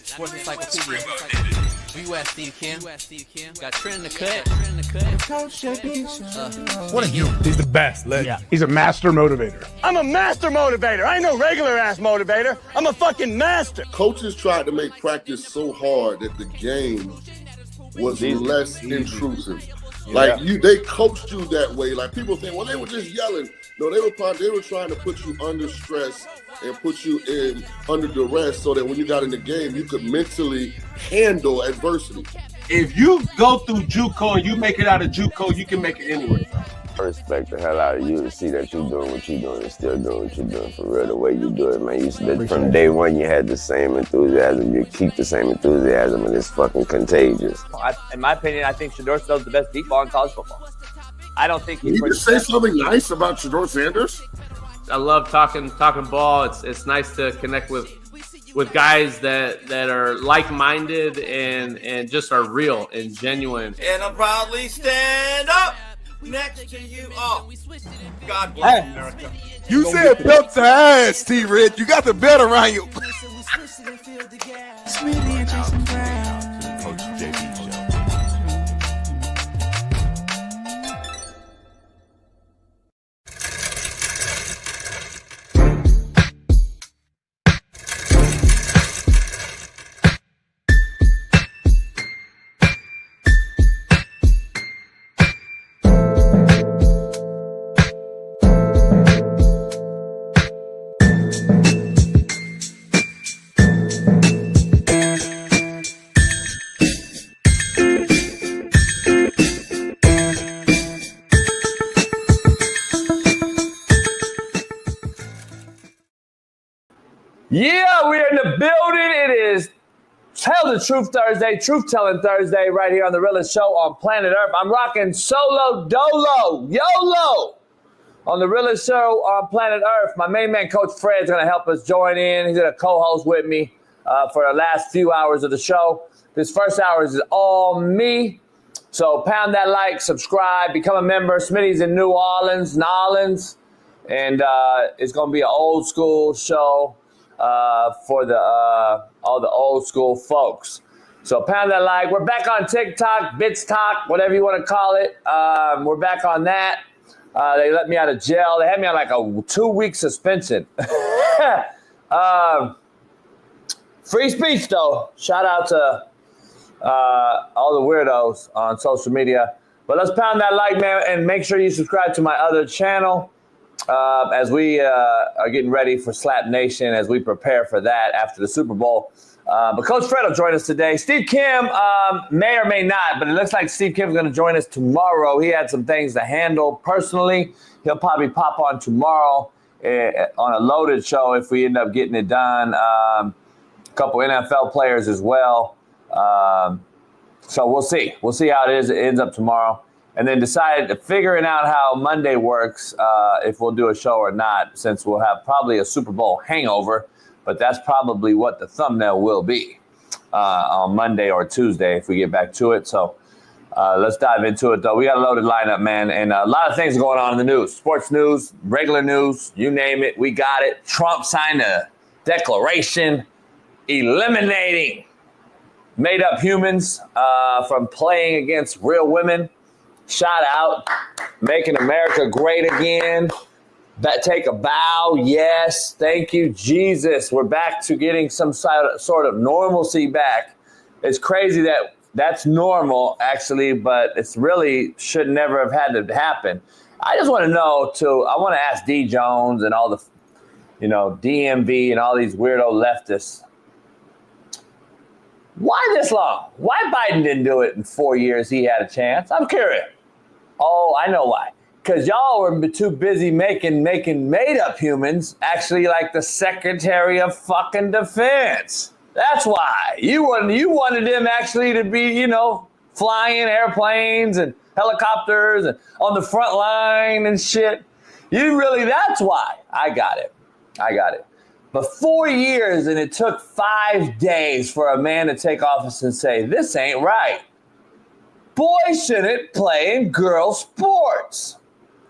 Sports Encyclopedia. We at Steve Kim. Got Trent in the cut. What are you? He's the best. Yeah. He's a master motivator. I'm a master motivator. I ain't no regular ass motivator. I'm a fucking master. Coaches tried to make practice so hard that the game was less intrusive. Like they coached you that way. Like people think, well, they were just yelling. No, they were trying to put you under stress and put you in under duress so that when you got in the game, you could mentally handle adversity. If you go through JUCO and you make it out of JUCO, you can make it anywhere. I respect the hell out of you to see that you're doing what you're doing and still doing what you're doing for real, the way you do it, man. From day one, you had the same enthusiasm. You keep the same enthusiasm, and it's fucking contagious. In my opinion, I think Shedeur Sanders is the best deep ball in college football. I don't think Can you just say something nice about Shedeur Sanders? I love talking ball. It's nice to connect with guys that are like-minded and just are real and genuine. And I proudly stand up next to you all. God bless America. You said belt to ass, T-Red. You got the belt around you. Smitty and Jason Brown. Coach JB Show. Yeah, we're in the building. It is Tell the Truth Thursday, Truth Telling Thursday, right here on the Realest Show on Planet ERF. I'm rocking solo dolo, YOLO on the Realest Show on Planet ERF. My main man, Coach Fred's going to help us join in. He's going to co-host with me for the last few hours of the show. This first hour is all me. So pound that like, subscribe, become a member. Smitty's in New Orleans, and it's going to be an old school show. For all the old school folks. So pound that like. We're back on TikTok, Bits Talk, whatever you want to call it. We're back on that. They let me out of jail. They had me on like a 2-week suspension. Free speech, though. Shout out to all the weirdos on social media. But let's pound that like, man, and make sure you subscribe to my other channel. As we are getting ready for Slap Nation, as we prepare for that after the Super Bowl. But Coach Fred will join us today. Steve Kim may or may not, but it looks like Steve Kim is going to join us tomorrow. He had some things to handle personally. He'll probably pop on tomorrow on a loaded show if we end up getting it done. A couple NFL players as well. So we'll see. We'll see how it ends up tomorrow. And then figuring out how Monday works, if we'll do a show or not, since we'll have probably a Super Bowl hangover. But that's probably what the thumbnail will be on Monday or Tuesday if we get back to it. So let's dive into it, though. We got a loaded lineup, man. And a lot of things going on in the news. Sports news, regular news, you name it, we got it. Trump signed a declaration eliminating made-up humans from playing against real women. Shout out, making America great again. Take a bow. Yes, thank you, Jesus. We're back to getting some sort of normalcy back. It's crazy that that's normal, actually, but it's really should never have had to happen. I just want to know, I want to ask D. Jones and all the, DMV and all these weirdo leftists, why this long? Why Biden didn't do it in 4 years? He had a chance. I'm curious. Oh, I know why. Because y'all were too busy making made-up humans actually like the Secretary of fucking Defense. That's why. You wanted them actually to be, flying airplanes and helicopters and on the front line and shit. That's why. I got it. But 4 years, and it took 5 days for a man to take office and say, this ain't right. Boys shouldn't play in girl sports.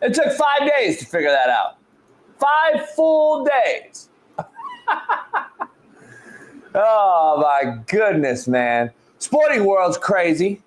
It took 5 days to figure that out. 5 full days. Oh, my goodness, man. Sporting world's crazy.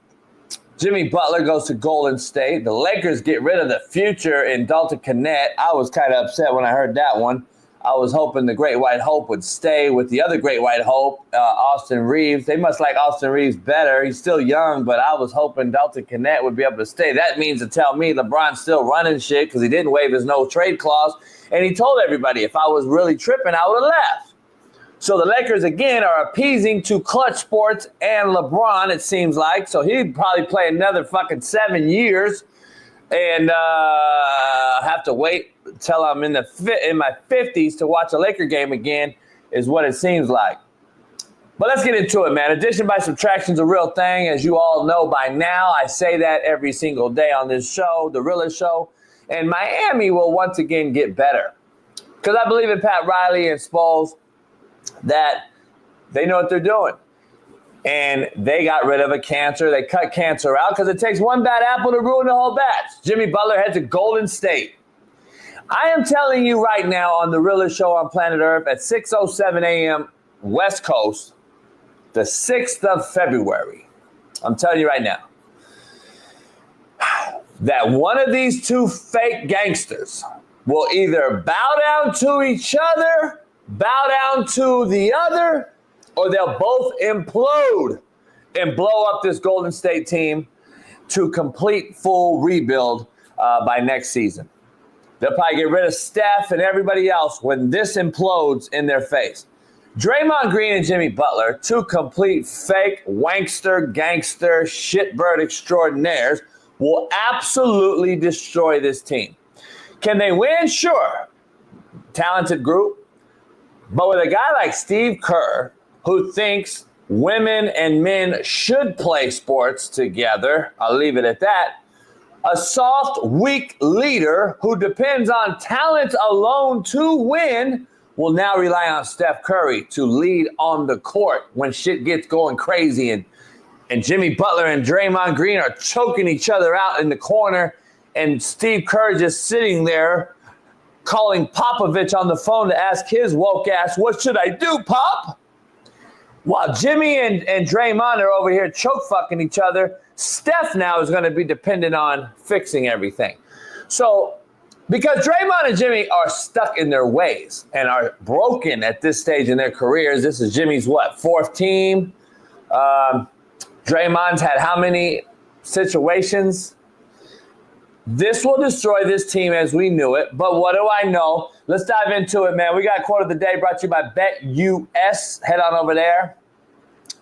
Jimmy Butler goes to Golden State. The Lakers get rid of the future in Dalton Connett. I was kind of upset when I heard that one. I was hoping the Great White Hope would stay with the other Great White Hope, Austin Reeves. They must like Austin Reeves better. He's still young, but I was hoping Dalton Connett would be able to stay. That means to tell me LeBron's still running shit because he didn't waive his no-trade clause. And he told everybody if I was really tripping, I would have left. So the Lakers, again, are appeasing to Clutch Sports and LeBron, it seems like. So he'd probably play another fucking 7 years and have to wait until I'm in my 50s to watch a Laker game again is what it seems like. But let's get into it, man. Addition by subtraction is a real thing. As you all know by now, I say that every single day on this show, the realest show. And Miami will once again get better. Because I believe in Pat Riley and Spoles that they know what they're doing. And they got rid of a cancer. They cut cancer out because it takes one bad apple to ruin the whole batch. Jimmy Butler heads to Golden State. I am telling you right now on the realest show on Planet ERF at 6:07 a.m. West Coast, the 6th of February. I'm telling you right now that one of these two fake gangsters will either bow down to each other, bow down to the other, or they'll both implode and blow up this Golden State team to complete full rebuild by next season. They'll probably get rid of Steph and everybody else when this implodes in their face. Draymond Green and Jimmy Butler, two complete fake wankster, gangster, shitbird extraordinaires, will absolutely destroy this team. Can they win? Sure. Talented group. But with a guy like Steve Kerr, who thinks women and men should play sports together, I'll leave it at that. A soft, weak leader who depends on talent alone to win will now rely on Steph Curry to lead on the court when shit gets going crazy and Jimmy Butler and Draymond Green are choking each other out in the corner and Steve Kerr just sitting there calling Popovich on the phone to ask his woke ass, what should I do, Pop? While Jimmy and Draymond are over here choke fucking each other, Steph now is going to be dependent on fixing everything. So, because Draymond and Jimmy are stuck in their ways and are broken at this stage in their careers, this is Jimmy's, fourth team? Draymond's had how many situations? This will destroy this team as we knew it. But what do I know? Let's dive into it, man. We got quote of the day brought to you by BetUS. Head on over there.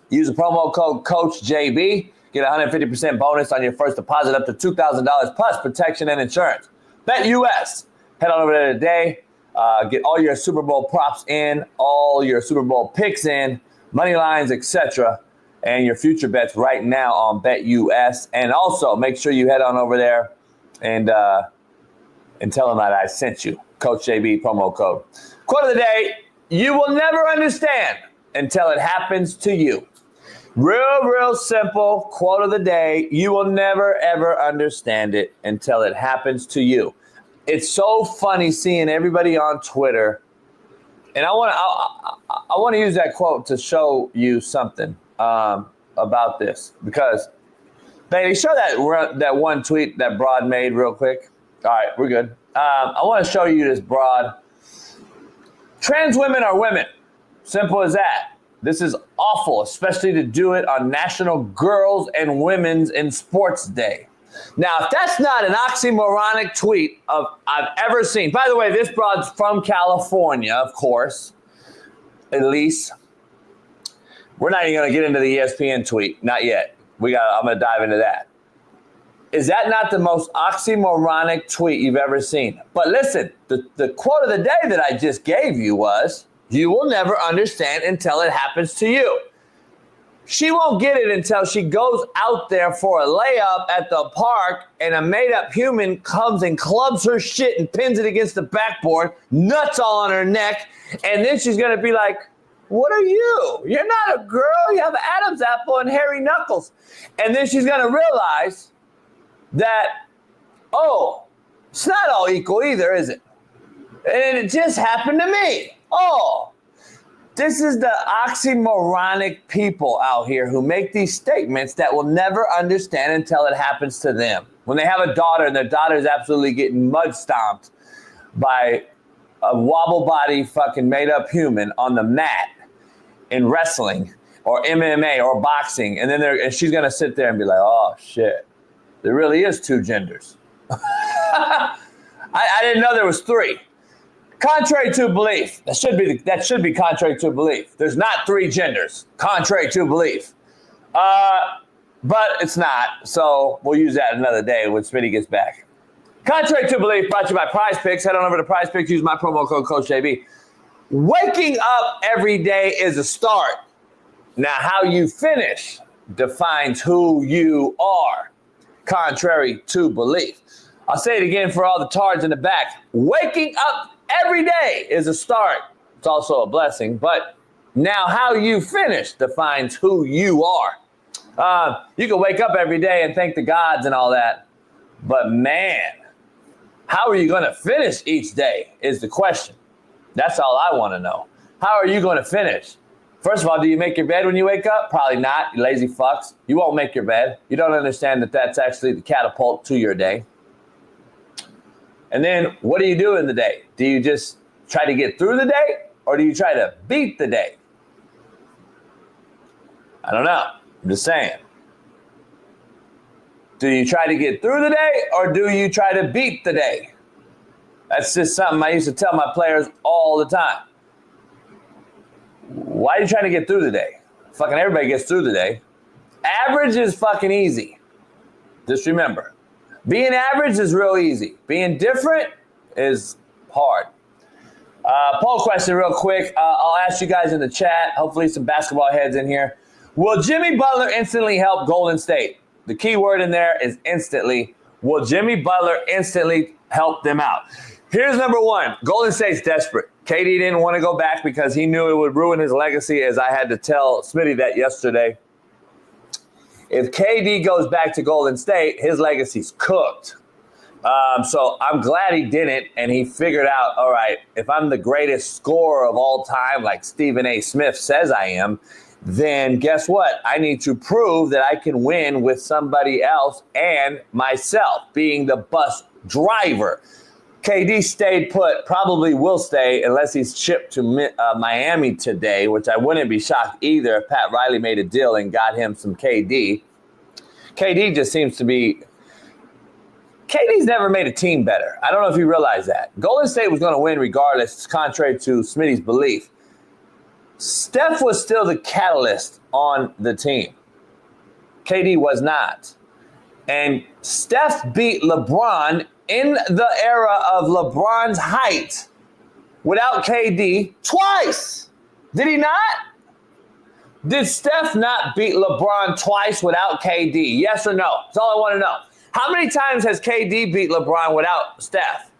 Use the promo code CoachJB. Get a 150% bonus on your first deposit up to $2,000 plus protection and insurance. BetUS. Head on over there today. Get all your Super Bowl props in, all your Super Bowl picks in, money lines, etc., and your future bets right now on BetUS. And also make sure you head on over there and tell them that I sent you. Coach JB promo code. Quote of the day: you will never understand until it happens to you. Real simple quote of the day. You will never, ever understand it until it happens to you. It's so funny seeing everybody on Twitter. And I want to use that quote to show you something about this. Because, baby, show that one tweet that Broad made real quick. All right, we're good. I want to show you this broad. Trans women are women. Simple as that. This is awful, especially to do it on National Girls and Women's in Sports Day. Now, if that's not an oxymoronic tweet I've ever seen. By the way, this broad's from California, of course. At least. We're not even going to get into the ESPN tweet. Not yet. I'm going to dive into that. Is that not the most oxymoronic tweet you've ever seen? But listen, the quote of the day that I just gave you was, you will never understand until it happens to you. She won't get it until she goes out there for a layup at the park and a made-up human comes and clubs her shit and pins it against the backboard, nuts all on her neck, and then she's going to be like, what are you? You're not a girl. You have Adam's apple and hairy knuckles. And then she's going to realize that, oh, it's not all equal either, is it? And it just happened to me. Oh, This is the oxymoronic people out here who make these statements that will never understand until it happens to them. When they have a daughter and their daughter is absolutely getting mud stomped by a wobble body fucking made up human on the mat in wrestling or MMA or boxing, and she's gonna sit there and be like, "Oh shit, there really is two genders." I didn't know there was three. Contrary to belief, that should be contrary to belief. There's not three genders, contrary to belief. But it's not, so we'll use that another day when Smitty gets back. Contrary to belief, brought to you by Prize Picks. Head on over to Prize Picks, use my promo code CoachJB. Waking up every day is a start. Now, how you finish defines who you are, contrary to belief. I'll say it again for all the tards in the back. Waking up every day is a start. It's also a blessing, but now how you finish defines who you are. You can wake up every day and thank the gods and all that, but man, how are you going to finish each day is the question. That's all I want to know. How are you going to finish? First of all, do you make your bed when you wake up? Probably not, you lazy fucks. You won't make your bed. You don't understand that that's actually the catapult to your day. And then what do you do in the day? Do you just try to get through the day, or do you try to beat the day? I don't know. I'm just saying. Do you try to get through the day, or do you try to beat the day? That's just something I used to tell my players all the time. Why are you trying to get through the day? Fucking everybody gets through the day. Average is fucking easy. Just remember, being average is real easy. Being different is hard. Poll question real quick. I'll ask you guys in the chat, hopefully some basketball heads in here. Will Jimmy Butler instantly help Golden State? The key word in there is instantly. Will Jimmy Butler instantly help them out? Here's number one. Golden State's desperate. KD didn't want to go back because he knew it would ruin his legacy, as I had to tell Smitty that yesterday. If KD goes back to Golden State, his legacy's cooked. So I'm glad he didn't, and he figured out, all right, if I'm the greatest scorer of all time, like Stephen A. Smith says I am, then guess what? I need to prove that I can win with somebody else and myself being the bus driver. KD stayed put, probably will stay unless he's shipped to Miami today, which I wouldn't be shocked either if Pat Riley made a deal and got him some KD. KD just seems to be... KD's never made a team better. I don't know if you realize that. Golden State was going to win regardless, contrary to Smitty's belief. Steph was still the catalyst on the team. KD was not. And Steph beat LeBron in the era of LeBron's height without KD twice. Did he not? Did Steph not beat LeBron twice without KD? Yes or no? That's all I want to know. How many times has KD beat LeBron without Steph?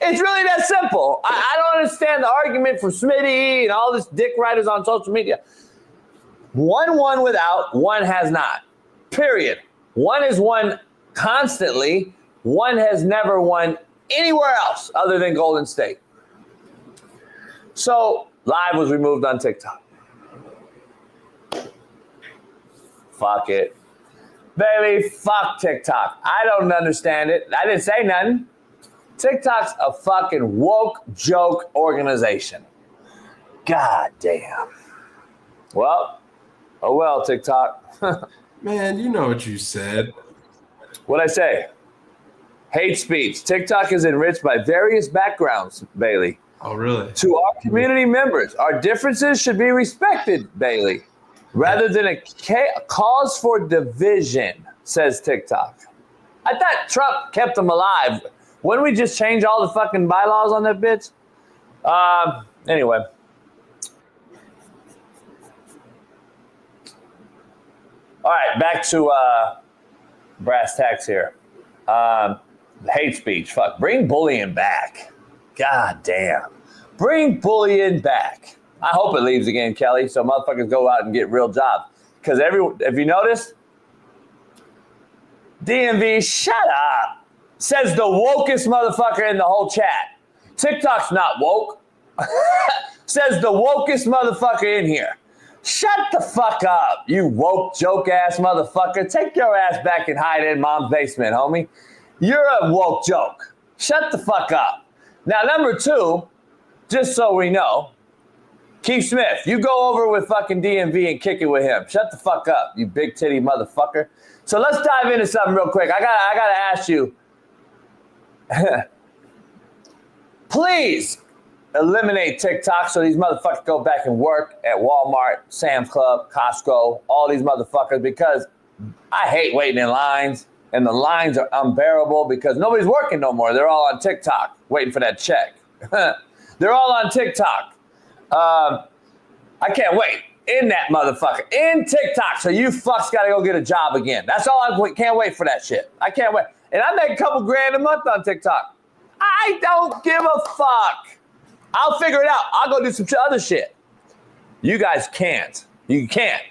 It's really that simple. I don't understand the argument from Smitty and all this dick writers on social media. One won without, one has not. Period. One has won constantly. One has never won anywhere else other than Golden State. So, Live was removed on TikTok. Fuck it. Baby, fuck TikTok. I don't understand it. I didn't say nothing. TikTok's a fucking woke joke organization. God damn. Well, oh well, TikTok. Man, you know what you said. What'd I say? Hate speech. TikTok is enriched by various backgrounds, Bailey. Oh, really? To our community members, our differences should be respected, Bailey, rather than a cause for division, says TikTok. I thought Trump kept them alive. Wouldn't we just change all the fucking bylaws on that bitch? Anyway. All right, back to brass tacks here. Hate speech. Fuck. Bring bullying back. God damn. Bring bullying back. I hope it leaves again, Kelly, so motherfuckers go out and get real jobs. Because if you notice, DMV, shut up, says the wokest motherfucker in the whole chat. TikTok's not woke. Says the wokest motherfucker in here. Shut the fuck up, you woke joke ass motherfucker. Take your ass back and hide in mom's basement, homie. You're a woke joke. Shut the fuck up. Now, number 2, just so we know, Keith Smith, you go over with fucking DMV and kick it with him. Shut the fuck up, you big titty motherfucker. So let's dive into something real quick. I gotta ask you. Please eliminate TikTok so these motherfuckers go back and work at Walmart, Sam's Club, Costco, all these motherfuckers, because I hate waiting in lines, and the lines are unbearable because nobody's working no more. They're all on TikTok waiting for that check. They're all on TikTok. I can't wait. In that motherfucker. In TikTok. So you fucks got to go get a job again. That's all. I can't wait for that shit. I can't wait. And I make a couple grand a month on TikTok. I don't give a fuck. I'll figure it out. I'll go do some other shit. You guys can't. You can't.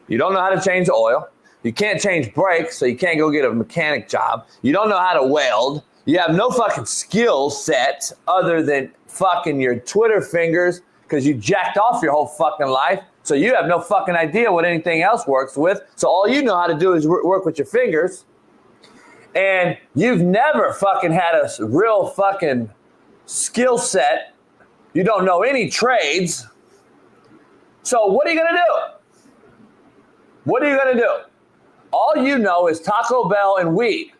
You don't know how to change oil. You can't change brakes, so you can't go get a mechanic job. You don't know how to weld. You have no fucking skill set other than fucking your Twitter fingers because you jacked off your whole fucking life. So you have no fucking idea what anything else works with. So all you know how to do is work with your fingers. And you've never fucking had a real fucking skill set. You don't know any trades. So what are you going to do? What are you going to do? All you know is Taco Bell and weed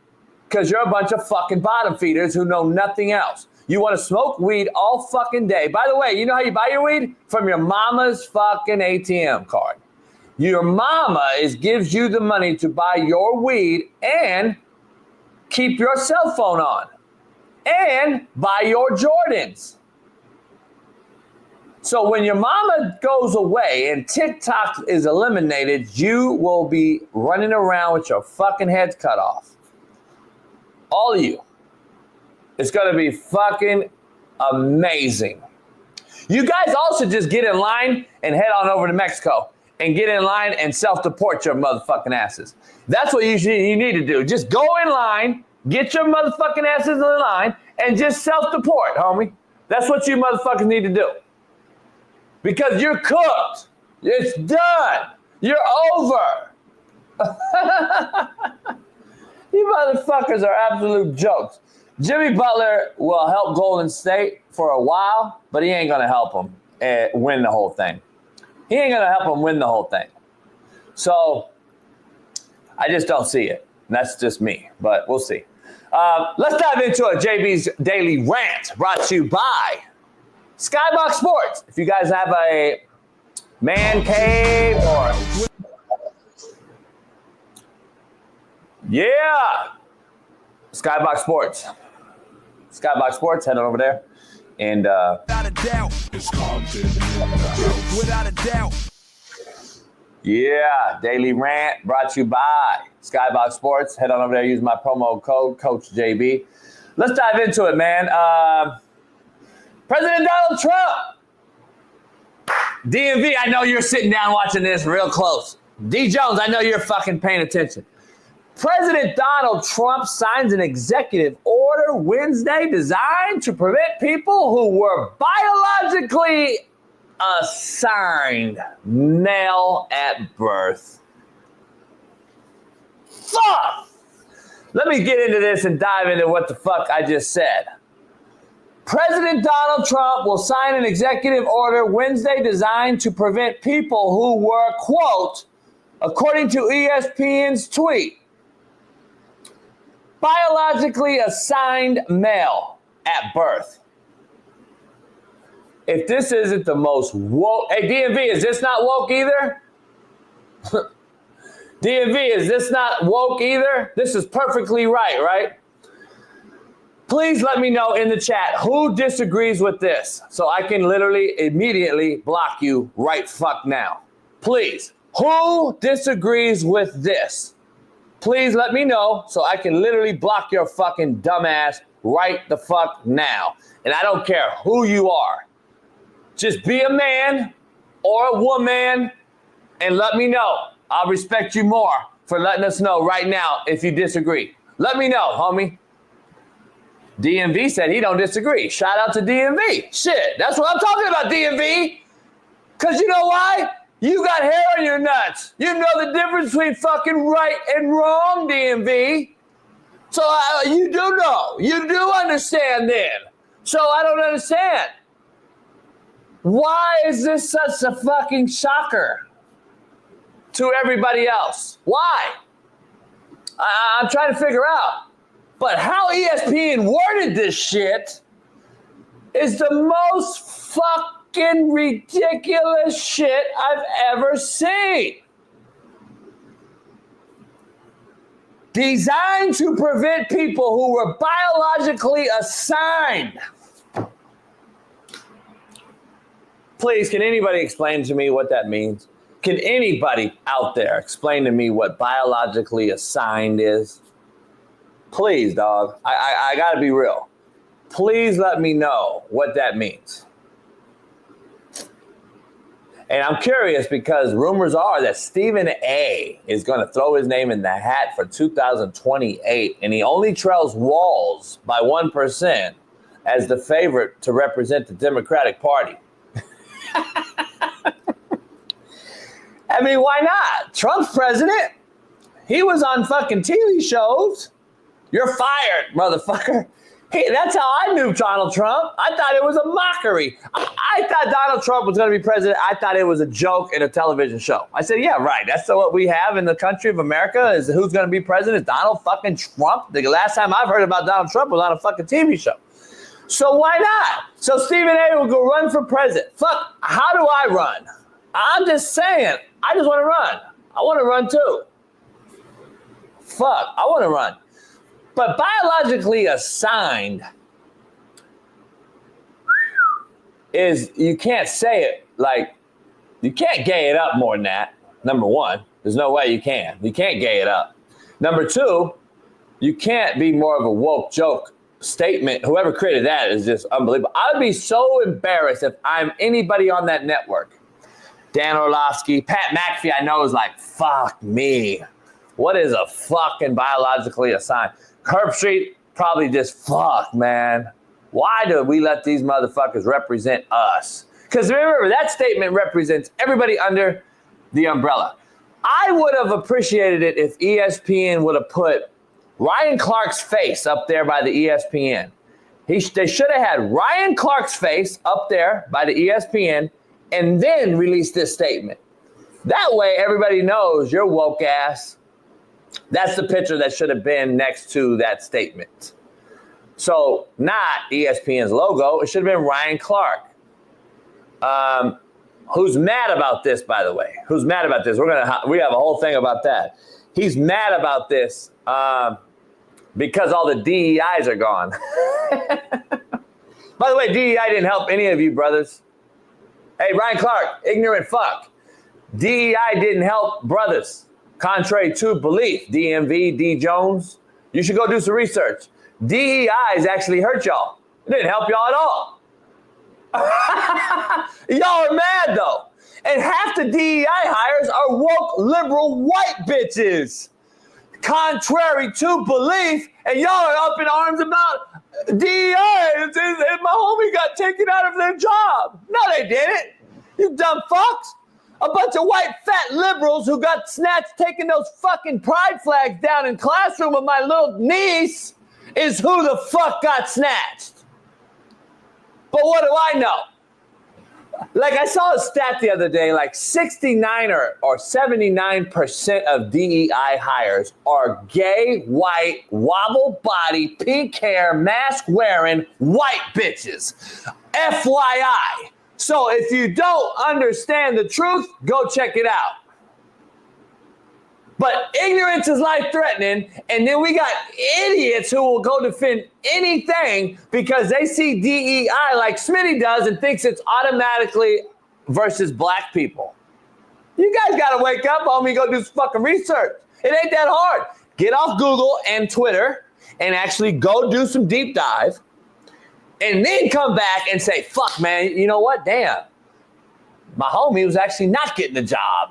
because you're a bunch of fucking bottom feeders who know nothing else. You want to smoke weed all fucking day. By the way, you know how you buy your weed? From your mama's fucking ATM card. Your mama gives you the money to buy your weed and keep your cell phone on and buy your Jordans. So when your mama goes away and TikTok is eliminated, you will be running around with your fucking heads cut off. All of you. It's going to be fucking amazing. You guys also just get in line and head on over to Mexico and get in line and self-deport your motherfucking asses. That's what you need to do. Just go in line, get your motherfucking asses in the line, and just self-deport, homie. That's what you motherfuckers need to do. Because you're cooked. It's done. You're over. You motherfuckers are absolute jokes. Jimmy Butler will help Golden State for a while, but he ain't going to help them win the whole thing. He ain't going to help them win the whole thing. So I just don't see it. That's just me, but we'll see. Let's dive into a JB's Daily Rant brought to you by Skybox Sports. If you guys have a man cave or... Yeah. Skybox Sports. Skybox Sports, head on over there. And without a doubt. Without a doubt. Yeah, Daily Rant brought to you by Skybox Sports. Head on over there, use my promo code, Coach JB. Let's dive into it, man. President Donald Trump. DMV, I know you're sitting down watching this real close. D. Jones, I know you're fucking paying attention. President Donald Trump signs an executive order Wednesday designed to prevent people who were biologically assigned male at birth. Fuck! Let me get into this and dive into what the fuck I just said. President Donald Trump will sign an executive order Wednesday designed to prevent people who were, quote, according to ESPN's tweet, biologically assigned male at birth. If this isn't the most woke... Hey, DMV, is this not woke either? DMV, is this not woke either? This is perfectly right? Please let me know in the chat who disagrees with this so I can literally immediately block you right fuck now. Please. Who disagrees with this? Please let me know so I can literally block your fucking dumbass right the fuck now. And I don't care who you are. Just be a man or a woman and let me know. I'll respect you more for letting us know right now if you disagree. Let me know, homie. DMV said he don't disagree. Shout out to DMV. Shit, that's what I'm talking about, DMV. Because you know why? You got hair on your nuts. You know the difference between fucking right and wrong, DMV. So you do know. You do understand then. So I don't understand. Why is this such a fucking shocker to everybody else? Why? I'm trying to figure out. But how ESPN worded this shit is the most fucking ridiculous shit I've ever seen. Designed to prevent people who were biologically assigned. Please, can anybody explain to me what that means? Can anybody out there explain to me what biologically assigned is? Please, dog. I gotta be real. Please let me know what that means. And I'm curious because rumors are that Stephen A. is going to throw his name in the hat for 2028, and he only trails Walls by 1% as the favorite to represent the Democratic Party. I mean, why not? Trump's president. He was on fucking TV shows. You're fired, motherfucker. Hey, that's how I knew Donald Trump. I thought it was a mockery. I thought Donald Trump was going to be president. I thought it was a joke in a television show. I said, yeah, right. That's what we have in the country of America is who's going to be president? Donald fucking Trump. The last time I've heard about Donald Trump was on a fucking TV show. So why not? So Stephen A. will go run for president. Fuck, how do I run? I'm just saying, I just want to run. I want to run too. Fuck, I want to run. But biologically assigned is, you can't say it like, you can't gay it up more than that. Number one, there's no way you can. You can't gay it up. Number two, you can't be more of a woke joke statement. Whoever created that is just unbelievable. I would be so embarrassed if I'm anybody on that network. Dan Orlovsky, Pat McAfee, I know is like, fuck me. What is a fucking biologically assigned? Herb Street, probably just, fuck, man. Why do we let these motherfuckers represent us? Because remember, that statement represents everybody under the umbrella. I would have appreciated it if ESPN would have put Ryan Clark's face up there by the ESPN. They should have had Ryan Clark's face up there by the ESPN and then release this statement. That way, everybody knows your woke ass. That's the picture that should have been next to that statement. So not ESPN's logo. It should have been Ryan Clark. Who's mad about this, by the way? Who's mad about this? We have a whole thing about that. He's mad about this because all the DEIs are gone. By the way, DEI didn't help any of you, brothers. Hey, Ryan Clark, ignorant fuck. DEI didn't help brothers. Contrary to belief, DMV, D. Jones, you should go do some research. DEIs actually hurt y'all. It didn't help y'all at all. Y'all are mad, though. And half the DEI hires are woke, liberal, white bitches. Contrary to belief, and y'all are up in arms about DEI. And my homie got taken out of their job. No, they didn't. You dumb fucks. A bunch of white fat liberals who got snatched taking those fucking pride flags down in classroom of my little niece is who the fuck got snatched. But what do I know? Like I saw a stat the other day, like 69 or 79% of DEI hires are gay, white, wobble body, pink hair, mask wearing white bitches. FYI. So if you don't understand the truth, go check it out. But ignorance is life-threatening, and then we got idiots who will go defend anything because they see DEI like Smitty does and thinks it's automatically versus black people. You guys got to wake up, homie, go do some fucking research. It ain't that hard. Get off Google and Twitter and actually go do some deep dive. And then come back and say, fuck, man, you know what? Damn. My homie was actually not getting the job.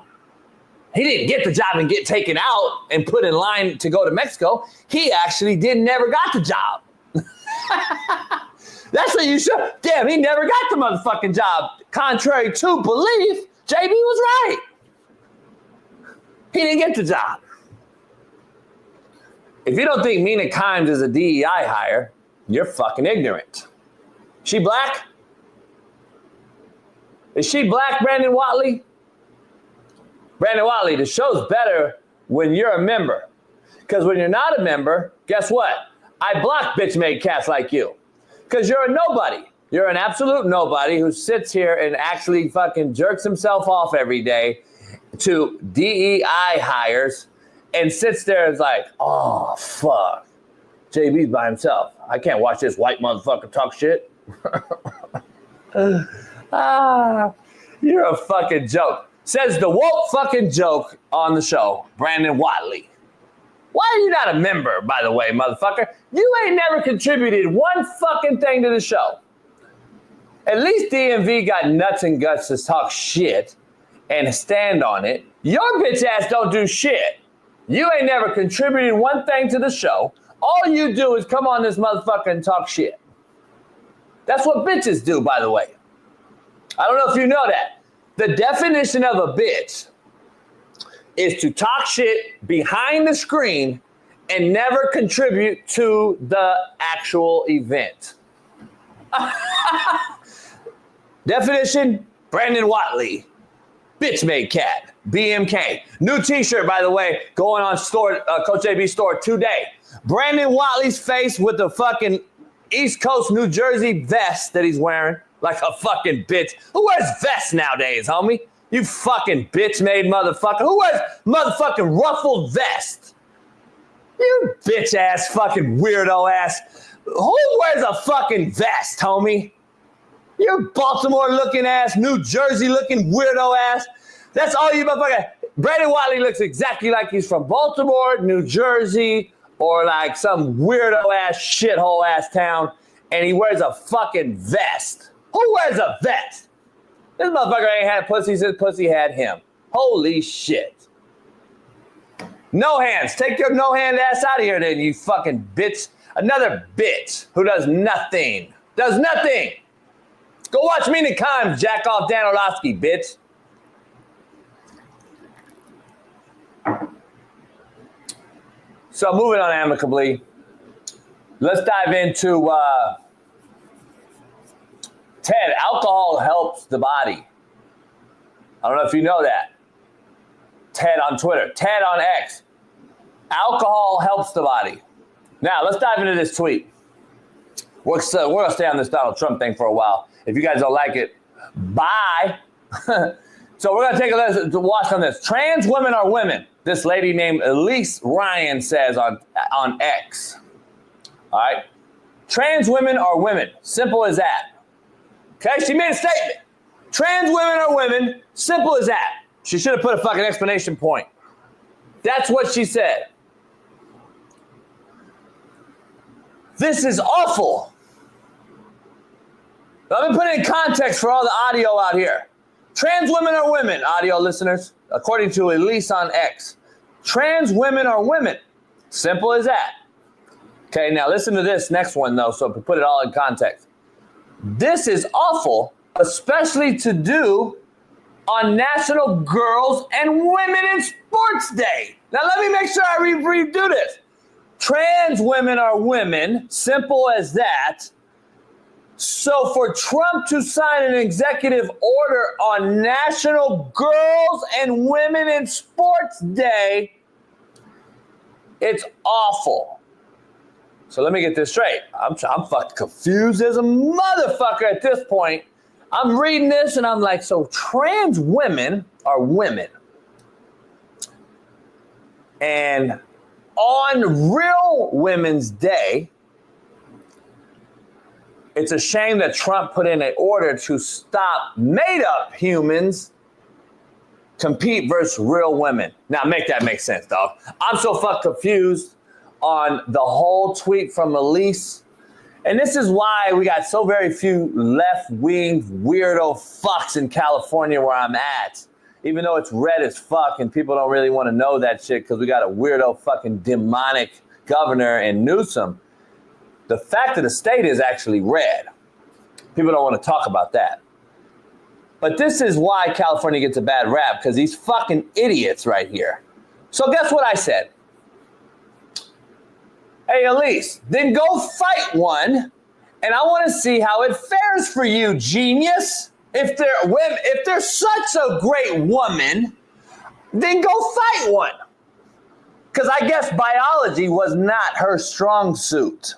He didn't get the job and get taken out and put in line to go to Mexico. He actually never got the job. That's what you should. Damn, he never got the motherfucking job. Contrary to belief, JB was right. He didn't get the job. If you don't think Mina Kimes is a DEI hire, you're fucking ignorant. She black? Is she black, Brandon Watley? Brandon Watley, the show's better when you're a member. Because when you're not a member, guess what? I block bitch-made cats like you. Because you're a nobody. You're an absolute nobody who sits here and actually fucking jerks himself off every day to DEI hires and sits there and is like, oh, fuck. JB's by himself. I can't watch this white motherfucker talk shit. You're a fucking joke. Says the woke fucking joke on the show, Brandon Watley. Why are you not a member, by the way, motherfucker? You ain't never contributed one fucking thing to the show. At least DMV got nuts and guts to talk shit and stand on it. Your bitch ass don't do shit. You ain't never contributed one thing to the show. All you do is come on this motherfucker and talk shit. That's what bitches do, by the way. I don't know if you know that. The definition of a bitch is to talk shit behind the screen and never contribute to the actual event. Definition, Brandon Watley. Bitch made cat. BMK. New t-shirt, by the way, going on store, Coach JB store today. Brandon Watley's face with the fucking East Coast New Jersey vest that he's wearing like a fucking bitch. Who wears vests nowadays, homie? You fucking bitch-made motherfucker. Who wears motherfucking ruffled vest? You bitch-ass fucking weirdo-ass. Who wears a fucking vest, homie? You Baltimore-looking ass, New Jersey-looking weirdo-ass. That's all you motherfucker. Brandon Watley looks exactly like he's from Baltimore, New Jersey, or like some weirdo-ass, shithole-ass town, and he wears a fucking vest. Who wears a vest? This motherfucker ain't had pussy since pussy had him. Holy shit. No hands. Take your no-hand ass out of here then, you fucking bitch. Another bitch who does nothing. Does nothing. Go watch Mina Kimes jack off Dan Orlovsky, bitch. So moving on amicably, let's dive into Ted. Alcohol helps the body. I don't know if you know that. Ted on Twitter, Ted on X. Alcohol helps the body. Now let's dive into this tweet. We're gonna stay on this Donald Trump thing for a while. If you guys don't like it, bye. So we're gonna take a listen to watch on this. Trans women are women. This lady named Elise Ryan says on X. All right. Trans women are women. Simple as that. Okay, she made a statement. Trans women are women. Simple as that. She should have put a fucking explanation point. That's what she said. This is awful. Let me put it in context for all the audio out here. Trans women are women, audio listeners, according to Elise on X. Trans women are women. Simple as that. Okay, now listen to this next one, though, so to put it all in context. This is awful, especially to do on National Girls and Women in Sports Day. Now, let me make sure I redo this. Trans women are women. Simple as that. So for Trump to sign an executive order on National Girls and Women in Sports Day, it's awful. So let me get this straight. I'm fucking confused as a motherfucker at this point. I'm reading this and I'm like, so trans women are women. And on Real Women's Day, it's a shame that Trump put in an order to stop made-up humans compete versus real women. Now, make that make sense, dog. I'm so fucking confused on the whole tweet from Elise. And this is why we got so very few left-wing weirdo fucks in California where I'm at. Even though it's red as fuck and people don't really want to know that shit because we got a weirdo fucking demonic governor in Newsom. The fact of the state is actually red. People don't want to talk about that. But this is why California gets a bad rap, because these fucking idiots right here. So guess what I said? Hey, Elise, then go fight one, and I want to see how it fares for you, genius. If they're such a great woman, then go fight one. Because I guess biology was not her strong suit.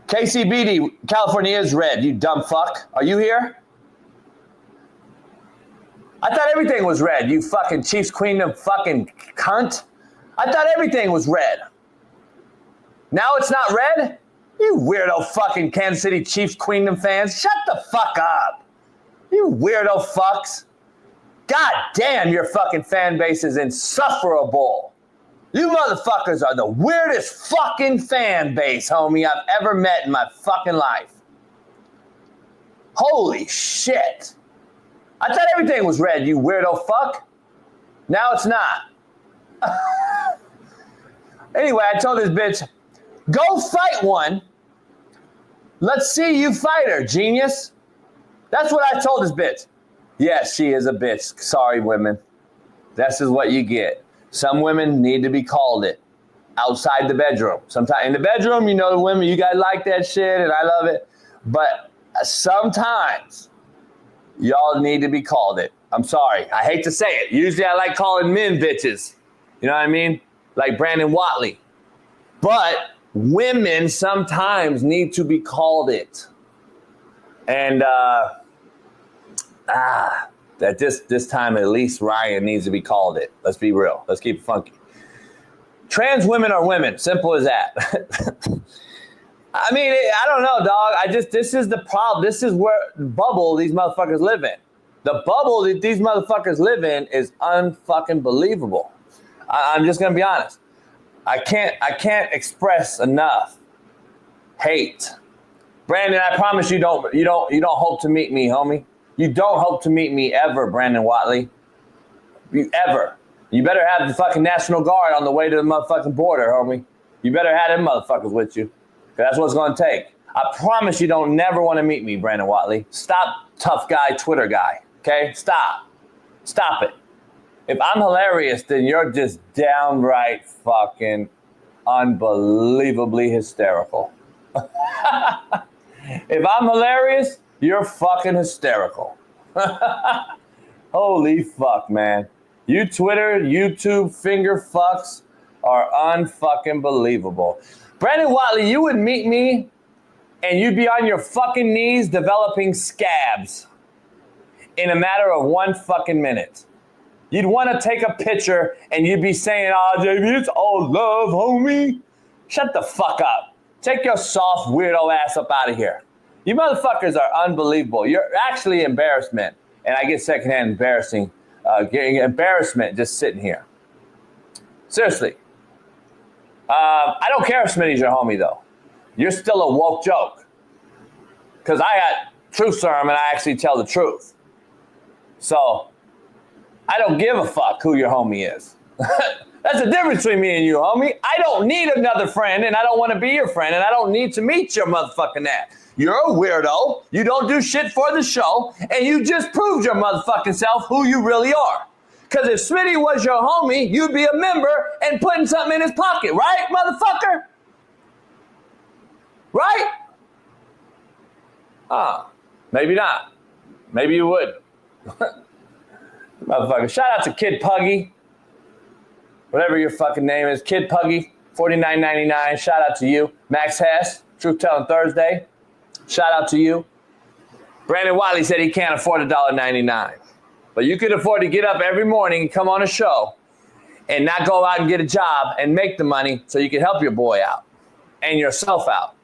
KCBD, California is red, you dumb fuck. Are you here? I thought everything was red, you fucking Chiefs Queendom fucking cunt. I thought everything was red. Now it's not red? You weirdo fucking Kansas City Chiefs Queendom fans. Shut the fuck up. You weirdo fucks. God damn, your fucking fan base is insufferable. You motherfuckers are the weirdest fucking fan base, homie, I've ever met in my fucking life. Holy shit. I thought everything was red, you weirdo fuck. Now it's not. Anyway, I told this bitch, go fight one. Let's see you fight her, genius. That's what I told this bitch. Yes, she is a bitch. Sorry, women. This is what you get. Some women need to be called it outside the bedroom. Sometimes in the bedroom, you know the women, you guys like that shit and I love it. But sometimes y'all need to be called it. I'm sorry. I hate to say it. Usually I like calling men bitches. You know what I mean? Like Brandon Watley. But women sometimes need to be called it. And that this time at least Ryan needs to be called it. Let's be real. Let's keep it funky. Trans women are women. Simple as that. I mean, I don't know, dog. This is the problem. This is where the bubble these motherfuckers live in. The bubble that these motherfuckers live in is unfucking believable. I'm just gonna be honest. I can't express enough hate. Brandon, I promise you don't hope to meet me, homie. You don't hope to meet me ever, Brandon Watley. Ever. You better have the fucking National Guard on the way to the motherfucking border, homie. You better have them motherfuckers with you. That's what it's going to take. I promise you don't never want to meet me, Brandon Watley. Stop, tough guy, Twitter guy. Okay? Stop. Stop it. If I'm hilarious, then you're just downright fucking unbelievably hysterical. If I'm hilarious, you're fucking hysterical. Holy fuck, man. You Twitter, YouTube finger fucks are unfucking believable. Brandon Watley, you would meet me and you'd be on your fucking knees developing scabs in a matter of 1 fucking minute. You'd want to take a picture and you'd be saying, "Oh, JV, it's all love, homie." Shut the fuck up. Take your soft weirdo ass up out of here. You motherfuckers are unbelievable. You're actually embarrassment. And I get secondhand getting embarrassment just sitting here. Seriously. I don't care if Smitty's your homie, though. You're still a woke joke. Because I got truth serum and I actually tell the truth. So, I don't give a fuck who your homie is. That's the difference between me and you, homie. I don't need another friend, and I don't want to be your friend, and I don't need to meet your motherfucking ass. You're a weirdo. You don't do shit for the show, and you just proved your motherfucking self who you really are. Because if Smitty was your homie, you'd be a member and putting something in his pocket, right, motherfucker? Right? Maybe not. Maybe you would. Motherfucker. Shout out to Kid Puggy. Whatever your fucking name is. Kid Puggy, $49.99. Shout out to you. Max Hess, Truth Telling Thursday. Shout out to you. Brandon Wiley said he can't afford $1.99. But you could afford to get up every morning and come on a show and not go out and get a job and make the money so you can help your boy out and yourself out.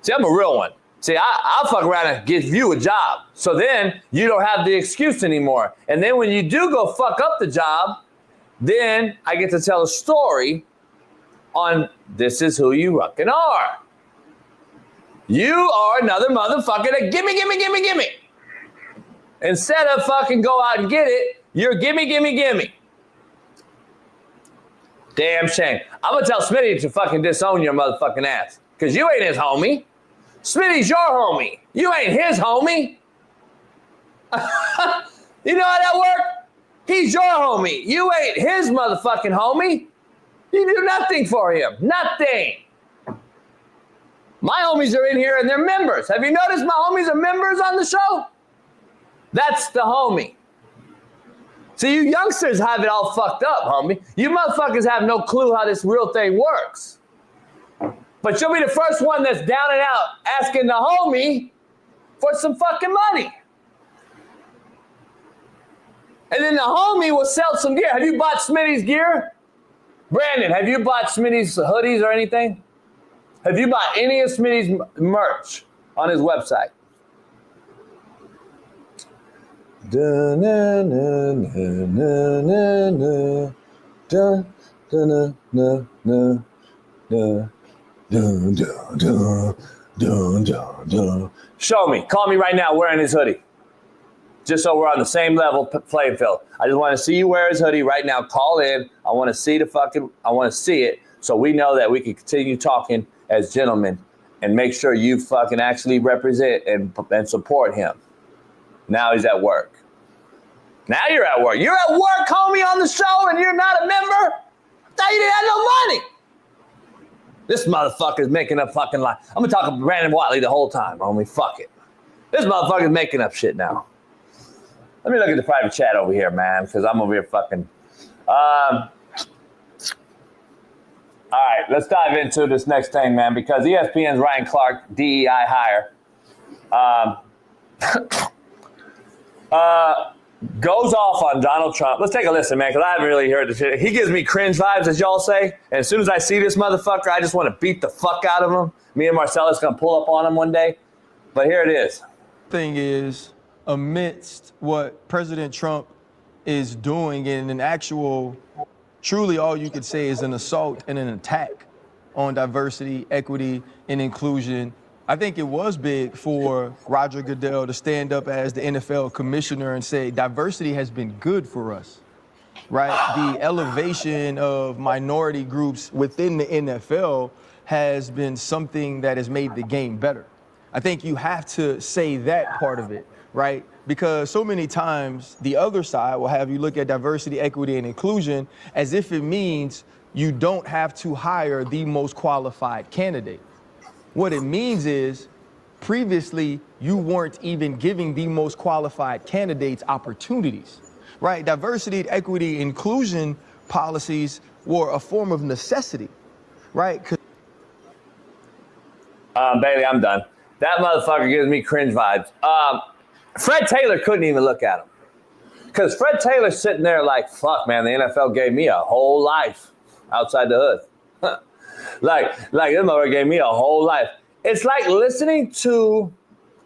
See, I'm a real one. See, I'll fuck around and give you a job. So then you don't have the excuse anymore. And then when you do go fuck up the job, then I get to tell a story on this is who you fucking are. You are another motherfucker that gimme. Instead of fucking go out and get it, you're gimme. Damn shame. I'm going to tell Smitty to fucking disown your motherfucking ass. Because you ain't his homie. Smitty's your homie. You ain't his homie. You know how that works? He's your homie. You ain't his motherfucking homie. You do nothing for him. Nothing. My homies are in here and they're members. Have you noticed my homies are members on the show? That's the homie. See, you youngsters have it all fucked up, homie. You motherfuckers have no clue how this real thing works. But you'll be the first one that's down and out asking the homie for some fucking money. And then the homie will sell some gear. Have you bought Smitty's gear? Brandon, have you bought Smitty's hoodies or anything? Have you bought any of Smitty's merch on his website? Show me. Call me right now wearing his hoodie. Just so we're on the same level playing field. I just want to see you wear his hoodie right now. Call in. I want to see I want to see it so we know that we can continue talking as gentlemen and make sure you fucking actually represent and support him. Now he's at work. Now you're at work. You're at work, homie, on the show, and you're not a member? I thought you didn't have no money. This motherfucker's making up fucking lie. I'm going to talk to Brandon Watley the whole time, homie. Fuck it. This motherfucker's making up shit now. Let me look at the private chat over here, man, because I'm over here fucking. All right, let's dive into this next thing, man, because ESPN's Ryan Clark, DEI hire, goes off on Donald Trump. Let's take a listen, man, because I haven't really heard this shit. He gives me cringe vibes, as y'all say, and as soon as I see this motherfucker, I just want to beat the fuck out of him. Me and Marcellus going to pull up on him one day, but here it is. Thing is, amidst what President Trump is doing in an actual, truly all you could say is an assault and an attack on diversity, equity, and inclusion, I think it was big for Roger Goodell to stand up as the NFL commissioner and say diversity has been good for us, right? The elevation of minority groups within the NFL has been something that has made the game better. I think you have to say that part of it, right? Because so many times the other side will have you look at diversity, equity, and inclusion as if it means you don't have to hire the most qualified candidate. What it means is previously you weren't even giving the most qualified candidates opportunities, right? Diversity, equity, inclusion policies were a form of necessity, right? Bailey, I'm done. That motherfucker gives me cringe vibes. Fred Taylor couldn't even look at him. Because Fred Taylor's sitting there like, fuck, man, the NFL gave me a whole life outside the hood. like this motherfucker gave me a whole life. It's like listening to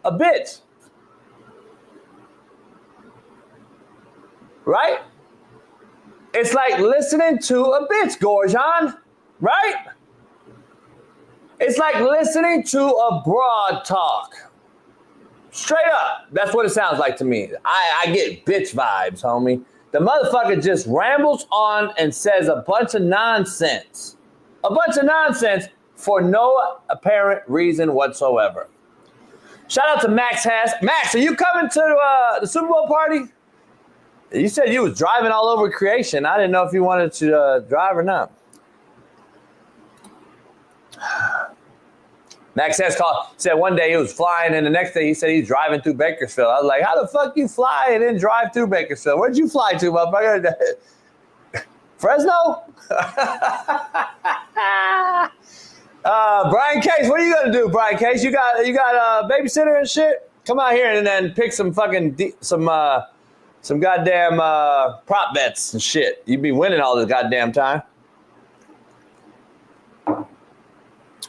a bit. Right? It's like listening to a bit, Gorjan. Right? It's like listening to a broad talk. Straight up. That's what it sounds like to me. I get bitch vibes, homie. The motherfucker just rambles on and says a bunch of nonsense. A bunch of nonsense for no apparent reason whatsoever. Shout out to Max Hass. Max, are you coming to the Super Bowl party? You said you was driving all over creation. I didn't know if you wanted to drive or not. Max Hass said one day he was flying, and the next day he said he's driving through Bakersfield. I was like, how the fuck you fly and then drive through Bakersfield? Where'd you fly to, motherfucker? Fresno? Brian Case, what are you gonna do, Brian Case? You got a babysitter and shit? Come out here and then pick some fucking some goddamn prop bets and shit. You'd be winning all this goddamn time.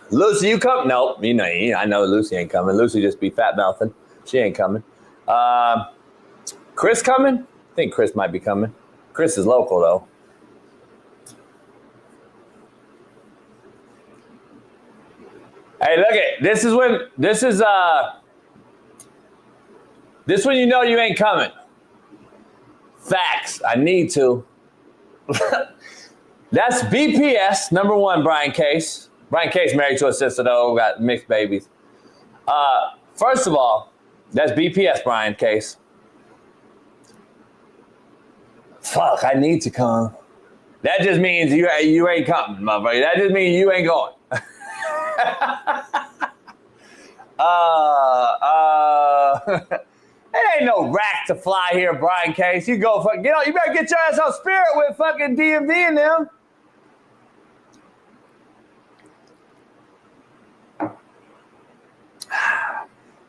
Lucy, you come? Nope. You know, I know Lucy ain't coming. Lucy just be fat mouthing. She ain't coming. Chris coming? I think Chris might be coming. Chris is local though. Hey, look at this is when you know you ain't coming. Facts. I need to. That's BPS, number one, Brian Case. Brian Case married to a sister, though, got mixed babies. First of all, that's BPS, Brian Case. Fuck, I need to come. That just means you ain't coming, motherfucker. That just means you ain't going. It ain't no rack to fly here, Brian Case. You go fucking get on. You better get your ass on Spirit with fucking DMV and them.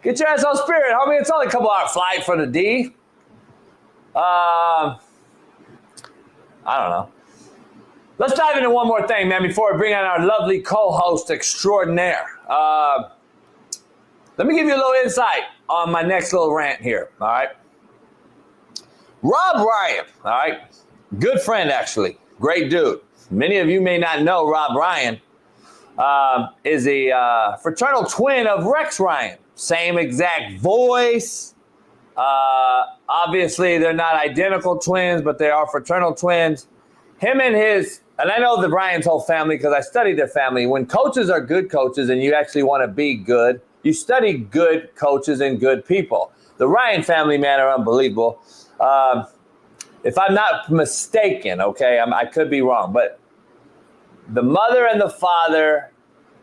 Get your ass on Spirit, homie. It's only a couple hour flight for the D. I don't know. Let's dive into one more thing, man, before we bring on our lovely co-host extraordinaire. Let me give you a little insight on my next little rant here, all right? Rob Ryan, all right? Good friend, actually. Great dude. Many of you may not know Rob Ryan is a fraternal twin of Rex Ryan. Same exact voice. Obviously, they're not identical twins, but they are fraternal twins. Him and I know the Ryan's whole family because I studied their family. When coaches are good coaches and you actually want to be good, you study good coaches and good people. The Ryan family, man, are unbelievable. If I'm not mistaken, okay, I could be wrong, but the mother and the father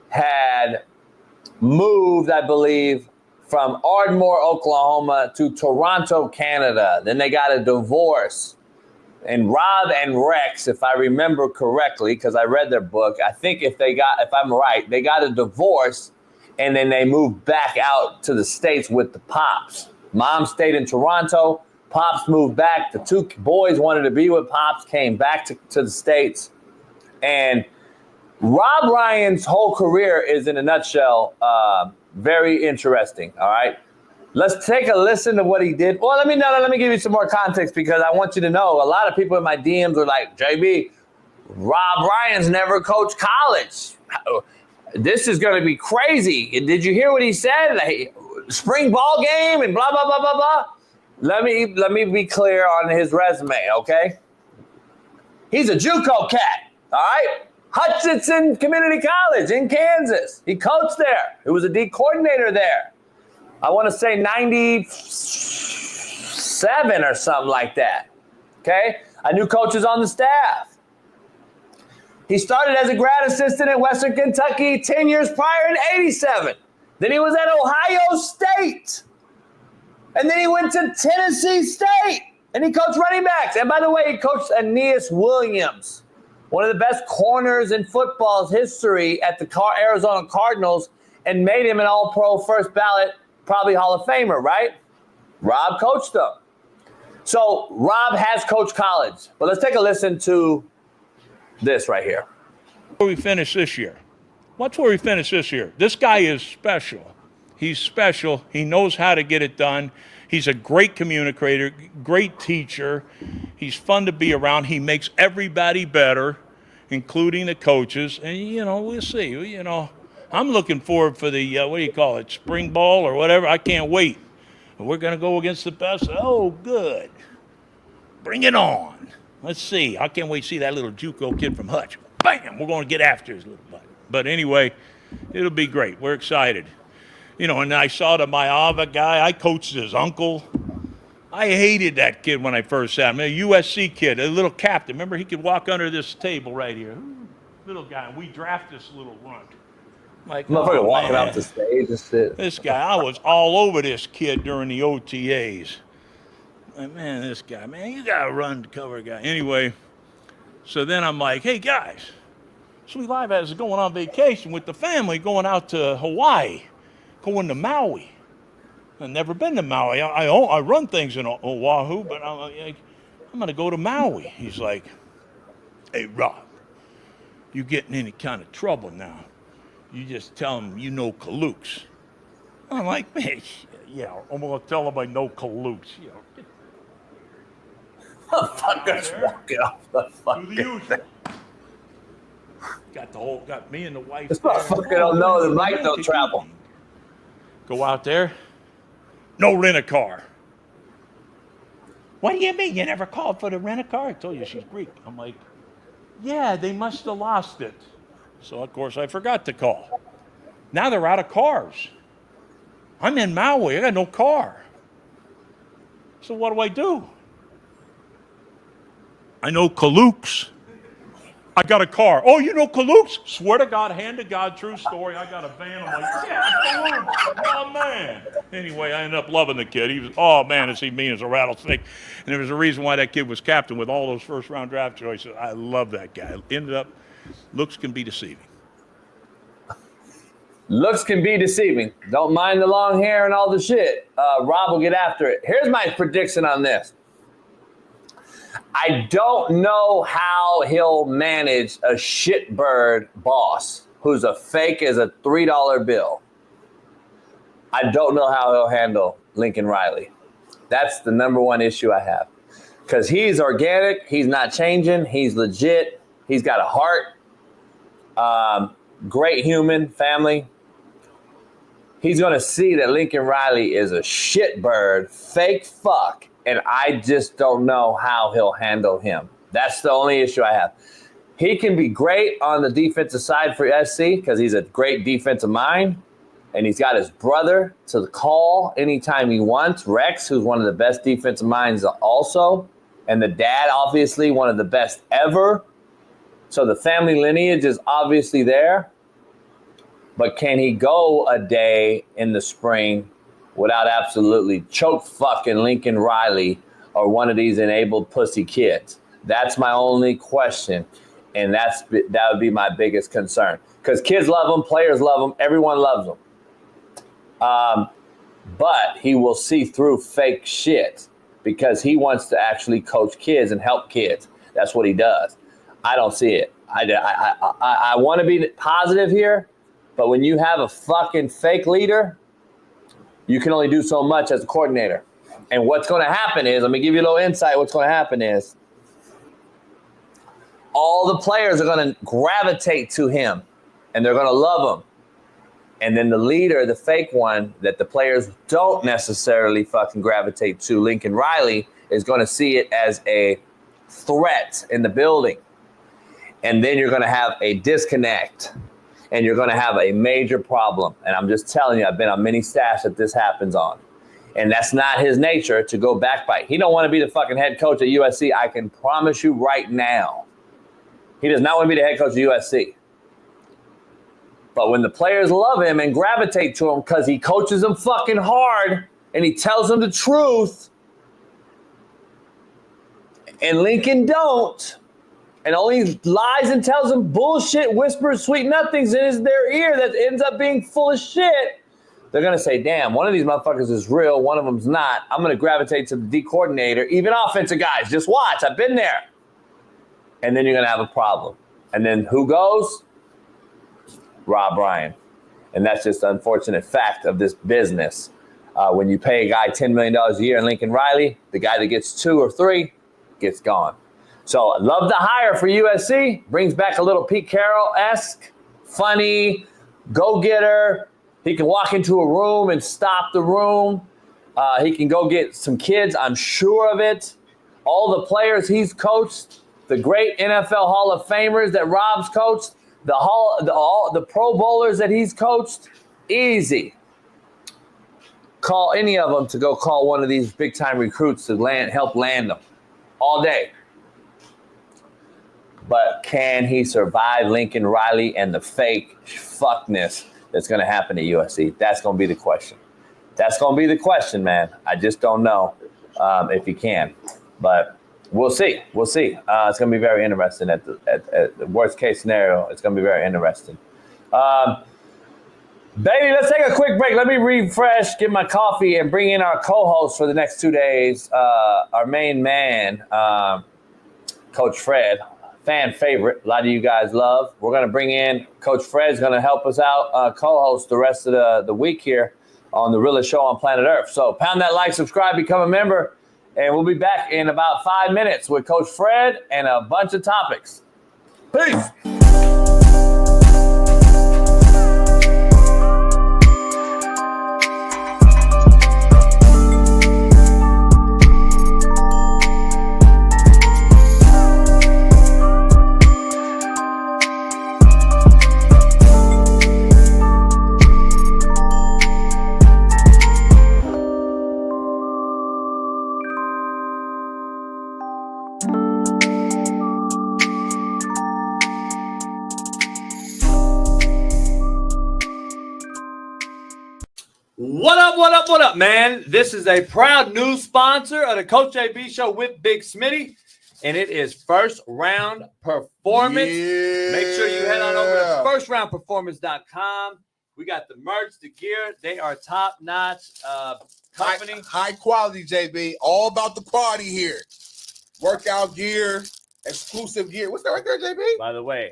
had moved, I believe, from Ardmore, Oklahoma to Toronto, Canada. Then they got a divorce. And Rob and Rex, if I remember correctly, because I read their book, I think if I'm right, they got a divorce and then they moved back out to the States with the Pops. Mom stayed in Toronto. Pops moved back. The two boys wanted to be with Pops, came back to the States. And Rob Ryan's whole career is, in a nutshell, very interesting, all right? Let's take a listen to what he did. Well, let me give you some more context because I want you to know a lot of people in my DMs are like, JB, Rob Ryan's never coached college. This is going to be crazy. Did you hear what he said? Like, spring ball game and blah, blah, blah, blah, blah. Let me be clear on his resume, okay? He's a JUCO cat, all right? Hutchinson Community College in Kansas. He coached there. He was a D coordinator there. I want to say 97 or something like that. Okay? I knew coaches on the staff. He started as a grad assistant at Western Kentucky 10 years prior in 87. Then he was at Ohio State. And then he went to Tennessee State. And he coached running backs. And by the way, he coached Aeneas Williams, one of the best corners in football's history at the Arizona Cardinals, and made him an all-pro first ballot, probably Hall of Famer, right? Rob coached them. So Rob has coached college. But let's take a listen to this right here. Where we finish this year. Watch where we finish this year. This guy is special. He's special. He knows how to get it done. He's a great communicator, great teacher. He's fun to be around. He makes everybody better, including the coaches. And, we'll see. I'm looking forward for the, spring ball or whatever. I can't wait. We're going to go against the best. Oh, good. Bring it on. Let's see. I can't wait to see that little JUCO kid from Hutch. Bam! We're going to get after his little butt. But anyway, it'll be great. We're excited. And I saw the Mayava guy. I coached his uncle. I hated that kid when I first saw him. A USC kid, a little captain. Remember, he could walk under this table right here. Little guy. And we draft this little runt. Like, motherfucker walking off the stage and shit. This guy, I was all over this kid during the OTAs. Like, man, this guy, man, you got to run to cover a guy. Anyway, so then I'm like, hey, guys, Sweet Life is going on vacation with the family, going out to Hawaii, going to Maui. I've never been to Maui. I run things in Oahu, but I'm like, I'm going to go to Maui. He's like, hey, Rob, you get in any kind of trouble now, you just tell him you know Kalooks. I'm like, man, yeah, I'm going to tell him I know Kalooks. Motherfuckers walking off the fucking Got me and the wife. This motherfucker don't know the mic don't travel. Go out there. No rent-a-car. What do you mean? You never called for the rent-a-car? I told you she's Greek. I'm like, Yeah, they must have lost it. So, of course, I forgot to call. Now they're out of cars. I'm in Maui. I got no car. So what do? I know Kalooks. I got a car. Oh, you know Kalooks? Swear to God, hand to God, true story. I got a van. I'm like, yeah, Kalooks. Oh, man. Anyway, I ended up loving the kid. He was, oh, man, is he mean as a rattlesnake. And there was a reason why that kid was captain with all those first-round draft choices. I love that guy. Ended up, looks can be deceiving. Looks can be deceiving. Don't mind the long hair and all the shit. Rob will get after it. Here's my prediction on this. I don't know how he'll manage a shitbird boss who's a fake as a $3 bill. I don't know how he'll handle Lincoln Riley. That's the number one issue I have. Because he's organic. He's not changing. He's legit. He's got a heart. Great human, family. He's going to see that Lincoln Riley is a shitbird, fake fuck, and I just don't know how he'll handle him. That's the only issue I have. He can be great on the defensive side for SC because he's a great defensive mind, and he's got his brother to call anytime he wants, Rex, who's one of the best defensive minds also, and the dad, obviously, one of the best ever. So the family lineage is obviously there. But can he go a day in the spring without absolutely choke fucking Lincoln Riley or one of these enabled pussy kids? That's my only question. And that would be my biggest concern. Because kids love him, players love him, everyone loves him. But he will see through fake shit because he wants to actually coach kids and help kids. That's what he does. I don't see it. I want to be positive here. But when you have a fucking fake leader, you can only do so much as a coordinator. And what's going to happen is, let me give you a little insight. What's going to happen is all the players are going to gravitate to him and they're going to love him. And then the leader, the fake one that the players don't necessarily fucking gravitate to, Lincoln Riley, is going to see it as a threat in the building. And then you're going to have a disconnect. And you're going to have a major problem. And I'm just telling you, I've been on many staffs that this happens on. And that's not his nature to go backbite. He don't want to be the fucking head coach at USC. I can promise you right now. He does not want to be the head coach of USC. But when the players love him and gravitate to him because he coaches them fucking hard and he tells them the truth, and Lincoln don't, and only lies and tells them bullshit, whispers, sweet nothings in their ear that ends up being full of shit, they're going to say, damn, one of these motherfuckers is real, one of them's not. I'm going to gravitate to the D coordinator, even offensive guys. Just watch. I've been there. And then you're going to have a problem. And then who goes? Rob Ryan. And that's just the unfortunate fact of this business. When you pay a guy $10 million a year in Lincoln Riley, the guy that gets 2 or 3 gets gone. So I love the hire for USC. Brings back a little Pete Carroll-esque, funny, go-getter. He can walk into a room and stop the room. He can go get some kids. I'm sure of it. All the players he's coached, the great NFL Hall of Famers that Rob's coached, the Pro Bowlers that he's coached, easy. Call any of them to go call one of these big-time recruits to help land them all day. But can he survive Lincoln Riley and the fake fuckness that's going to happen at USC? That's going to be the question. That's going to be the question, man. I just don't know if he can. But we'll see. We'll see. It's going to be very interesting at the worst case scenario. It's going to be very interesting. Baby, let's take a quick break. Let me refresh, get my coffee, and bring in our co-host for the next 2 days, our main man, Coach Fred. Fan favorite, a lot of you guys love. We're going to bring in Coach Fred's going to help us out, co-host the rest of the week here on the realest show on planet Earth. So pound that like, subscribe, become a member, and we'll be back in about 5 minutes with Coach Fred and a bunch of topics. Peace. What up, what up, what up, man? This is a proud new sponsor of the Coach JB Show with Big Smitty, and it is First Round Performance. Yeah. Make sure you head on over to firstroundperformance.com. We got the merch, the gear. They are top-notch company. High quality, JB. All about the party here. Workout gear, exclusive gear. What's that right there, JB? By the way,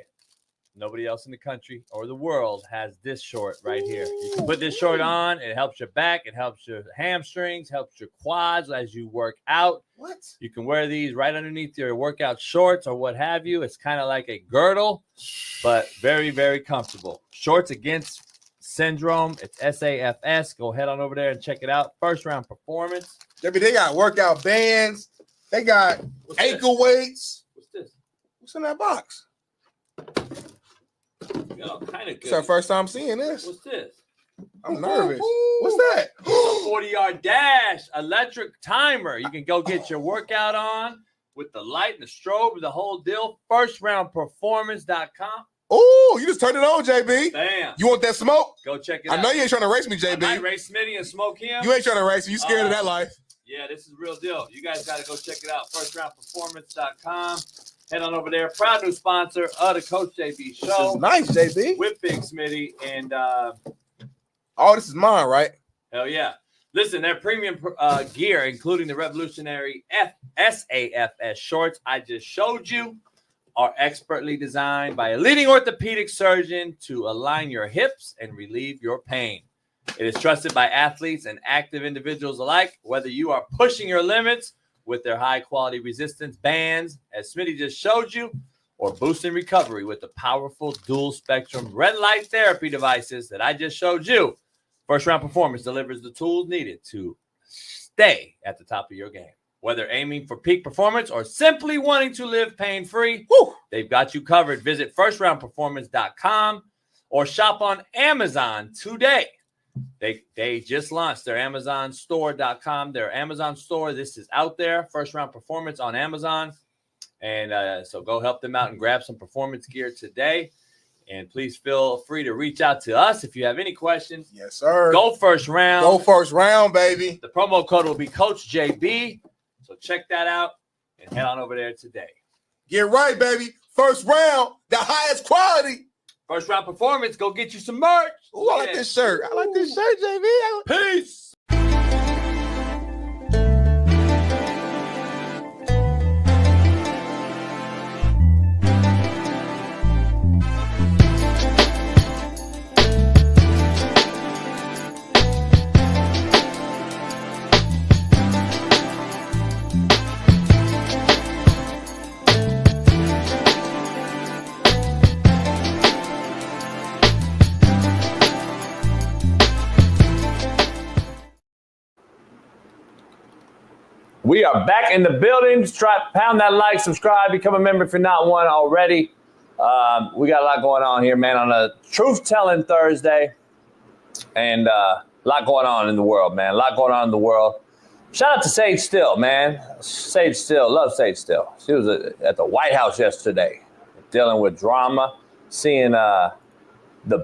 nobody else in the country or the world has this short right here. You can put this short on. It helps your back. It helps your hamstrings, helps your quads as you work out. What? You can wear these right underneath your workout shorts or what have you. It's kind of like a girdle, but very, very comfortable. Shorts Against Syndrome. It's SAFS. Go head on over there and check it out. First Round Performance. JB, they got workout bands. They got ankle weights. What's this? What's in that box? Kind of good. It's our first time seeing this. What's this? I'm nervous. What's that? A 40-yard dash electric timer. You can go get your workout on with the light and the strobe, the whole deal. FirstRoundPerformance.com. Oh, you just turned it on, JB. Bam. You want that smoke? Go check it out. I know you ain't trying to race me, I might JB. race Smitty and smoke him. You ain't trying to race me. You scared of that life. Yeah, this is real deal. You guys got to go check it out. FirstRoundPerformance.com. Head on over there. Proud new sponsor of the Coach JB Show. This is nice, JB. With Big Smitty. And oh, this is mine, right? hell yeah. Listen, their premium gear, including the revolutionary SAFS shorts I just showed you, are expertly designed by a leading orthopedic surgeon to align your hips and relieve your pain. It is trusted by athletes and active individuals alike, whether you are pushing your limits with their high-quality resistance bands, as Smitty just showed you, or boosting recovery with the powerful dual-spectrum red light therapy devices that I just showed you. First Round Performance delivers the tools needed to stay at the top of your game. Whether aiming for peak performance or simply wanting to live pain-free, they've got you covered. Visit FirstRoundPerformance.com or shop on Amazon today. They just launched their AmazonStore.com, their Amazon store. This is out there, First Round Performance on Amazon. And so go help them out and grab some performance gear today. And please feel free to reach out to us if you have any questions. Yes, sir. Go First Round. Go First Round, baby. The promo code will be Coach JB. So check that out and head on over there today. Get right, baby. First Round, the highest quality. First Round Performance. Go get you some merch. Ooh, I like this shirt. I like this shirt, JB. Peace. We are back in the building. Pound that like, subscribe, become a member if you're not one already. We got a lot going on here, man, on a truth-telling Thursday. And a lot going on in the world, man. A lot going on in the world. Shout out to Sage Still, man. Sage Still, love Sage Still. She was at the White House yesterday dealing with drama, seeing the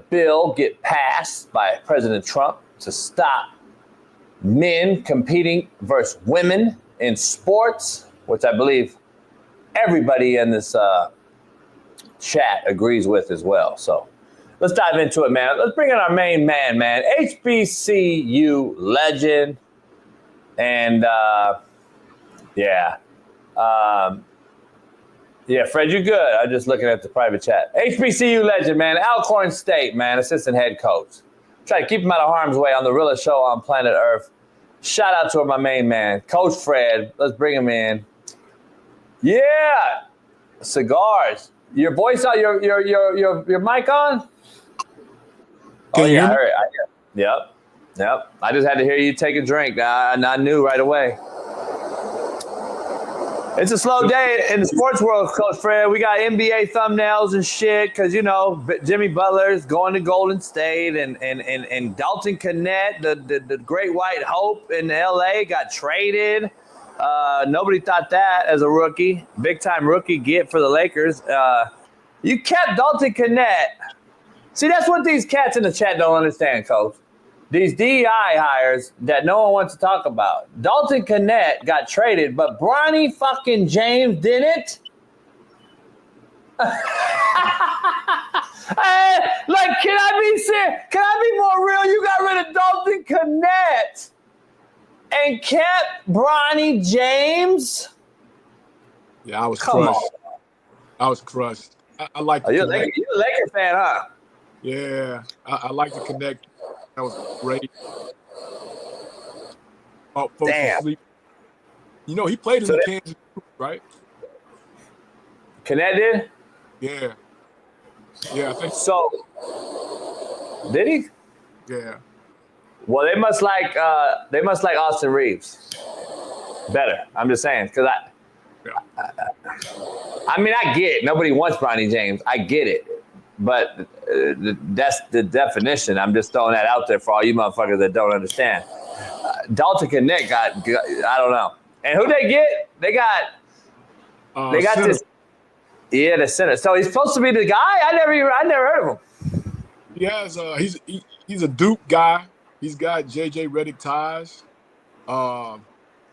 bill get passed by President Trump to stop men competing versus women in sports, which I believe everybody in this chat agrees with as well. So let's dive into it, man. Let's bring in our main man, HBCU legend. And Fred, you're good. I'm just looking at the private chat. HBCU legend, man. Alcorn State, man, assistant head coach. Try to keep him out of harm's way on the realest show on planet ERF. Shout out to my main man, Coach Fred. Let's bring him in. Yeah, cigars. Your voice on your mic on? Can you hear me? I hear. Yep. I just had to hear you take a drink. I knew right away. It's a slow day in the sports world, Coach Fred. We got NBA thumbnails and shit because, you know, Jimmy Butler's going to Golden State and Dalton Connect, the great white hope in L.A. got traded. Nobody thought that as a rookie. Big-time rookie get for the Lakers. You kept Dalton Connect. See, that's what these cats in the chat don't understand, Coach. these DEI hires that no one wants to talk about. Dalton Connect got traded, but Bronny fucking James didn't. Hey, like, can I be serious? Can I be more real? You got rid of Dalton Connect and kept Bronny James? Yeah, I was Come crushed. on. I was crushed. I like. You're a Laker fan, huh? Yeah, I like to connect. That was great. Oh, folks asleep. You know, he played in the Kansas, right? Connect did? Yeah. Yeah, I think so. Did he? Yeah. Well, they must like Austin Reeves better. I'm just saying, because I mean, I get it. Nobody wants Bronny James. I get it. But that's the definition. I'm just throwing that out there for all you motherfuckers that don't understand. Dalton Connect got I don't know. And who they get? They got center. this. Yeah, the center. So he's supposed to be the guy. I never heard of him. He has he's a Duke guy. He's got JJ Redick ties.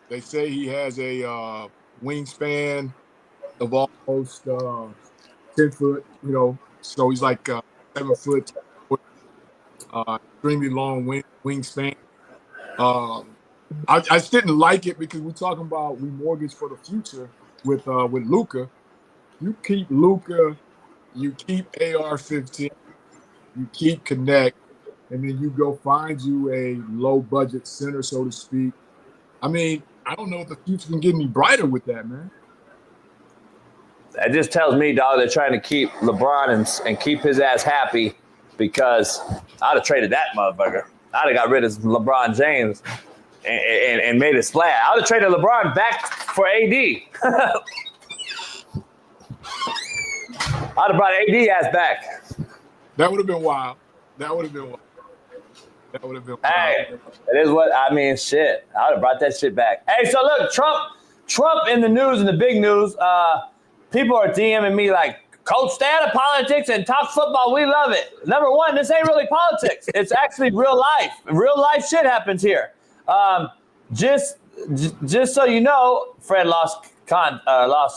They say he has a wingspan of almost 10 foot. You know, so he's like 7 foot. Extremely long wingspan. I just didn't like it because we're talking about remortgage for the future with Luka. You keep Luka, you keep AR-15, you keep Connect, and then you go find you a low-budget center, so to speak. I mean, I don't know if the future can get any brighter with that, man. That just tells me, dog, they're trying to keep LeBron and keep his ass happy because I'd have traded that motherfucker. I'd have got rid of LeBron James and made it splash. I would have traded LeBron back for AD. I'd have brought AD ass back. That would have been wild. Hey, it is what I mean. Shit, I would have brought that shit back. Hey, so look, Trump in the news, in the big news. People are DMing me like, Coach, stay out of politics and talk football. We love it. Number one, this ain't really politics. It's actually real life. Real life shit happens here. Just so you know, Fred lost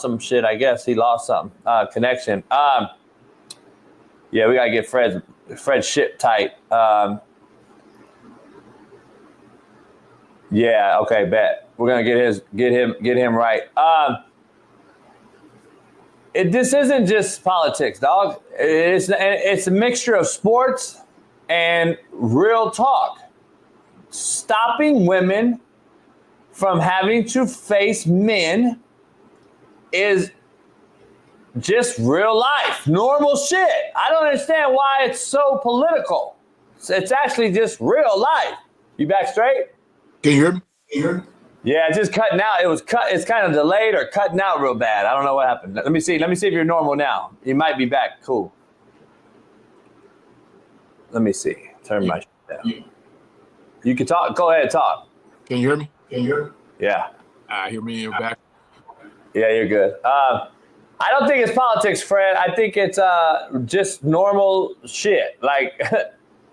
some shit. I guess he lost some connection. Yeah, we gotta get Fred's shit tight. Yeah, okay, bet. We're gonna get him right. This isn't just politics, dog. It's a mixture of sports and real talk. Stopping women from having to face men is just real life, normal shit. I don't understand why it's so political. It's actually just real life. You back straight? Can you hear me? Yeah, it's just cutting out. It's kind of delayed or cutting out real bad. I don't know what happened. Let me see if you're normal now. You might be back. Cool. Let me see. Turn my shit down. You can talk. Go ahead, talk. Can you hear me? Yeah. I hear me in your back. Yeah, you're good. I don't think it's politics, Fred. I think it's just normal shit. Like,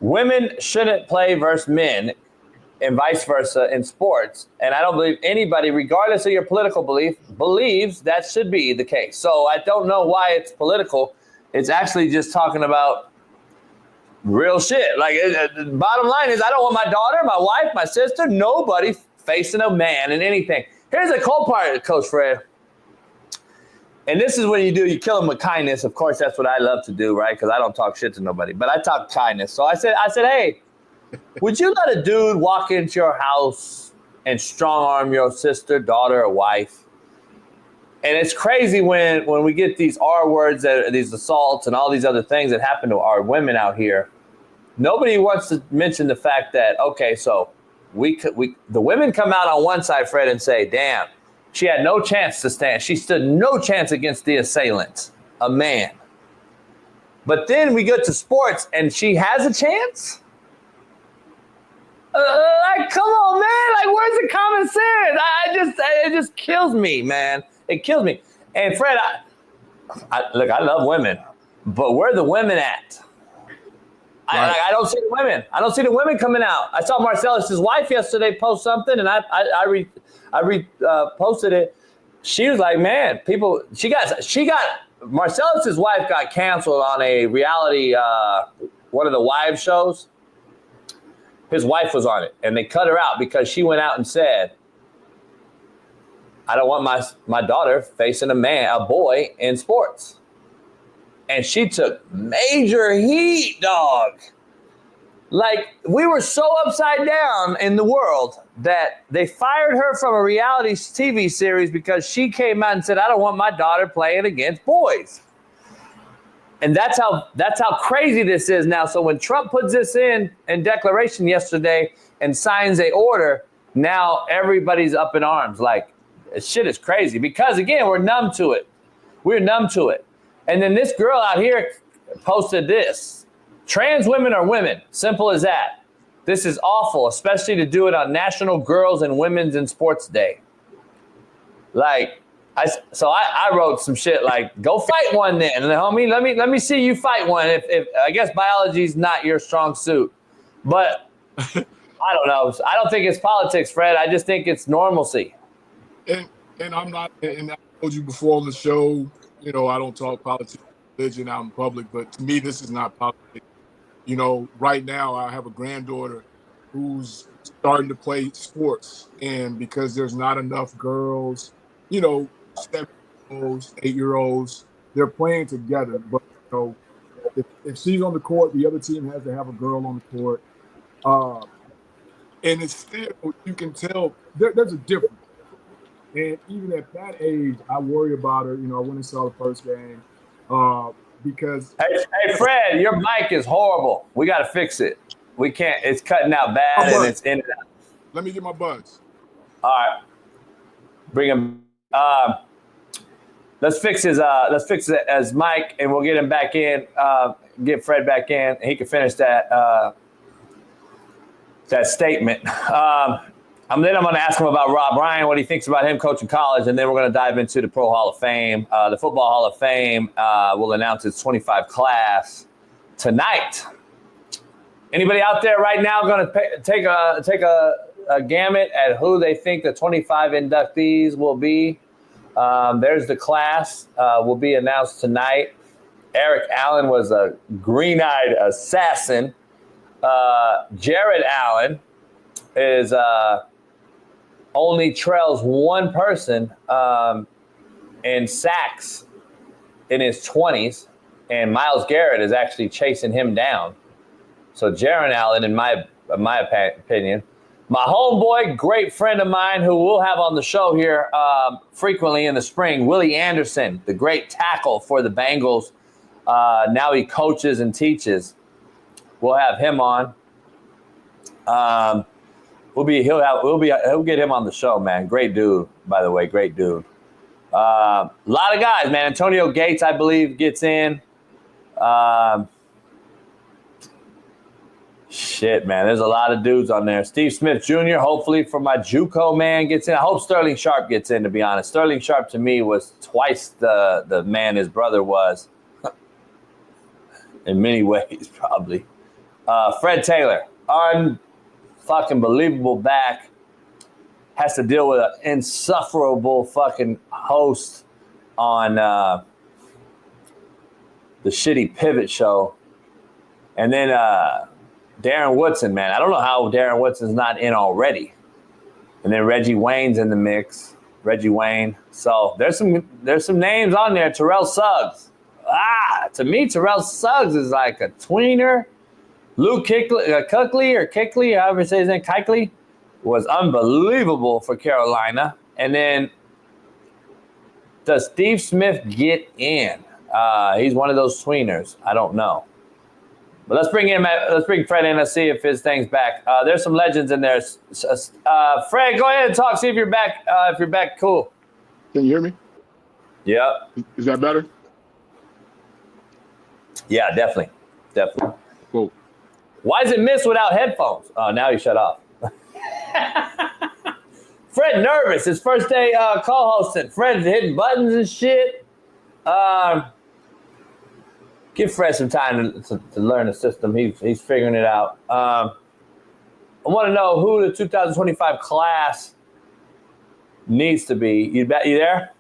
women shouldn't play versus men and vice versa in sports. And I don't believe anybody, regardless of your political belief, believes that should be the case. So I don't know why it's political. It's actually just talking about real shit. Like, the bottom line is I don't want my daughter, my wife, my sister, nobody facing a man in anything. Here's the cold part, Coach Fred. And this is what you kill them with kindness. Of course, that's what I love to do, right? Because I don't talk shit to nobody, but I talk kindness. So I said, hey, would you let a dude walk into your house and strong arm your sister, daughter, or wife? And it's crazy when we get these R words, these assaults and all these other things that happen to our women out here. Nobody wants to mention the fact that, okay, so the women come out on one side, Fred, and say, damn, she had no chance to stand. She stood no chance against the assailant, a man. But then we go to sports and she has a chance? Like, come on, man. Like, where's the common sense? It just kills me, man. It kills me. And Fred, look, I love women, but where are the women at? I don't see the women. I don't see the women coming out. I saw Marcellus' wife yesterday post something, and I posted it. She was like, man, she got Marcellus' wife got canceled on a reality, one of the wives shows. His wife was on it, and they cut her out because she went out and said, I don't want my daughter facing a boy in sports. And she took major heat, dog. Like, we were so upside down in the world that they fired her from a reality TV series because she came out and said, I don't want my daughter playing against boys. And that's how crazy this is now. So when Trump puts this in declaration yesterday and signs a order, now everybody's up in arms. Like, shit is crazy because, again, we're numb to it. We're numb to it. And then this girl out here posted this. Trans women are women. Simple as that. This is awful, especially to do it on National Girls and Women's in Sports Day. Like, I wrote some shit like, go fight one then, homie. Let me see you fight one. If I guess biology's not your strong suit, but I don't know. I don't think it's politics, Fred. I just think it's normalcy. And I'm not. And I told you before on the show, I don't talk politics, religion out in public. But to me, this is not politics. Right now I have a granddaughter who's starting to play sports, and because there's not enough girls, 7-year-olds, 8-year-olds, they're playing together. But if she's on the court, the other team has to have a girl on the court, and it's still, you can tell there's a difference. And even at that age, I worry about her. I went and saw the first game because. Hey, Fred, your mic is horrible. We got to fix it. We can't. It's cutting out bad, and it's in and out. Let me get my buds. All right, bring him. Let's fix his mic, and we'll get him back in. Get Fred back in, and he can finish that statement. I'm going to ask him about Rob Ryan, what he thinks about him coaching college, and then we're going to dive into the Pro Hall of Fame. The Football Hall of Fame will announce its 25 class tonight. Anybody out there right now going to take a gamut at who they think the 25 inductees will be? There's the class. Will be announced tonight. Eric Allen was a green-eyed assassin. Jared Allen is only trails one person in sacks in his 20s, and Myles Garrett is actually chasing him down. So Jared Allen, in my opinion, my homeboy, great friend of mine who we'll have on the show here frequently in the spring, Willie Anderson, the great tackle for the Bengals. Now he coaches and teaches. We'll have him on. He'll get him on the show, man. Great dude, by the way. Great dude. A lot of guys, man. Antonio Gates, I believe, gets in. Shit, man. There's a lot of dudes on there. Steve Smith Jr., hopefully for my JUCO man, gets in. I hope Sterling Sharp gets in, to be honest. Sterling Sharp, to me, was twice the man his brother was. In many ways, probably. Fred Taylor, fucking believable back, has to deal with an insufferable fucking host on the shitty Pivot show. And then Darren Woodson, man. I don't know how Darren Woodson's not in already. And then Reggie Wayne's in the mix. Reggie Wayne. So there's some names on there. Terrell Suggs. To me, Terrell Suggs is like a tweener. Luke Kuechly, however you say his name, Kuechly, was unbelievable for Carolina. And then does Steve Smith get in? He's one of those tweeners. I don't know. But let's bring Fred in. Let's see if his thing's back. There's some legends in there. Fred, go ahead and talk. See if you're back. If you're back, cool. Can you hear me? Yep. Is that better? Yeah, definitely. Cool. Why is it missed without headphones? Oh, now he shut off. Fred nervous. His first day co-hosting. Fred's hitting buttons and shit. Give Fred some time to learn the system. He's figuring it out. I want to know who the 2025 class needs to be. You there?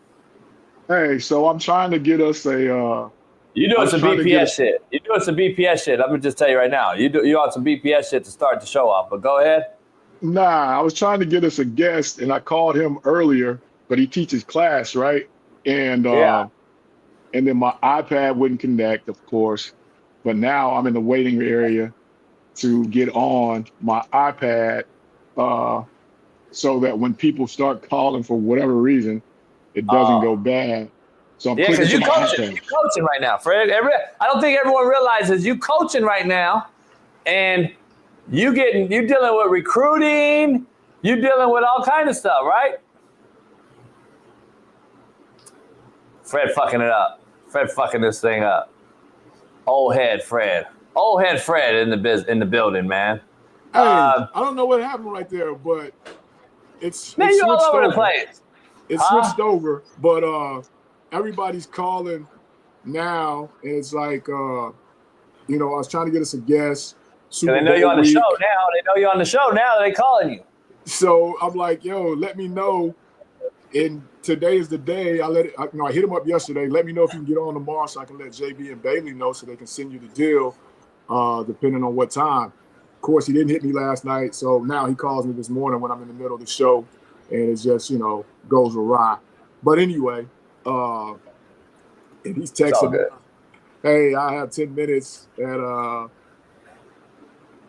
Hey, so I'm trying to get us a. You doing some BPS shit. You're doing some BPS shit. I'm gonna just tell you right now. You on some BPS shit to start the show off. But go ahead. Nah, I was trying to get us a guest, and I called him earlier, but he teaches class, right? And and then my iPad wouldn't connect, of course. But now I'm in the waiting area to get on my iPad, so that when people start calling for whatever reason, it doesn't go bad. So I'm because you're coaching right now, Fred. I don't think everyone realizes you coaching right now, and you dealing with recruiting, you dealing with all kind of stuff, right? Fred fucking it up. Fred fucking this thing up. Old head Fred in the building, man. Hey, I don't know what happened right there, but it's man, you all over the place. It switched over, but everybody's calling now, and it's like I was trying to get us a guest. They know you're on the show now. They know you're on the show now. They're calling you. So I'm like, yo, let me know. And today is the day. I hit him up yesterday. Let me know if you can get on tomorrow, so I can let JB and Bailey know, so they can send you the deal, depending on what time. Of course, he didn't hit me last night, so now he calls me this morning when I'm in the middle of the show, and it just goes awry. But anyway, and he's texting me, hey, I have 10 minutes at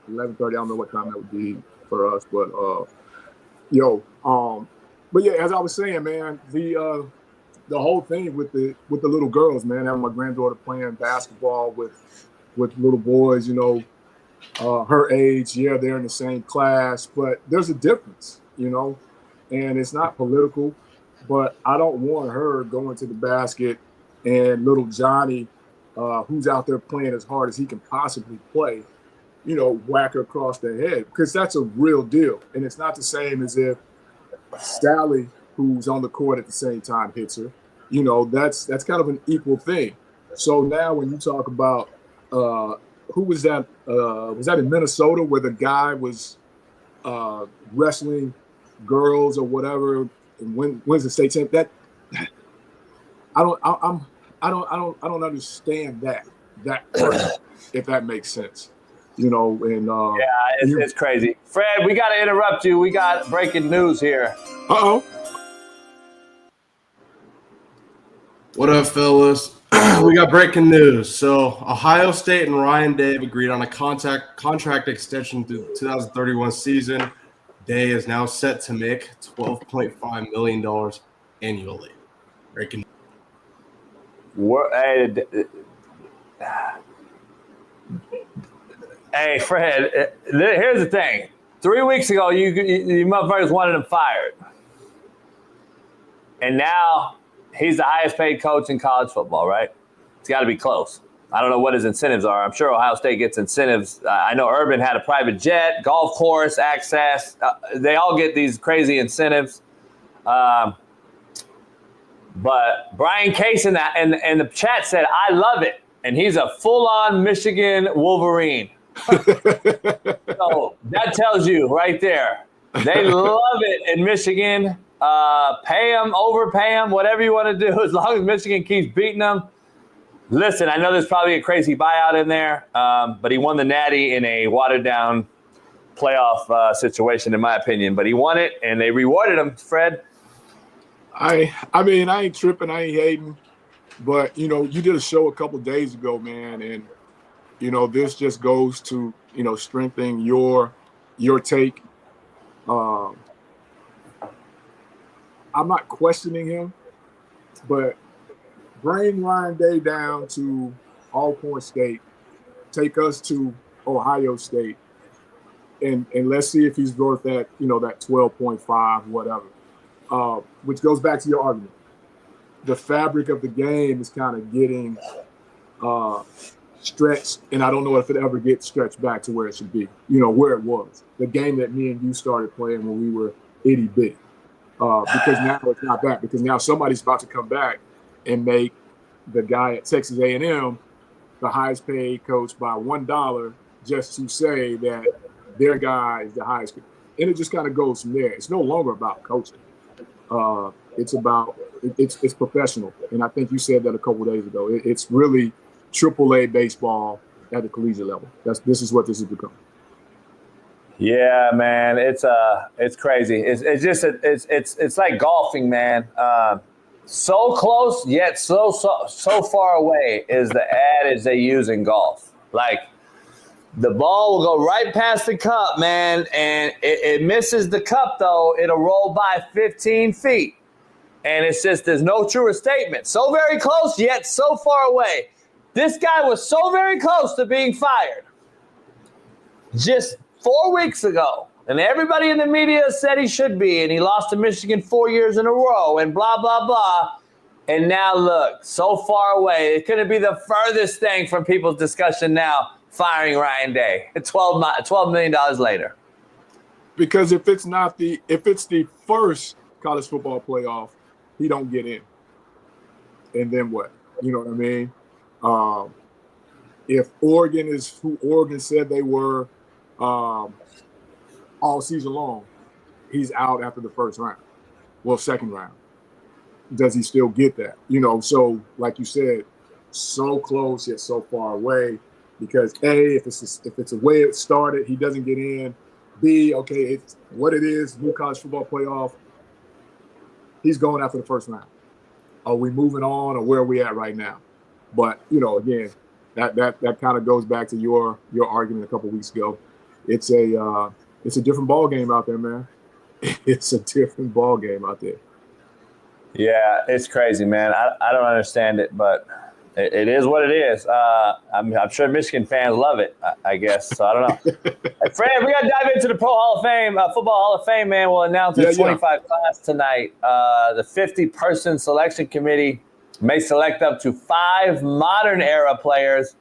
11:30. I don't know what time that would be for us, but but yeah, as I was saying, man, the whole thing with the little girls, man, having my granddaughter playing basketball with little boys, her age, yeah, they're in the same class, but there's a difference, and it's not political, but I don't want her going to the basket and little Johnny, who's out there playing as hard as he can possibly play, whack her across the head, because that's a real deal. And it's not the same as if Sally, who's on the court at the same time, hits her. That's kind of an equal thing. So now when you talk about who was that in Minnesota where the guy was wrestling girls or whatever and wins the state champ, that I don't understand that part, if that makes sense. It's crazy. Fred, we got to interrupt you. We got breaking news here. Uh-oh. What up, fellas? We got breaking news. So, Ohio State and Ryan Day have agreed on a contract extension through the 2031 season. Day is now set to make $12.5 million annually. Breaking news. Hey, Fred, here's the thing. 3 weeks ago, you motherfuckers wanted him fired. And now he's the highest paid coach in college football, right? It's got to be close. I don't know what his incentives are. I'm sure Ohio State gets incentives. I know Urban had a private jet, golf course access. They all get these crazy incentives. But Brian Case in the chat said, I love it. And he's a full-on Michigan Wolverine. So that tells you right there. They love it in Michigan. Pay them, overpay them, whatever you want to do, as long as Michigan keeps beating them. Listen, I know there's probably a crazy buyout in there, but he won the Natty in a watered-down playoff situation, in my opinion. But he won it, and they rewarded him, Fred. I mean, I ain't tripping, I ain't hating. But, you did a show a couple days ago, man, and, this just goes to, strengthening your take. I'm not questioning him, but bring Ryan Day down to Alcorn State, take us to Ohio State, and let's see if he's worth that, that 12.5, whatever, which goes back to your argument. The fabric of the game is kind of getting stretched, and I don't know if it ever gets stretched back to where it should be, where it was. The game that me and you started playing when we were itty-bitty. Because now it's not that, because now somebody's about to come back and make the guy at Texas A&M the highest paid coach by $1 just to say that their guy is the highest. And it just kind of goes from there. It's no longer about coaching. It's professional. And I think you said that a couple of days ago. It's really AAA baseball at the collegiate level. This is what this has become. Yeah, man, it's crazy. It's like golfing, man. So close yet so far away is the adage they use in golf. Like, the ball will go right past the cup, man, and it misses the cup, though. It'll roll by 15 feet. And it's just, there's no truer statement. So very close, yet so far away. This guy was so very close to being fired just 4 weeks ago. And everybody in the media said he should be, and he lost to Michigan 4 years in a row, and blah, blah, blah. And now look, so far away. It couldn't be the furthest thing from people's discussion now, firing Ryan Day $12 million later. Because if it's the first college football playoff, he don't get in. And then what? You know what I mean? If Oregon is who Oregon said they were all season long, he's out after the first round. Well, second round. Does he still get that? You know, so like you said, so close yet so far away. Because A, if it's the way it started, he doesn't get in. B, okay, it's what it is, new college football playoff. He's going after the first round. Are we moving on, or where are we at right now? But, you know, again, that kind of goes back to your argument a couple weeks ago. It's a different ball game out there, man. It's a different ball game out there. Yeah, it's crazy, man. I don't understand it, but it is what it is. I'm sure Michigan fans love it, I guess. So I don't know. Hey, Fred, we got to dive into the Pro Hall of Fame, Football Hall of Fame, man. We'll announce the 25 class tonight. The 50-person selection committee may select up to 5 modern-era players.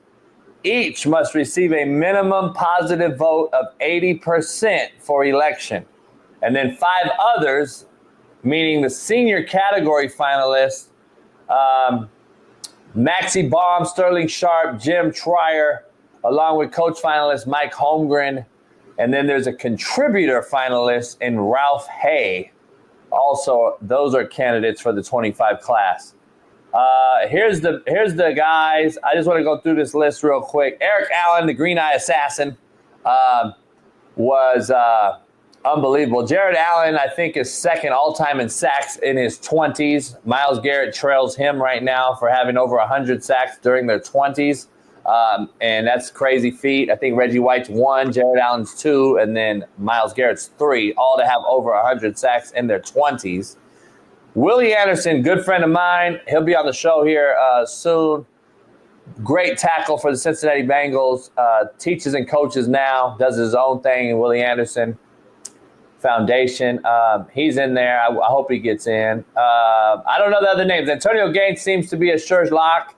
Each must receive a minimum positive vote of 80% for election. And then 5 others, meaning the senior category finalists, Maxie Baum, Sterling Sharp, Jim Trier, along with coach finalist Mike Holmgren. And then there's a contributor finalist in Ralph Hay. Also, those are candidates for the 25 class. Here's the guys. I just want to go through this list real quick. Eric Allen, the Green Eye Assassin, was unbelievable. Jared Allen, I think, is second all-time in sacks in his 20s. Myles Garrett trails him right now for having over 100 sacks during their 20s. And that's a crazy feat. I think Reggie White's 1, Jared Allen's 2, and then Myles Garrett's 3, all to have over 100 sacks in their 20s. Willie Anderson, good friend of mine. He'll be on the show here soon. Great tackle for the Cincinnati Bengals. Teaches and coaches now. Does his own thing. Willie Anderson Foundation. He's in there. I hope he gets in. I don't know the other names. Antonio Gaines seems to be a sure lock.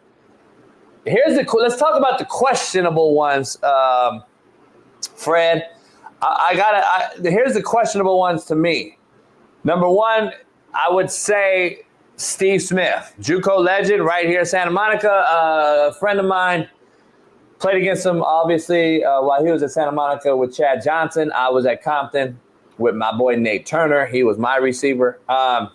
Let's talk about the questionable ones, Fred. Here's the questionable ones to me. Number 1, I would say Steve Smith, JUCO legend right here in Santa Monica. A friend of mine, played against him, obviously, while he was at Santa Monica with Chad Johnson. I was at Compton with my boy Nate Turner. He was my receiver. I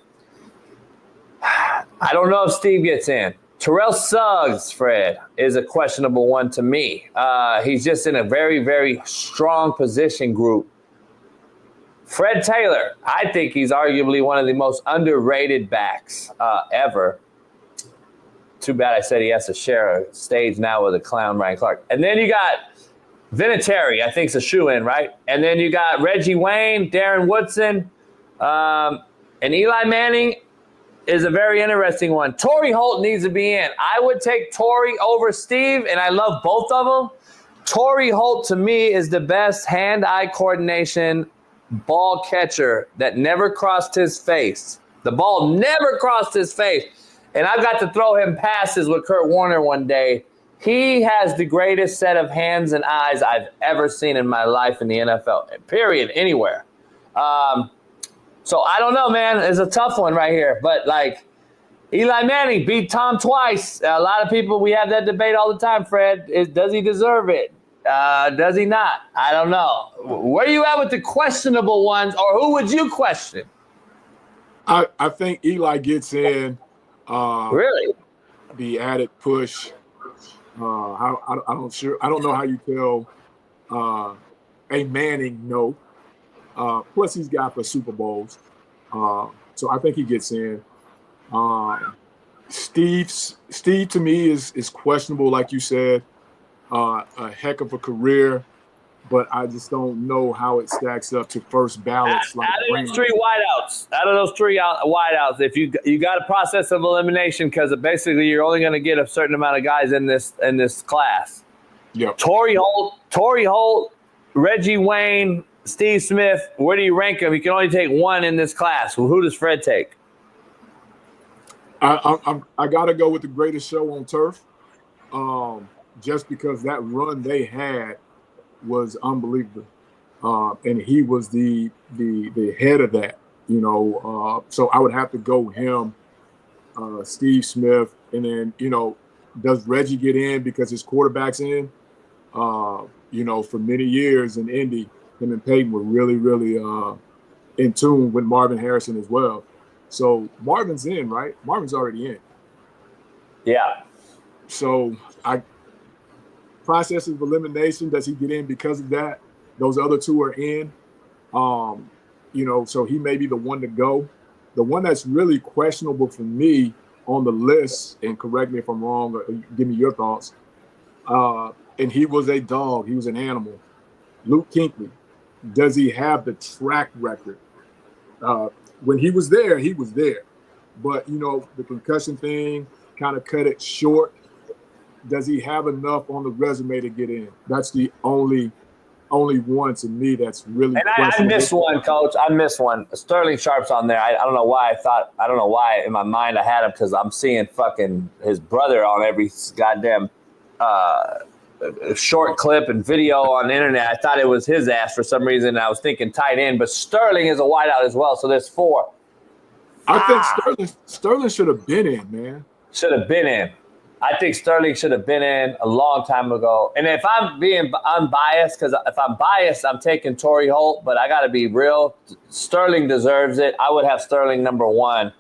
don't know if Steve gets in. Terrell Suggs, Fred, is a questionable one to me. He's just in a very, very strong position group. Fred Taylor, I think he's arguably one of the most underrated backs ever. Too bad I said he has to share a stage now with a clown, Ryan Clark. And then you got Vinatieri, I think is a shoe-in, right? And then you got Reggie Wayne, Darren Woodson, and Eli Manning is a very interesting one. Torrey Holt needs to be in. I would take Torrey over Steve, and I love both of them. Torrey Holt, to me, is the best hand-eye coordination ball catcher that never crossed his face. The ball never crossed his face. And I got to throw him passes with Kurt Warner one day. He has the greatest set of hands and eyes I've ever seen in my life in the NFL, period, anywhere. So I don't know, man. It's a tough one right here. But, like, Eli Manning beat Tom twice. A lot of people, we have that debate all the time, Fred. Does he deserve it? Does he not? I don't know. Where you at with the questionable ones, or who would you question? I think Eli gets in. Really? The added push. I don't know how you tell a Manning no. Plus he's got for Super Bowls. So I think he gets in. Steve to me is questionable, like you said. A heck of a career, but I just don't know how it stacks up to first ballots. Out of those three wideouts, if you got a process of elimination, because basically you're only going to get a certain amount of guys in this class. Yeah. Torrey Holt, Reggie Wayne, Steve Smith. Where do you rank them? You can only take one in this class. Well, who does Fred take? I got to go with the greatest show on turf, just because that run they had was unbelievable, and he was the head of that. So I would have to go him, Steve Smith, and then does Reggie get in because his quarterback's in? For many years in Indy, him and Peyton were really, really in tune with Marvin Harrison as well. So Marvin's in, right? Marvin's already in. Yeah. So process of elimination, does he get in because of that? Those other two are in. So he may be the one to go. The one that's really questionable for me on the list, and correct me if I'm wrong, or give me your thoughts. And he was a dog. He was an animal. Luke Kuechly. Does he have the track record? When he was there, he was there. But, the concussion thing kind of cut it short. Does he have enough on the resume to get in? That's the only one to me that's really. And I missed one, Coach. I missed one. Sterling Sharp's on there. I don't know why I don't know why in my mind I had him, because I'm seeing fucking his brother on every goddamn short clip and video on the internet. I thought it was his ass for some reason. I was thinking tight end, but Sterling is a wideout as well. So there's four. I think Sterling should have been in, man. Should have been in. I think Sterling should have been in a long time ago. And if I'm being unbiased, because if I'm biased, I'm taking Torrey Holt, but I got to be real. Sterling deserves it. I would have Sterling number one.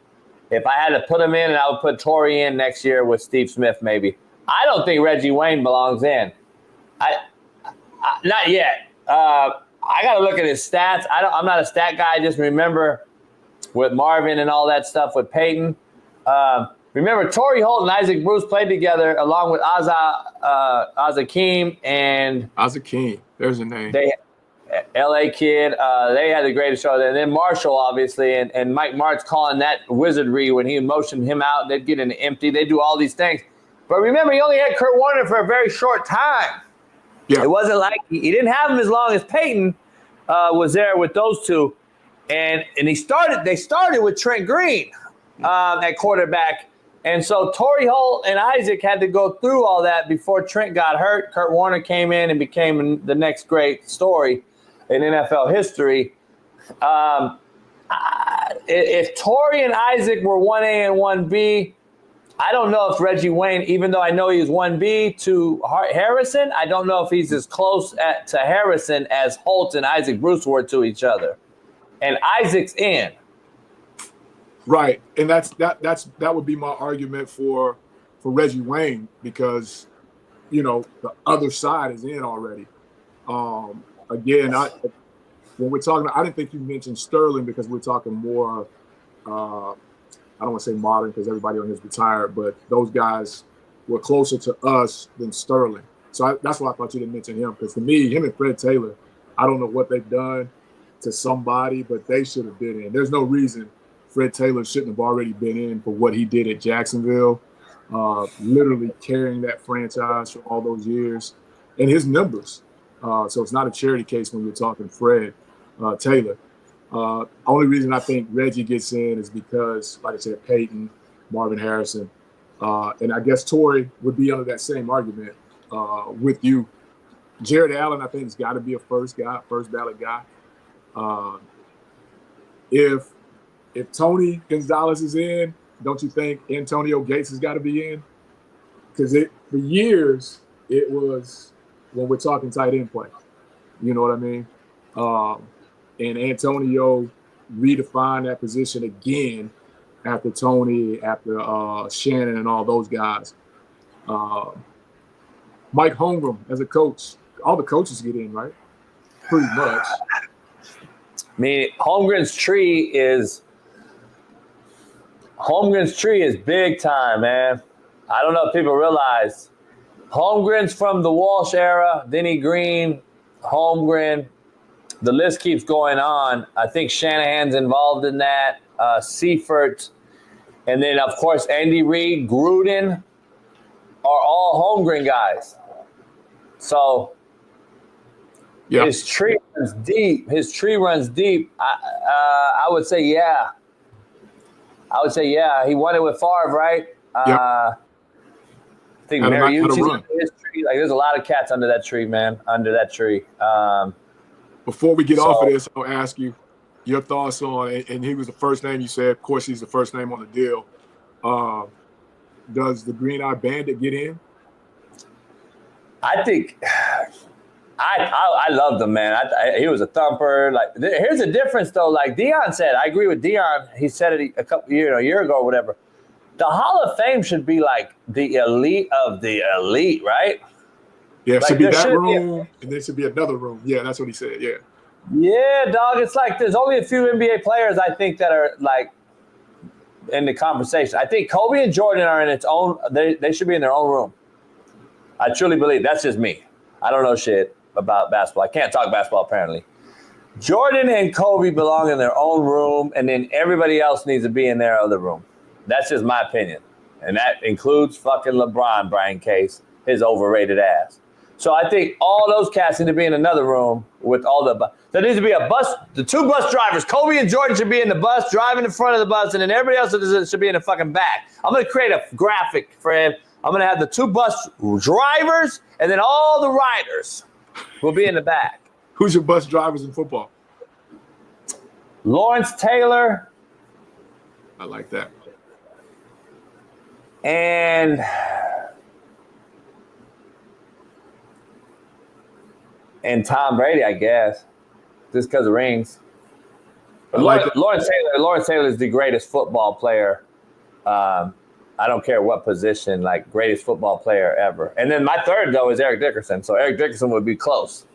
If I had to put him in, and I would put Torrey in next year with Steve Smith maybe. I don't think Reggie Wayne belongs in. Not yet. I got to look at his stats. I'm not a stat guy. I just remember with Marvin and all that stuff with Peyton. Remember, Torrey Holt and Isaac Bruce played together along with Azakeem and Azakeem. There's a name. LA kid. They had the greatest show. And then Marshall, obviously, and Mike Martz calling that wizardry when he motioned him out. They'd get into empty. They do all these things. But remember, he only had Kurt Warner for a very short time. Yeah. It wasn't like he didn't have him as long as Peyton was there with those two. And they started with Trent Green at quarterback. And so Torrey Holt and Isaac had to go through all that before Trent got hurt. Kurt Warner came in and became the next great story in NFL history. If Torrey and Isaac were 1A and 1B, I don't know if Reggie Wayne, even though I know he's 1B to Harrison, I don't know if he's as close to Harrison as Holt and Isaac Bruce were to each other. And Isaac's in. Right, and that would be my argument for Reggie Wayne, because the other side is in already. Again, when we're talking, I didn't think you mentioned Sterling because we're talking more. I don't want to say modern because everybody on here is retired, but those guys were closer to us than Sterling. So that's why I thought you didn't mention him, because to me, him and Fred Taylor, I don't know what they've done to somebody, but they should have been in. There's no reason Fred Taylor shouldn't have already been in for what he did at Jacksonville, literally carrying that franchise for all those years, and his numbers. So it's not a charity case when you're talking Fred Taylor. Only reason I think Reggie gets in is because, like I said, Peyton, Marvin Harrison, and I guess Torrey would be under that same argument with you. Jared Allen, I think, has got to be a first ballot guy. If Tony Gonzalez is in, don't you think Antonio Gates has got to be in? Because for years it was when we're talking tight end play. You know what I mean? And Antonio redefined that position again after Tony, after Shannon, and all those guys. Mike Holmgren as a coach, all the coaches get in, right? Pretty much. I mean, Holmgren's tree is big time, man. I don't know if people realize Holmgren's from the Walsh era, Denny Green, Holmgren. The list keeps going on. I think Shanahan's involved in that, Seifert, and then, of course, Andy Reid, Gruden are all Holmgren guys. So his tree runs deep. I would say, yeah. He won it with Favre, right? I think Mariucci's under his tree. Like, there's a lot of cats under that tree, man. Under that tree. Before we get off of this, I'll ask you your thoughts on, and he was the first name you said. Of course, he's the first name on the deal. Does the Green Eye Bandit get in? I think I loved him, man. He was a thumper. Like, here's the difference, though. Like Deion said, I agree with Deion. He said it a year ago or whatever. The Hall of Fame should be like the elite of the elite, right? Yeah, it like should be that room, and there should be another room. Yeah, that's what he said. Yeah. Yeah, dog. It's like there's only a few NBA players I think that are like in the conversation. I think Kobe and Jordan are in its own. They should be in their own room. I truly believe that's just me. I don't know shit about basketball. I can't talk basketball apparently. Jordan and Kobe belong in their own room, and then everybody else needs to be in their other room. That's just my opinion, and that includes fucking LeBron, Brian Case, his overrated ass. So I think all those cats need to be in another room with all there needs to be a bus. The two bus drivers, Kobe and Jordan, should be in the bus, driving in front of the bus, and then everybody else should be in the fucking back. I'm going to create a graphic, Fred. I'm going to have the two bus drivers, and then all the riders will be in the back. Who's your bus drivers in football? Lawrence Taylor. I like that. And Tom Brady, I guess, just because of rings. Lawrence Taylor is the greatest football player. I don't care what position, like greatest football player ever. And then my third, though, is Eric Dickerson. So Eric Dickerson would be close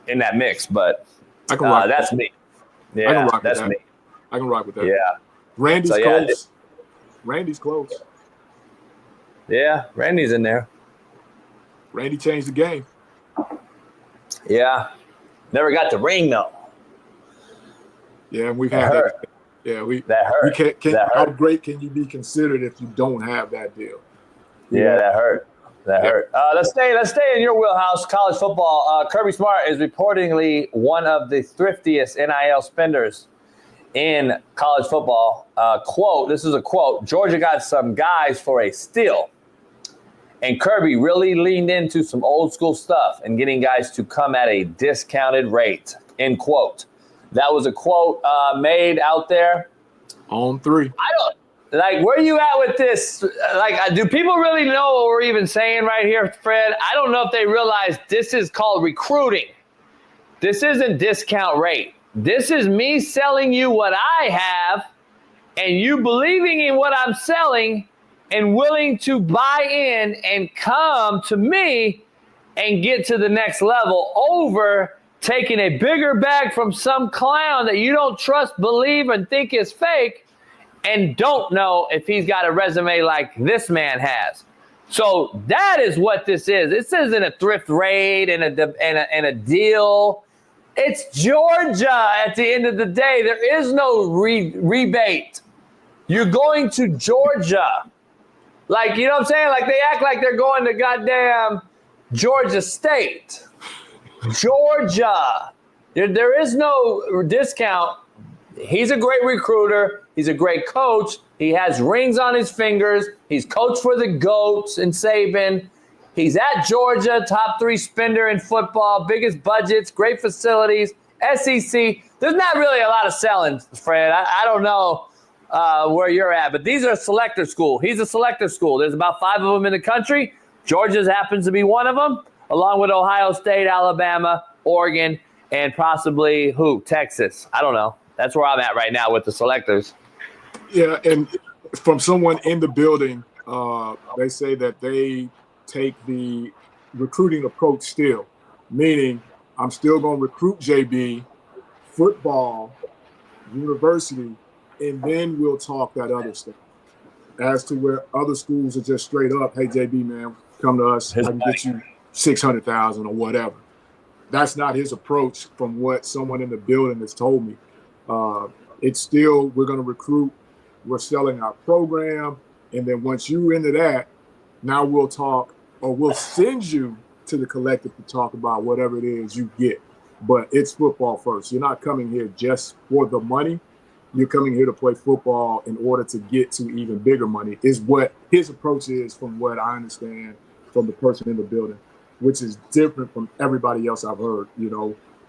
in that mix. But that's me. Yeah, that's me. I can rock with that. Yeah. Randy's close. Randy's close. Yeah, Randy's in there. Randy changed the game. Yeah. Never got the ring, though. Yeah, we've had that. Yeah, that hurt. How great can you be considered if you don't have that deal? Yeah, that hurt. That hurt. Let's stay in your wheelhouse, college football. Kirby Smart is reportedly one of the thriftiest NIL spenders in college football. Quote, this is a quote, Georgia got some guys for a steal. And Kirby really leaned into some old school stuff and getting guys to come at a discounted rate, end quote. That was a quote made out there. On 3. I don't, like, where are you at with this? Like, do people really know what we're even saying right here, Fred? I don't know if they realize this is called recruiting. This isn't discount rate. This is me selling you what I have and you believing in what I'm selling and willing to buy in and come to me and get to the next level over taking a bigger bag from some clown that you don't trust, believe, and think is fake and don't know if he's got a resume like this man has. So that is what this is. This isn't a thrift raid and a deal. It's Georgia at the end of the day. There is no rebate. You're going to Georgia. Like, you know what I'm saying? Like, they act like they're going to goddamn Georgia State. Georgia. There is no discount. He's a great recruiter. He's a great coach. He has rings on his fingers. He's coached for the GOATs in Saban. He's at Georgia, top 3 spender in football, biggest budgets, great facilities, SEC. There's not really a lot of selling, Fred. I don't know where you're at, but these are a selector school. He's a selector school. There's about 5 of them in the country. Georgia happens to be one of them, along with Ohio State, Alabama, Oregon, and possibly Texas. I don't know. That's where I'm at right now with the selectors. Yeah, and from someone in the building, they say that they take the recruiting approach still, meaning I'm still going to recruit JB, football, university, and then we'll talk that other stuff. As to where other schools are just straight up, hey, JB, man, come to us. I can get you $600,000 or whatever. That's not his approach from what someone in the building has told me. It's still, we're going to recruit, we're selling our program, and then once you're into that, now we'll talk, or we'll send you to the collective to talk about whatever it is you get. But it's football first. You're not coming here just for the money. You're coming here to play football in order to get to even bigger money, is what his approach is from what I understand from the person in the building, which is different from everybody else I've heard. You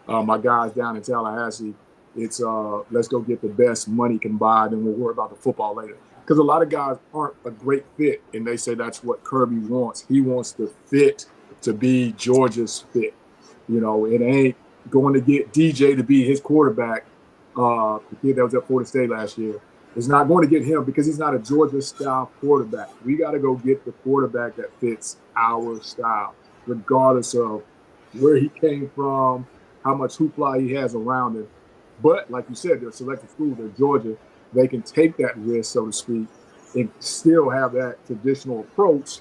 know, my guys down in Tallahassee, it's let's go get the best money can buy, then we'll worry about the football later. Because a lot of guys aren't a great fit, and they say that's what Kirby wants. He wants the fit to be Georgia's fit. You know, it ain't going to get DJ to be his quarterback. The kid that was at Florida State last year is not going to get him because he's not a Georgia-style quarterback. We got to go get the quarterback that fits our style, regardless of where he came from, how much hoopla he has around him. But like you said, they're selected schools. They're Georgia. They can take that risk, so to speak, and still have that traditional approach,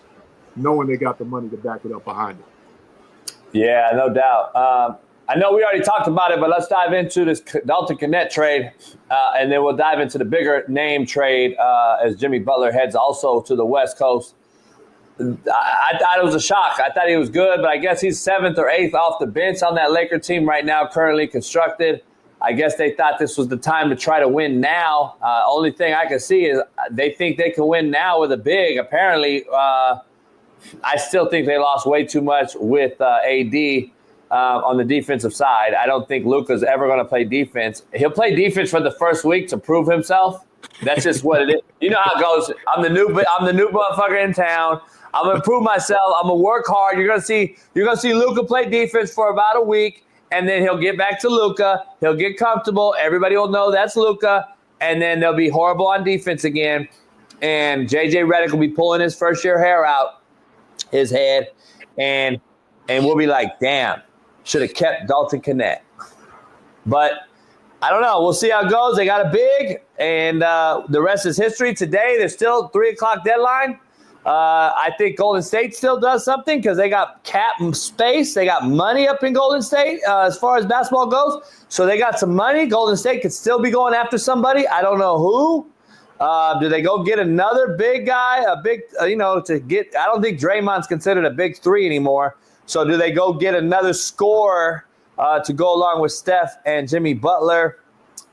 knowing they got the money to back it up behind it. Yeah, no doubt. I know we already talked about it, but let's dive into this Dalton Knecht trade, and then we'll dive into the bigger name trade as Jimmy Butler heads also to the West Coast. I thought it was a shock. I thought he was good, but I guess he's 7th or 8th off the bench on that Laker team right now, currently constructed. I guess they thought this was the time to try to win now. Only thing I can see is they think they can win now with a big. Apparently, I still think they lost way too much with AD. On the defensive side. I don't think Luka's ever going to play defense. He'll play defense for the first week to prove himself. That's just what it is. You know how it goes. I'm the new motherfucker in town. I'm gonna prove myself. I'm gonna work hard. You're gonna see Luka play defense for about a week, and then he'll get back to Luka. He'll get comfortable. Everybody will know that's Luka, and then they'll be horrible on defense again. And JJ Redick will be pulling his first year hair out his head, and we'll be like, damn. Should have kept Dalton Knecht. But I don't know. We'll see how it goes. They got a big, and the rest is history. Today, there's still 3 o'clock deadline. I think Golden State still does something because they got cap space. They got money up in Golden State as far as basketball goes. So they got some money. Golden State could still be going after somebody. I don't know who. Do they go get another big guy, to get – I don't think Draymond's considered a big 3 anymore. So do they go get another scorer to go along with Steph and Jimmy Butler?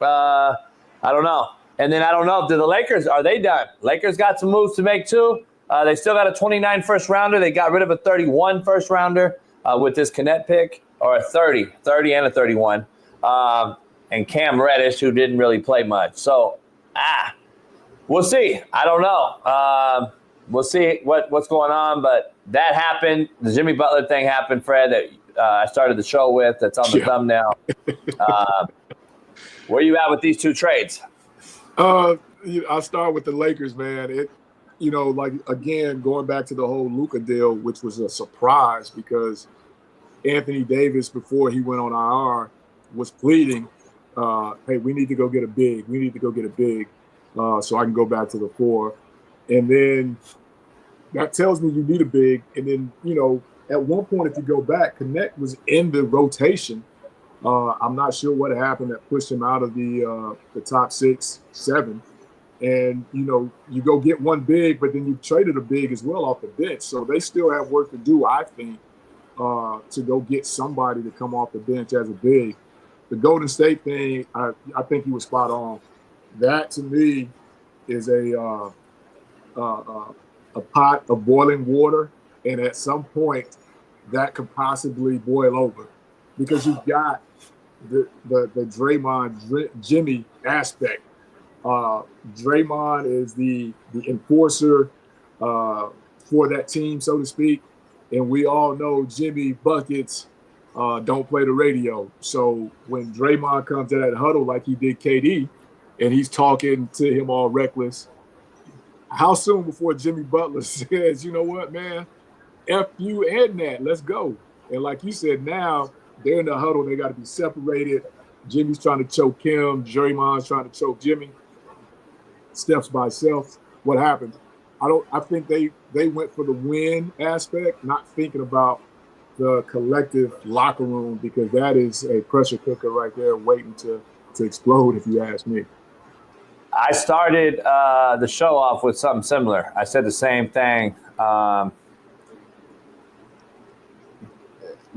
I don't know. And then I don't know if the Lakers, are they done? Lakers got some moves to make too. They still got a 29 first rounder. They got rid of a 31 first rounder with this Knecht pick, or a 30 and a 31. And Cam Reddish, who didn't really play much. So, we'll see. I don't know. We'll see what's going on, but that happened. The Jimmy Butler thing happened, Fred, that I started the show with. That's on the thumbnail. Where you at with these 2 trades? I'll start with the Lakers, man. Again, going back to the whole Luka deal, which was a surprise because Anthony Davis, before he went on IR, was pleading, hey, we need to go get a big. We need to go get a big so I can go back to the 4. And then that tells me you need a big. And then, at one point, if you go back, Knecht was in the rotation. I'm not sure what happened that pushed him out of the top 6, 7. And, you go get one big, but then you traded a big as well off the bench. So they still have work to do, I think, to go get somebody to come off the bench as a big. The Golden State thing, I think he was spot on. That, to me, is a pot of boiling water, and at some point that could possibly boil over because you've got the Draymond Jimmy aspect. Draymond is the enforcer for that team, so to speak. And we all know Jimmy buckets don't play the radio. So when Draymond comes to that huddle like he did KD, and he's talking to him all reckless, how soon before Jimmy Butler says, you know what, man, F you and that, let's go. And like you said, now they're in the huddle. They got to be separated. Jimmy's trying to choke him. Draymond's trying to choke Jimmy. Steps by self. What happened? I think they went for the win aspect, not thinking about the collective locker room, because that is a pressure cooker right there waiting to explode, if you ask me. I started the show off with something similar. I said the same thing.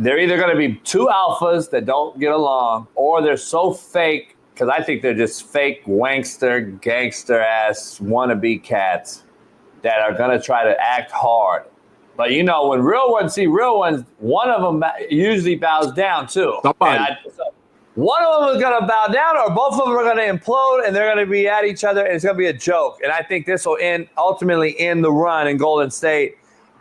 They're either going to be two alphas that don't get along, or they're so fake, because I think they're just fake wankster, gangster-ass wannabe cats that are going to try to act hard. But, you know, when real ones see real ones, one of them usually bows down, too. One of them is going to bow down, or both of them are going to implode, and they're going to be at each other, and it's going to be a joke. And I think this will ultimately end the run in Golden State.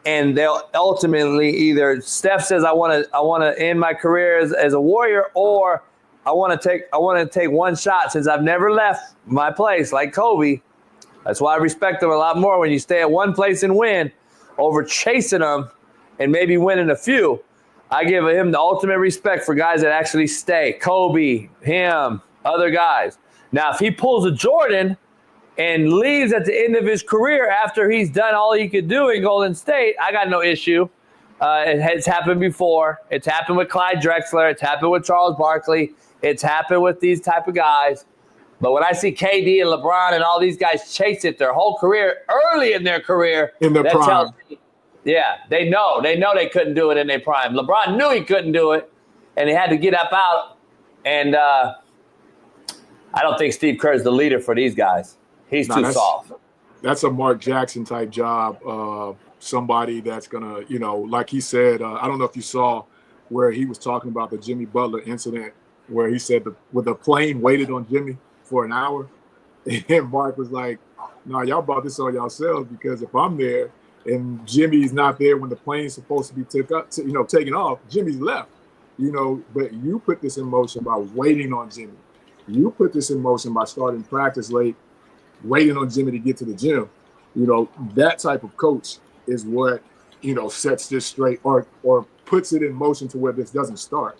And they'll ultimately either Steph says, I want to end my career as a Warrior, or I want to take one shot since I've never left my place like Kobe. That's why I respect them a lot more when you stay at one place and win over chasing them and maybe winning a few. I give him the ultimate respect for guys that actually stay. Kobe, him, other guys. Now, if he pulls a Jordan and leaves at the end of his career after he's done all he could do in Golden State, I got no issue. It has happened before. It's happened with Clyde Drexler. It's happened with Charles Barkley. It's happened with these type of guys. But when I see KD and LeBron and all these guys chase it their whole career, early in their career, in their prime. Tells me, yeah, they know they couldn't do it in their prime. LeBron knew he couldn't do it, and he had to get up out. And I don't think Steve Kerr's the leader for these guys. He's too soft. That's a Mark Jackson type job. Somebody that's gonna, you know, like he said. I don't know if you saw where he was talking about the Jimmy Butler incident, where he said the plane waited on Jimmy for an hour, and Mark was like, "No, y'all brought this on yourselves, because if I'm there and Jimmy's not there when the plane's supposed to be taken off, Jimmy's left, you know. But you put this in motion by waiting on Jimmy. You put this in motion by starting practice late, waiting on Jimmy to get to the gym. You know, that type of coach is what, you know, sets this straight or puts it in motion to where this doesn't start.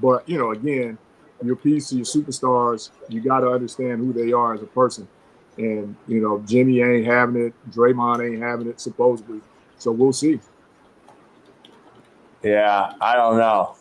But, you know, again, your piece to your superstars, you got to understand who they are as a person. And, you know, Jimmy ain't having it. Draymond ain't having it, supposedly. So we'll see. Yeah, I don't know.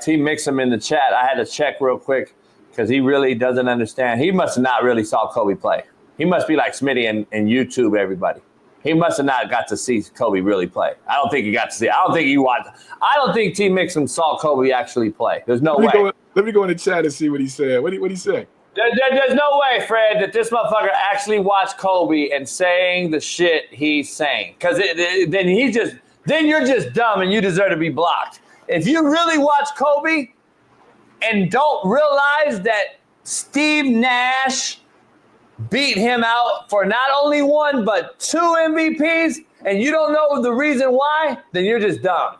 Team Mixum in the chat. I had to check real quick because he really doesn't understand. He must have not really saw Kobe play. He must be like Smitty and YouTube everybody. He must have not got to see Kobe really play. I don't think he got to see. I don't think he watched. I don't think Team Mixum saw Kobe actually play. There's no way. Let me go in the chat and see what he said. What he say? There's no way, Fred, that this motherfucker actually watched Kobe and saying the shit he's saying. Because then you're just dumb and you deserve to be blocked. If you really watch Kobe and don't realize that Steve Nash beat him out for not only one but 2 MVPs, and you don't know the reason why, then you're just dumb.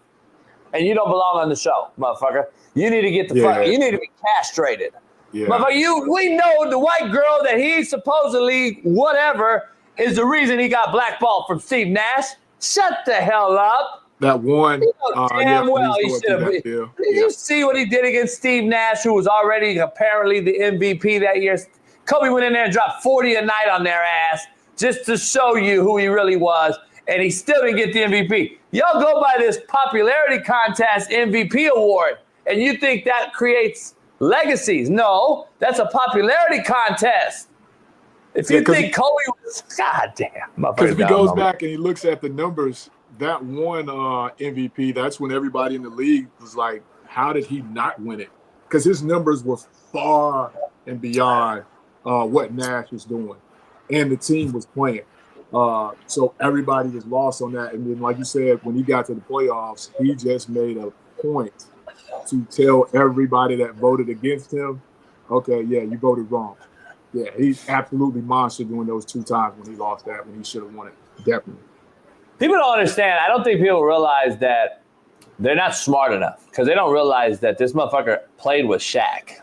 And you don't belong on the show, motherfucker. You need to get the fuck. You need to be castrated. Yeah. Motherfucker, we know the white girl that he supposedly whatever is the reason he got blackballed from Steve Nash. Shut the hell up. That one. You know damn well he should have. Did you see what he did against Steve Nash, who was already apparently the MVP that year? Kobe went in there and dropped 40 a night on their ass just to show you who he really was, and he still didn't get the MVP. Y'all go by this popularity contest MVP award, and you think that creates legacies. No, that's a popularity contest. If you think Kobe was, goddamn. Because if he goes back and he looks at the numbers, that one MVP, that's when everybody in the league was like, how did he not win it? Because his numbers were far and beyond what Nash was doing, and the team was playing. So everybody was lost on that. And then, like you said, when he got to the playoffs, he just made a point to tell everybody that voted against him, okay, yeah, you voted wrong. Yeah, he's absolutely monster doing those 2 times when he lost that, when he should have won it. Definitely. People don't understand. I don't think people realize that they're not smart enough because they don't realize that this motherfucker played with Shaq.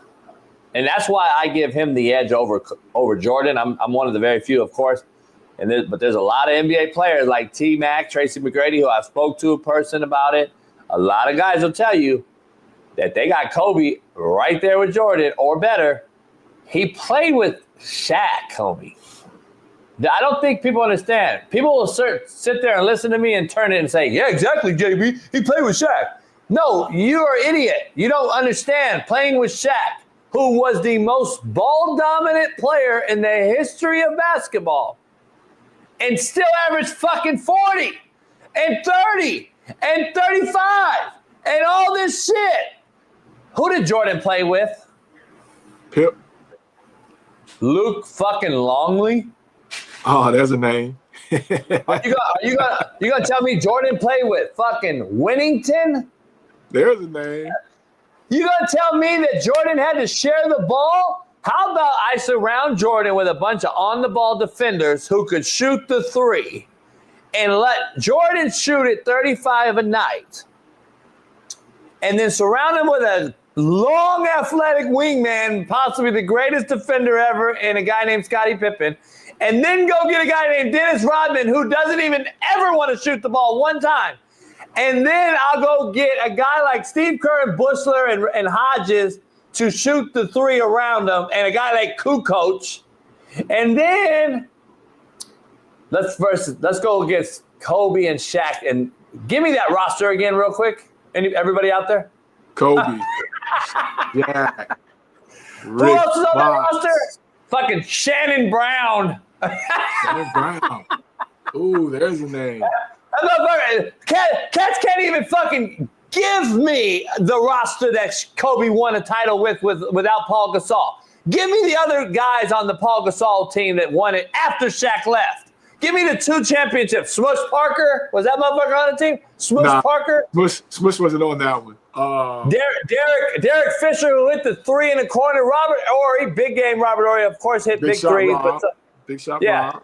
And that's why I give him the edge over Jordan. I'm one of the very few, of course. But there's a lot of NBA players like T-Mac, Tracy McGrady, who I spoke to a person about it. A lot of guys will tell you that they got Kobe right there with Jordan or better. He played with Shaq, homie. I don't think people understand. People will sit there and listen to me and turn it and say, yeah, exactly, JB. He played with Shaq. No, you're an idiot. You don't understand. Playing with Shaq, who was the most ball-dominant player in the history of basketball, and still averaged fucking 40 and 30 and 35 and all this shit. Who did Jordan play with? Pip. Luke fucking Longley. Oh, there's a name. Are you gonna tell me Jordan played with fucking Winnington? There's a name. You gonna tell me that Jordan had to share the ball? How about I surround Jordan with a bunch of on-the-ball defenders who could shoot the 3 and let Jordan shoot it 35 a night, and then surround him with a long athletic wingman, possibly the greatest defender ever, and a guy named Scottie Pippen, and then go get a guy named Dennis Rodman who doesn't even ever want to shoot the ball one time. And then I'll go get a guy like Steve Kerr and Bushler and Hodges to shoot the 3 around them, and a guy like Kukoc. And then let's go against Kobe and Shaq. And give me that roster again real quick. Everybody out there? Kobe. Yeah. Who else is on that roster? Fucking Shannon Brown. Shannon Brown. Ooh, there's a name. Cats can't even fucking give me the roster that Kobe won a title without Paul Gasol. Give me the other guys on the Paul Gasol team that won it after Shaq left. Give me the 2 championships. Smush Parker, was that motherfucker on the team? Parker? Smush wasn't on that one. Derek Fisher, who hit the 3 in the corner. Robert Horry, big game Robert Horry, of course, hit big threes. Big shot, yeah, Rob.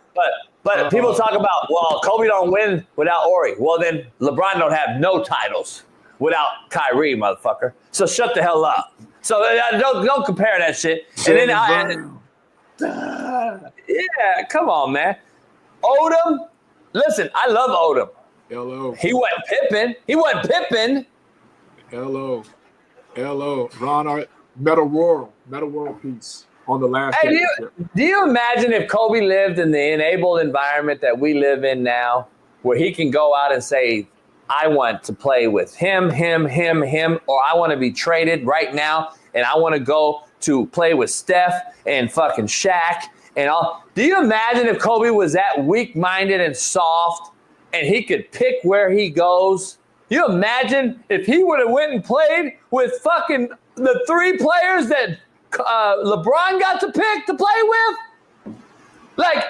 But people talk about, well, Kobe don't win without Horry. Well, then LeBron don't have no titles without Kyrie, motherfucker. So shut the hell up. So don't compare that shit. And then yeah, come on, man. Odom, listen, I love Odom. Hello. He wasn't Pippen. Hello. Ron Art, Metal World piece on the last. Hey, do you imagine if Kobe lived in the enabled environment that we live in now, where he can go out and say, I want to play with him, or I want to be traded right now, and I want to go to play with Steph and fucking Shaq and all. Do you imagine if Kobe was that weak-minded and soft and he could pick where he goes? You imagine if he would have went and played with fucking the 3 players that LeBron got to pick to play with? Like,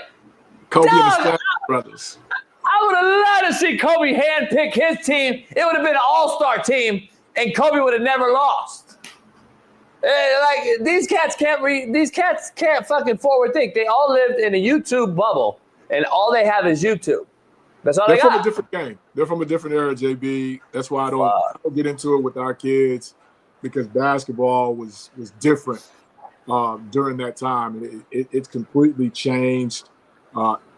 Kobe and the Steph brothers. I would have loved to see Kobe handpick his team. It would have been an all-star team, and Kobe would have never lost. Like, these cats can't fucking forward think. They all lived in a YouTube bubble, and all they have is YouTube. That's all they got. They're from a different game. They're from a different era, JB. That's why I don't get into it with our kids, because basketball was different during that time. It's completely changed.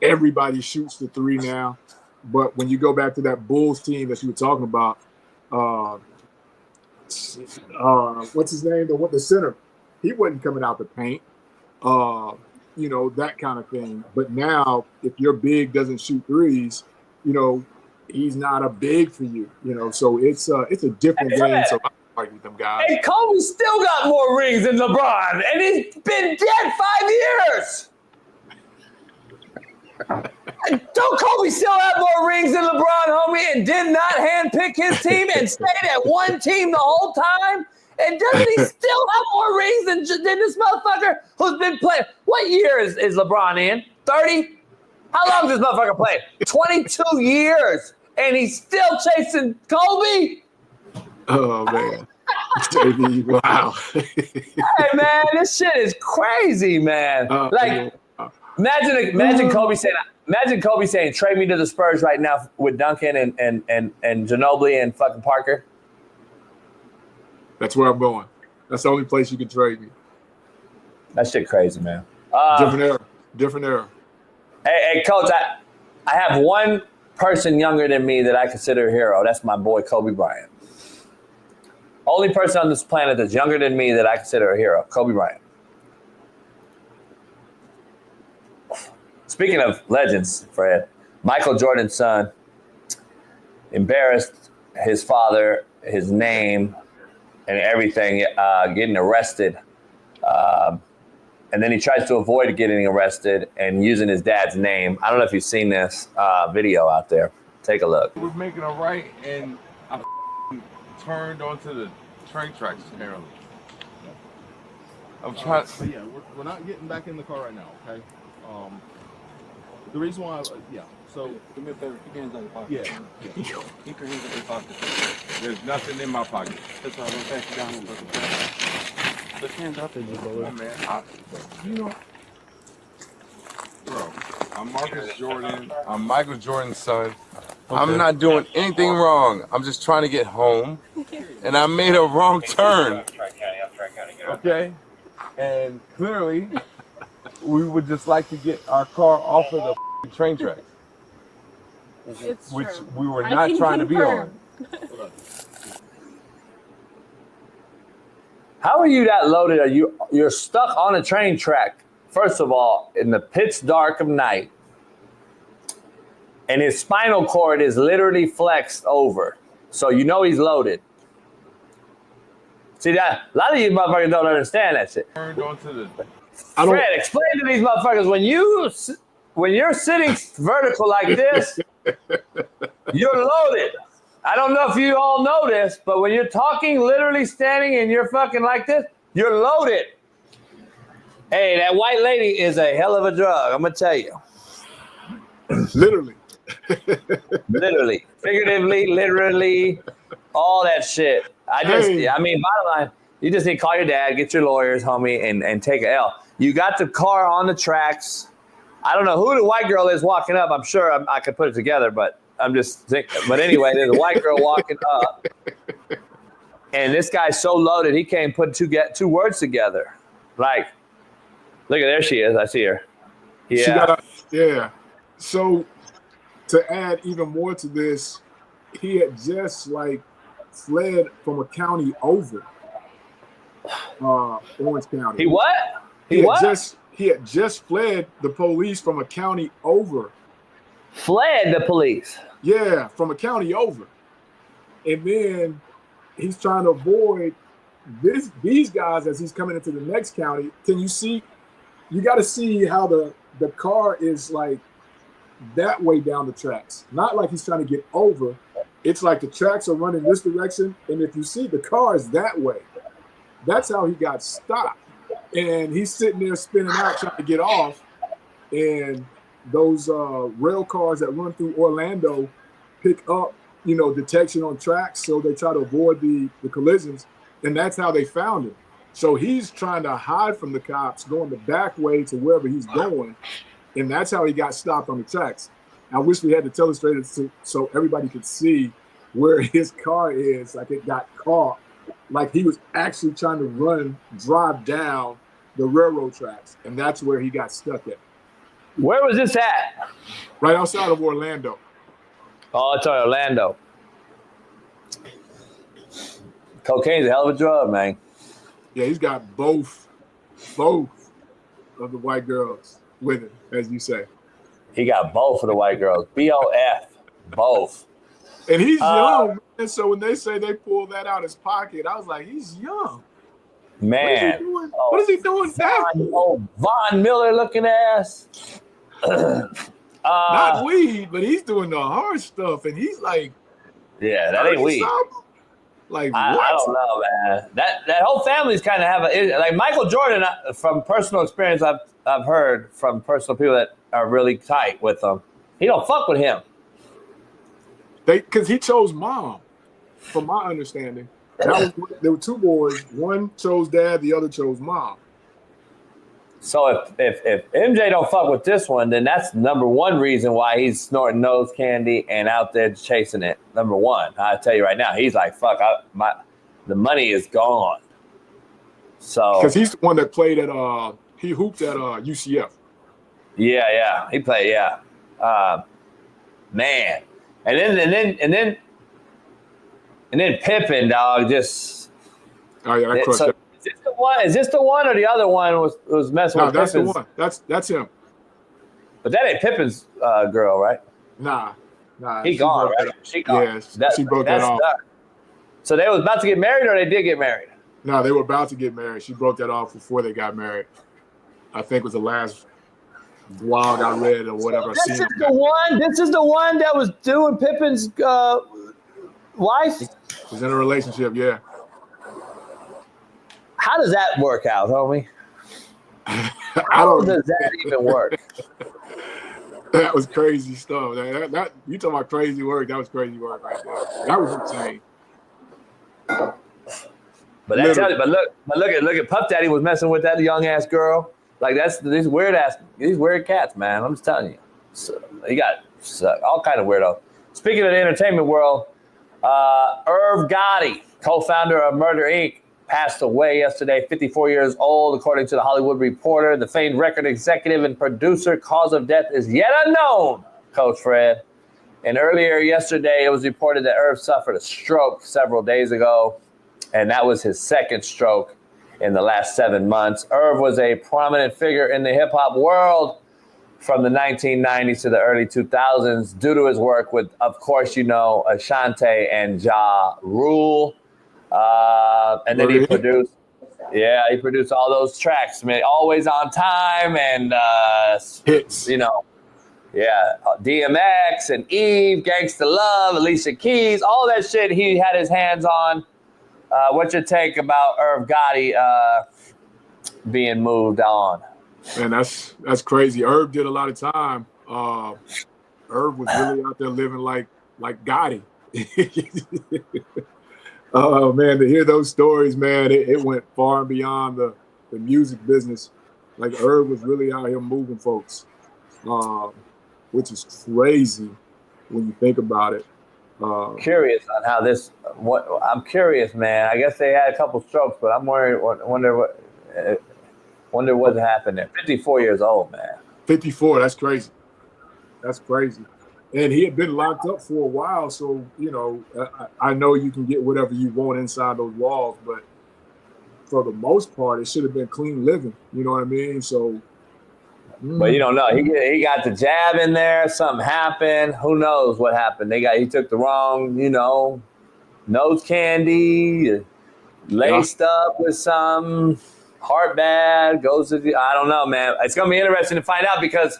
Everybody shoots the 3 now. But when you go back to that Bulls team that you were talking about, what's his name? The center. He wasn't coming out the paint. That kind of thing. But now, if your big doesn't shoot 3s, he's not a big for you. So it's a different game. So I argue with them guys. And Kobe still got more rings than LeBron, and he's been dead 5 years. Don't Kobe still have more rings than LeBron, homie, and did not handpick his team and stayed at one team the whole time? And doesn't he still have more rings than this motherfucker who's been playing? What year is LeBron in? 30? How long does this motherfucker play? 22 years, and he's still chasing Kobe? Oh, man. JB, wow. Hey man, this shit is crazy, man. Imagine Kobe saying, trade me to the Spurs right now with Duncan and Ginobili and fucking Parker. That's where I'm going. That's the only place you can trade me. That shit crazy, man. Different era. Hey, Coach, I have one person younger than me that I consider a hero. That's my boy Kobe Bryant. Only person on this planet that's younger than me that I consider a hero, Kobe Bryant. Speaking of legends, Fred, Michael Jordan's son embarrassed his father, his name, and everything, getting arrested. And then he tries to avoid getting arrested and using his dad's name. I don't know if you've seen this video out there. Take a look. We're making a right, and I turned onto the train tracks, apparently. I'm trying. So yeah, we're not getting back in the car right now, okay? The reason why, so Give me a favor, keep your hands out of your pocket. yeah. Keep your hands out of your pocket. There's nothing in my pocket. That's all. Don't back you down a little bit. Put your hands out there, just go. Man, you know, bro, I'm Marcus Jordan. I'm Michael Jordan's son. Okay. I'm not doing anything wrong. I'm just trying to get home, and I made a wrong turn. Okay, and clearly, we would just like to get our car off of the train tracks, which we were not trying to be on. How are you that loaded? You're stuck on a train track, first of all, in the pitch dark of night. And his spinal cord is literally flexed over. So you know he's loaded. See that? A lot of you motherfuckers don't understand that shit. Turned onto the. Fred, explain to these motherfuckers, when you're sitting vertical like this, you're loaded. I don't know if you all know this, but when you're talking, literally standing and you're fucking like this, you're loaded. Hey, that white lady is a hell of a drug, I'm going to tell you. Literally. Literally. Figuratively, literally, all that shit. Bottom line, you just need to call your dad, get your lawyers, homie, and take an L. You got the car on the tracks. I don't know who the white girl is walking up. I'm sure I could put it together, but I'm just thinking. But anyway, there's a white girl walking up. And this guy's so loaded, he can't put two words together. Like, look at, there she is. I see her. Yeah. So to add even more to this, he had just fled from a county over, Orange County. He what? He had just fled the police from a county over. Fled the police? Yeah, from a county over. And then he's trying to avoid these guys as he's coming into the next county. Can you see? You got to see how the car is like that way down the tracks. Not like he's trying to get over. It's like the tracks are running this direction. And if you see, the car is that way. That's how he got stopped. And he's sitting there spinning out trying to get off. And those rail cars that run through Orlando pick up, detection on tracks. So they try to avoid the collisions. And that's how they found him. So he's trying to hide from the cops, going the back way to wherever he's going. And that's how he got stopped on the tracks. I wish we had the illustrators so everybody could see where his car is. Like it got caught. Like he was actually trying to drive down the railroad tracks. And that's where he got stuck at. Where was this at? Right outside of Orlando. Oh, it's Orlando. Cocaine's a hell of a drug, man. Yeah, he's got both of the white girls with him, as you say. He got both of the white girls. BOF. Both. And he's young, man. So when they say they pulled that out his pocket, I was like, he's young. Man. What is he doing now? Von Miller looking ass. Not weed, but he's doing the hard stuff. And he's like, yeah, that ain't weed. Like, I don't know, man. That whole family's kind of have like Michael Jordan. From personal experience, I've heard from personal people that are really tight with him. He don't fuck with him. Because he chose mom, from my understanding. There were two boys. One chose dad, the other chose mom. So if MJ don't fuck with this one, then that's number one reason why he's snorting nose candy and out there chasing it. Number one, I tell you right now, he's like, fuck, the money is gone. So because he's the one that played at he hooped at UCF. Yeah, he played. Man, and then Pippen, dog, just. Oh yeah, that crushed. So, is this the one or the other one was messing with that's Pippen's? the one. That's him. But that ain't Pippen's girl, right? Nah. He gone, right? She gone. Yeah, she broke that off. Done. So they was about to get married, or they did get married? No, they were about to get married. She broke that off before they got married. I think was the last blog I read or whatever. So this is the one that was doing Pippen's wife. Was in a relationship, yeah. How does that work out, homie? How does that even work? That was crazy stuff. That you talking about crazy work? That was crazy work right there. That was insane. But that tell you, but look at Puff Daddy was messing with that young ass girl. Like that's these weird cats, man. I'm just telling you. So, you got all kind of weirdo. Speaking of the entertainment world, Irv Gotti, co-founder of Murder Inc., passed away yesterday, 54 years old, according to the Hollywood Reporter. The famed record executive and producer, cause of death is yet unknown, Coach Fred. And earlier yesterday, it was reported that Irv suffered a stroke several days ago, and that was his second stroke in the last 7 months. Irv was a prominent figure in the hip-hop world from the 1990s to the early 2000s due to his work with, of course, Ashanti and Ja Rule. And then he produced all those tracks, man, always on time and hits, DMX and Eve, Gangsta Love, Alicia Keys, all that shit he had his hands on. What's your take about Irv Gotti being moved on? Man, that's crazy. Irv did a lot of time. Irv was really out there living like Gotti. Oh man, to hear those stories, man, it went far and beyond the music business. Like Irv was really out here moving folks, which is crazy when you think about it. Curious on how this. I'm curious, man. I guess they had a couple strokes, but I'm worried. Wonder what happened there. 54 years old, man. 54. That's crazy. That's crazy. And he had been locked up for a while, so I know you can get whatever you want inside those walls, but for the most part, it should have been clean living. You know what I mean? So, but you don't know. He got the jab in there. Something happened. Who knows what happened? He took the wrong, nose candy, laced up with some heart bad. I don't know, man. It's gonna be interesting to find out because.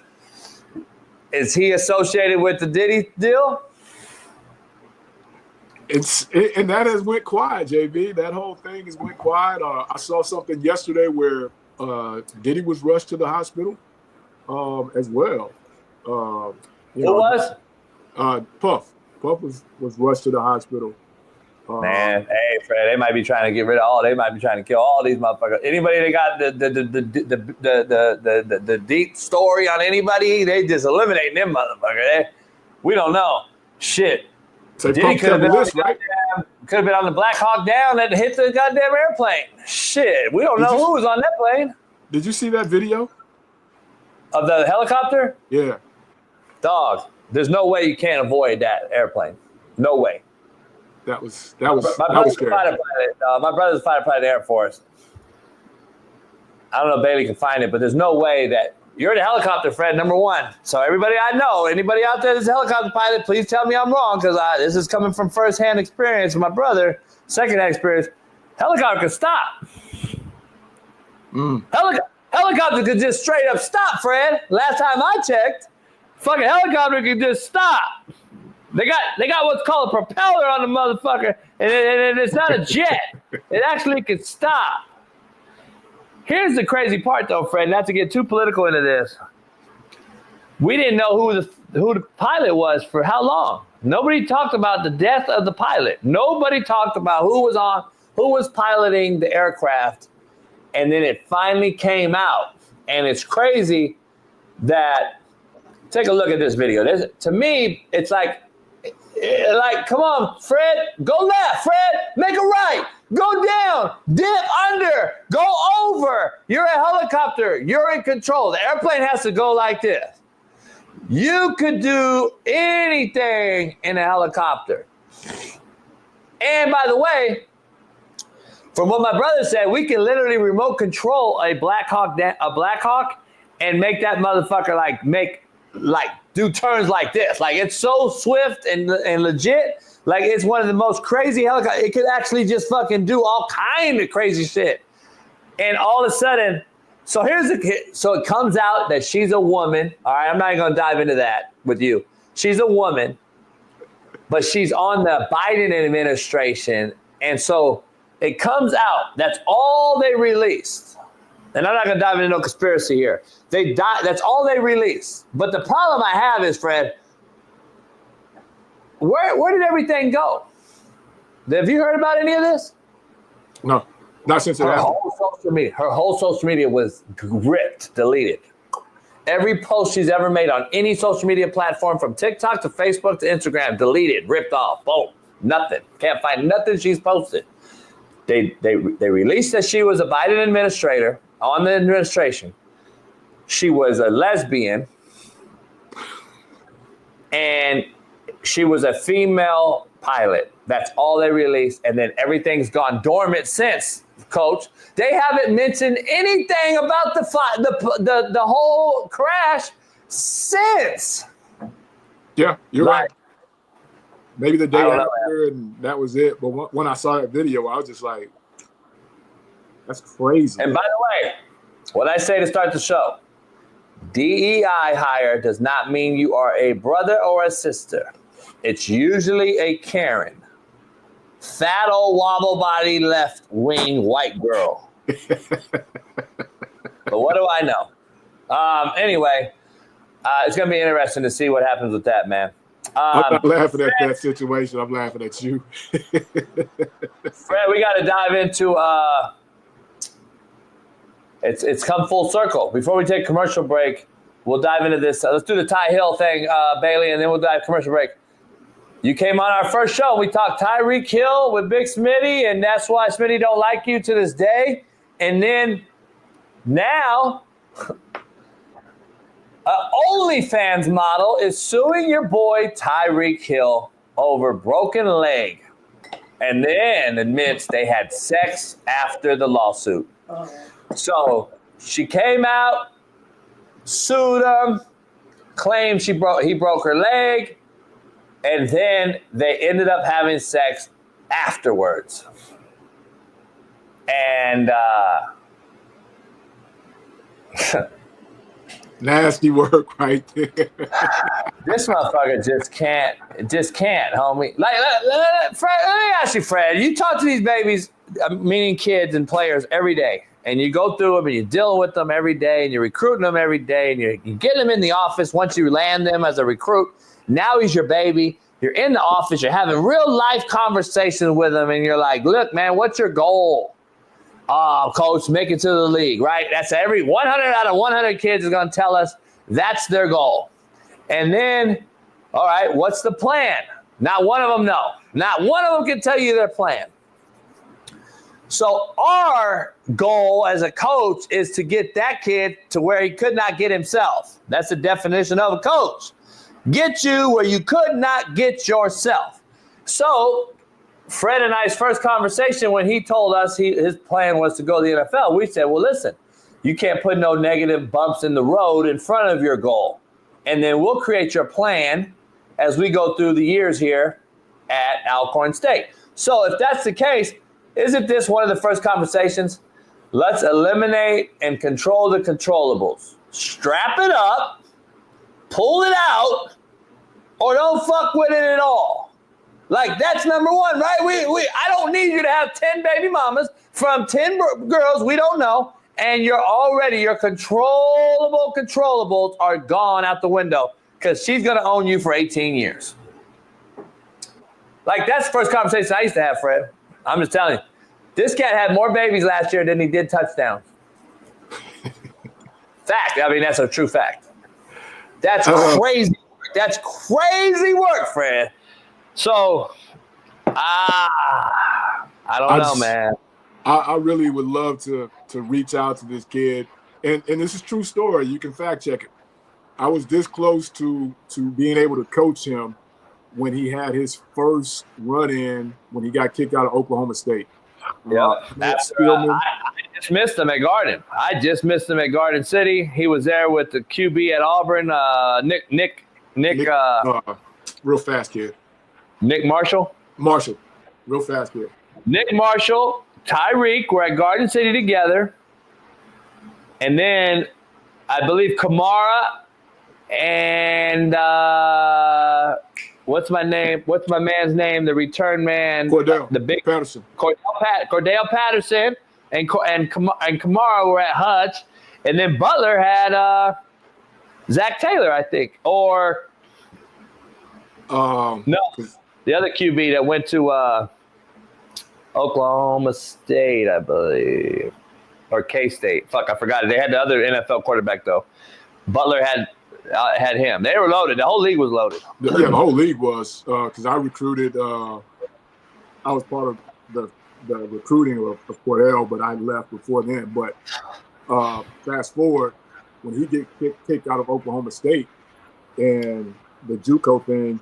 Is he associated with the Diddy deal? And that has went quiet, JB. That whole thing has went quiet. I saw something yesterday where Diddy was rushed to the hospital as well. Who was? Puff. Puff was rushed to the hospital. Man, hey Fred, they might be trying to get rid of they might be trying to kill all these motherfuckers. Anybody that got the deep story on anybody, they just eliminating them motherfuckers. We don't know. Shit. So Diddy could have been on the Black Hawk Down that hit the goddamn airplane. Shit, we don't know who was on that plane. Did you see that video? Of the helicopter? Yeah. Dog, there's no way you can't avoid that airplane. No way. That was scary. My brother's a fighter pilot in the Air Force. I don't know if Bailey can find it, but there's no way that you're in a helicopter, Fred, number one. So everybody I know, anybody out there that's a helicopter pilot, please tell me I'm wrong because this is coming from firsthand experience with my brother. Second-hand experience, helicopter could stop. Helicopter could just straight up stop, Fred. Last time I checked, fucking helicopter could just stop. They got what's called a propeller on the motherfucker, and it's not a jet. It actually can stop. Here's the crazy part, though, Fred, not to get too political into this. We didn't know who who the pilot was for how long. Nobody talked about the death of the pilot. Nobody talked about who was piloting the aircraft. And then it finally came out. And it's crazy that, take a look at this video. To me, it's like, come on, Fred, go left, Fred, make a right, go down, dip under, go over. You're a helicopter. You're in control. The airplane has to go like this. You could do anything in a helicopter. And by the way, from what my brother said, we can literally remote control a Black Hawk and make that motherfucker do turns like this. Like, it's so swift and legit. Like, it's one of the most crazy helicopters. It could actually just fucking do all kind of crazy shit. And all of a sudden, so it comes out that she's a woman. All right, I'm not even going to dive into that with you. She's a woman, but she's on the Biden administration. And so it comes out, that's all they released. And I'm not going to dive into no conspiracy here. That's all they released. But the problem I have is, Fred, where did everything go? Have you heard about any of this? No, not since it happened. Her whole social media was ripped, deleted. Every post she's ever made on any social media platform, from TikTok to Facebook to Instagram, deleted, ripped off, boom, nothing. Can't find nothing she's posted. They released that she was a Biden administrator on the administration. She was a lesbian, and she was a female pilot. That's all they released, and then everything's gone dormant since, Coach. They haven't mentioned anything about the whole crash since. Yeah, you're right. Maybe the day after, and that was it. But when I saw that video, I was just like, that's crazy. And by the way, what I say to start the show, DEI hire does not mean you are a brother or a sister. It's usually a Karen. Fat old wobble body left wing white girl. But what do I know? Anyway, it's going to be interesting to see what happens with that, man. I'm not laughing at that situation. I'm laughing at you. Fred, we got to dive into it's come full circle. Before we take commercial break, we'll dive into this. Let's do the Ty Hill thing, Bailey, and then we'll dive commercial break. You came on our first show. We talked Tyreek Hill with Big Smitty, and that's why Smitty don't like you to this day. And then now, OnlyFans model is suing your boy Tyreek Hill over broken leg, and then admits they had sex after the lawsuit. So she came out, sued him, claimed he broke her leg, and then they ended up having sex afterwards. And nasty work right there. This motherfucker just can't, homie. Fred, let me ask you, Fred. You talk to these babies, meaning kids and players, every day, and you go through them, and you're dealing with them every day, and you're recruiting them every day, and you're getting them in the office once you land them as a recruit. Now he's your baby. You're in the office. You're having real life conversations with him, and you're like, look, man, what's your goal? Coach, make it to the league, right? That's every 100 out of 100 kids is going to tell us that's their goal. And then, all right, what's the plan? Not one of them know. Not one of them can tell you their plan. So our goal as a coach is to get that kid to where he could not get himself. That's the definition of a coach. Get you where you could not get yourself. So Fred and I's first conversation, when he told us his plan was to go to the NFL, we said, well, listen, you can't put no negative bumps in the road in front of your goal. And then we'll create your plan as we go through the years here at Alcorn State. So if that's the case, isn't this one of the first conversations? Let's eliminate and control the controllables. Strap it up, pull it out, or don't fuck with it at all. Like, that's number one, right? I don't need you to have 10 baby mamas from 10 girls we don't know, and your controllables are gone out the window. because she's going to own you for 18 years. Like, that's the first conversation I used to have, Fred. I'm just telling you. This cat had more babies last year than he did touchdowns. Fact. I mean, that's a true fact. That's crazy work. That's crazy work, Fred. So, I don't know, man. I really would love to reach out to this kid. And this is a true story. You can fact check it. I was this close to being able to coach him when he had his first run-in when he got kicked out of Oklahoma State. Yeah, I just missed him at Garden. I just missed him at Garden City. He was there with the QB at Auburn, Nick, real fast kid. Nick Marshall, real fast kid. Nick Marshall, Tyreek were at Garden City together, and then I believe Kamara and what's my man's name? The return man, Cordell, the big Patterson, Cordell Patterson, and Kamara were at Hutch, and then Butler had Zach Taylor, I think, or no, the other QB that went to Oklahoma State, I believe, or K-State. Fuck, I forgot it. They had the other NFL quarterback though. Butler had him. They were loaded. The whole league was loaded. Yeah, the whole league was because I recruited. I was part of the recruiting of Cordell, but I left before then. But fast forward, when he get kicked out of Oklahoma State and the JUCO thing,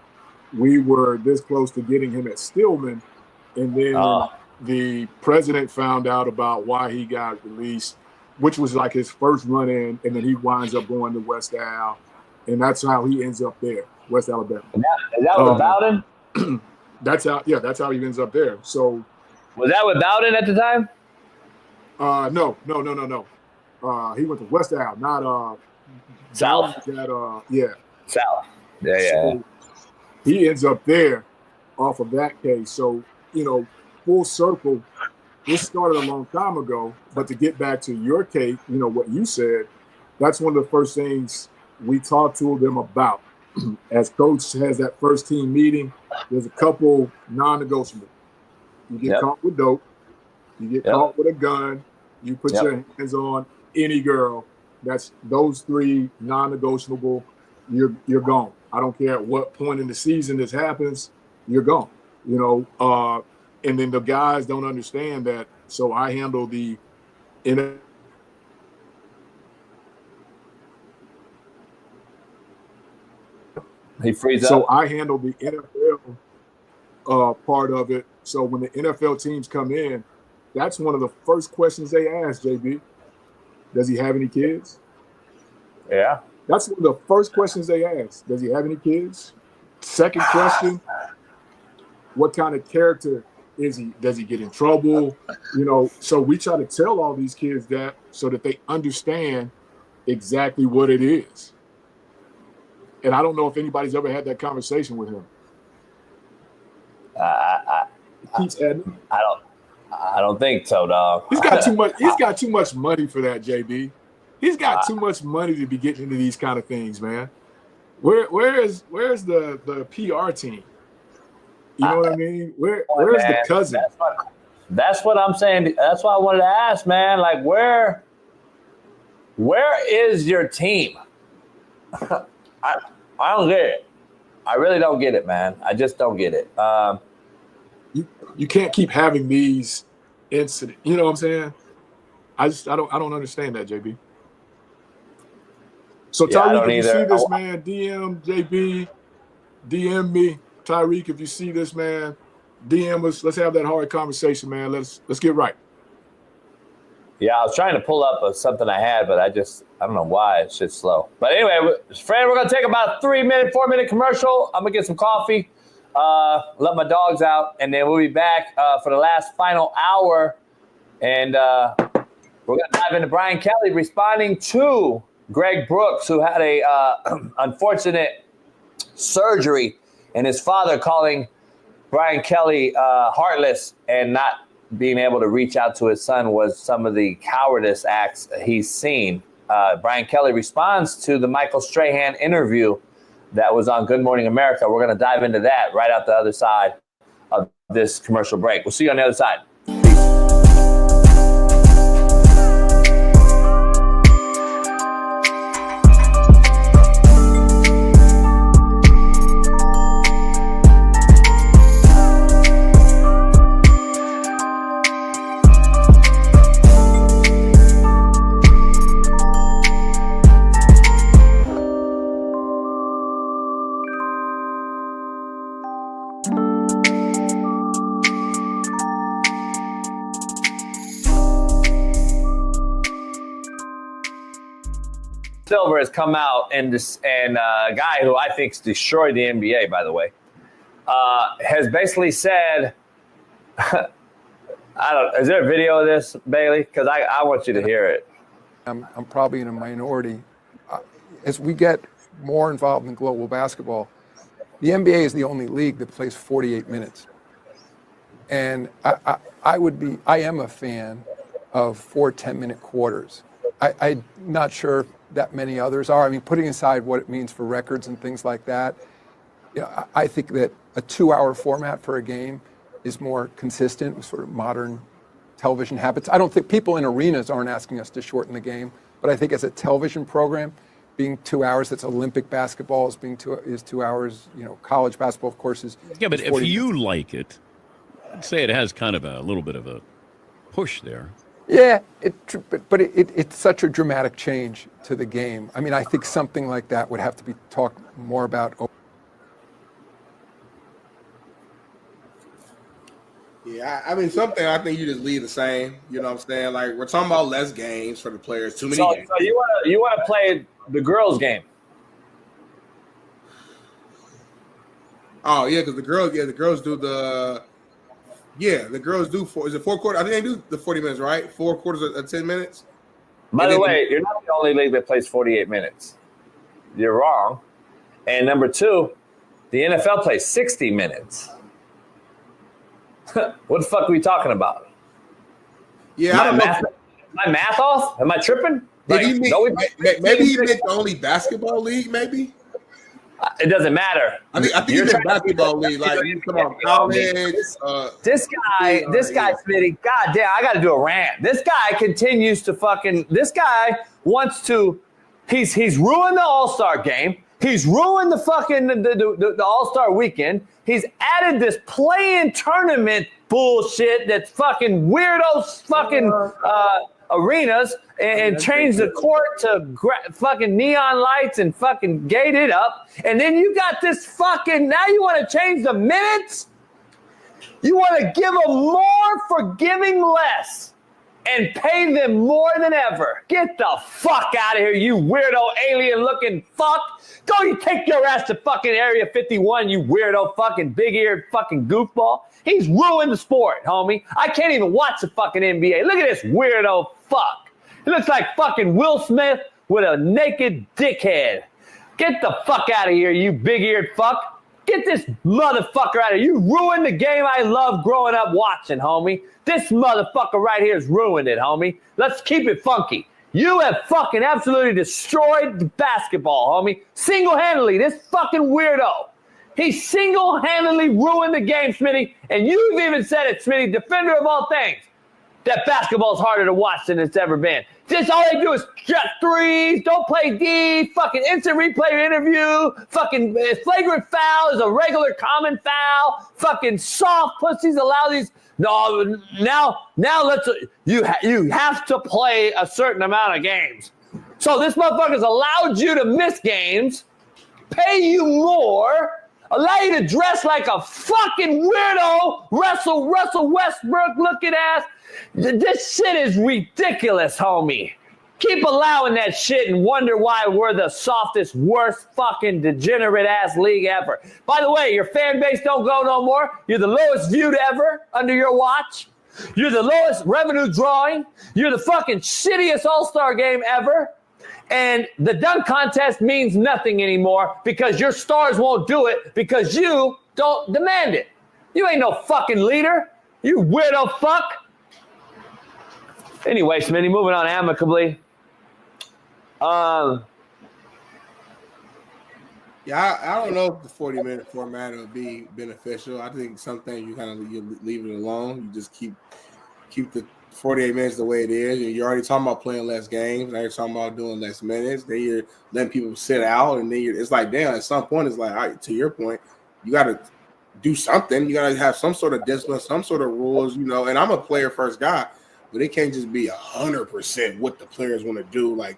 we were this close to getting him at Stillman, and then the president found out about why he got released, which was like his first run-in, and then he winds up going to West Al, and that's how he ends up there, West Alabama. Is that with Bowden? That's how he ends up there. So, was that with Bowden at the time? No. He went to West Al, not South. South. Yeah. So he ends up there off of that case. So, full circle. This started a long time ago, but to get back to your case, what you said, that's one of the first things we talked to them about. As coach has that first team meeting, there's a couple non-negotiable. You get caught with dope, you get caught with a gun, you put your hands on any girl. That's those three non-negotiable. You're gone. I don't care at what point in the season this happens, you're gone. And then the guys don't understand that. So I handle the He frees So up. I handle the NFL part of it. So when the NFL teams come in, that's one of the first questions they ask, JB. Does he have any kids? Yeah. That's one of the first questions they ask. Does he have any kids? Second question, what kind of character is he? Does he get in trouble? So we try to tell all these kids that so that they understand exactly what it is. And I don't know if anybody's ever had that conversation with him. Keeps adding. I don't think so, dog. He's got too much. He's got too much money for that, JB. He's got too much money to be getting into these kind of things, man. Where's the PR team? You know what I mean? Where's the cousin? That's what I'm saying. That's why I wanted to ask, man. Like, where is your team? I don't get it. I really don't get it, man. I just don't get it. You can't keep having these incidents. You know what I'm saying? I don't understand that, JB. So Tyreek, if you see this, man, DM JB, DM me. Tyreek, if you see this, man, DM us. Let's have that hard conversation, man. Let's get right. Yeah, I was trying to pull up something I had, but I don't know why it's just slow. But anyway, Fred, we're gonna take about a 4-minute commercial. I'm gonna get some coffee, let my dogs out, and then we'll be back for the last final hour. And we're gonna dive into Brian Kelly responding to Greg Brooks, who had a unfortunate surgery, and his father calling Brian Kelly heartless and not being able to reach out to his son was some of the cowardice acts he's seen. Brian Kelly responds to the Michael Strahan interview that was on Good Morning America. We're going to dive into that right out the other side of this commercial break. We'll see you on the other side. Silver has come out and a guy who I think's destroyed the NBA, by the way, has basically said, is there a video of this, Bailey? Because I want you to hear it. I'm probably in a minority. As we get more involved in global basketball, the NBA is the only league that plays 48 minutes. And I am a fan of 4 10-minute quarters. I'm not sure that many others are. I mean, putting aside what it means for records and things like that, I think that a 2-hour format for a game is more consistent with sort of modern television habits. I don't think people in arenas aren't asking us to shorten the game, but I think as a television program, being 2 hours, that's Olympic basketball is 2 hours. College basketball, of course, is but is if 40 you minutes. like it, I'd say it has kind of a little bit of a push there. Yeah, but it's such a dramatic change to the game. I mean, I think something like that would have to be talked more about. Yeah, I mean, something I think you just leave the same. You know what I'm saying? Like, we're talking about less games for the players, too many games. So you want to play the girls' game? Oh yeah, because the girls do the. Yeah, the girls do is it 4 quarters? I think they do the 40 minutes, right? 4 quarters of 10 minutes. By the way, you're not the only league that plays 48 minutes. You're wrong. And number 2, the NFL plays 60 minutes. What the fuck are we talking about? Yeah, I don't know. My math off? Am I tripping? Maybe he meant the only basketball league, maybe? It doesn't matter. I think you meant basketball league. Like, you come on college. This guy, Smitty, God damn, I got to do a rant. This guy continues to this guy wants to, he's ruined the All-Star game. He's ruined the fucking, the All-Star weekend. He's added this play-in tournament bullshit that's fucking weirdos fucking arenas and changed the court to fucking neon lights and fucking gate it up. And then you got this fucking, now you want to change the minutes? You want to give them more for giving less and pay them more than ever. Get the fuck out of here, you weirdo alien-looking fuck. Go, you take your ass to fucking Area 51, you weirdo fucking big-eared fucking goofball. He's ruined the sport, homie. I can't even watch the fucking NBA. Look at this weirdo fuck. He looks like fucking Will Smith with a naked dickhead. Get the fuck out of here, you big-eared fuck. Get this motherfucker out of here. You ruined the game I loved growing up watching, homie. This motherfucker right here has ruined it, homie. Let's keep it funky. You have fucking absolutely destroyed basketball, homie. Single-handedly, this fucking weirdo. He single-handedly ruined the game, Smitty. And you've even said it, Smitty, defender of all things, that basketball is harder to watch than it's ever been. Just all they do is just threes, don't play D, fucking instant replay interview, fucking flagrant foul is a regular common foul, fucking soft pussies allow these. No, now you have to play a certain amount of games. So this motherfucker's allowed you to miss games, pay you more, allow you to dress like a fucking weirdo, Russell Westbrook looking ass. This shit is ridiculous, homie. Keep allowing that shit and wonder why we're the softest, worst fucking degenerate ass league ever. By the way, your fan base don't go no more. You're the lowest viewed ever under your watch. You're the lowest revenue drawing. You're the fucking shittiest all-star game ever. And the dunk contest means nothing anymore because your stars won't do it because you don't demand it. You ain't no fucking leader. You weirdo fuck. Anyway, Smitty, moving on amicably. Yeah, Yeah, I don't know if the 40-minute format will be beneficial. I think some things you leave it alone. You just keep the 48 minutes the way it is. You're already talking about playing less games. Now you're talking about doing less minutes. Then you're letting people sit out, and then it's like, damn. At some point, it's like, all right, to your point, you got to do something. You got to have some sort of discipline, some sort of rules, And I'm a player first guy, but it can't just be 100% what the players want to do. Like,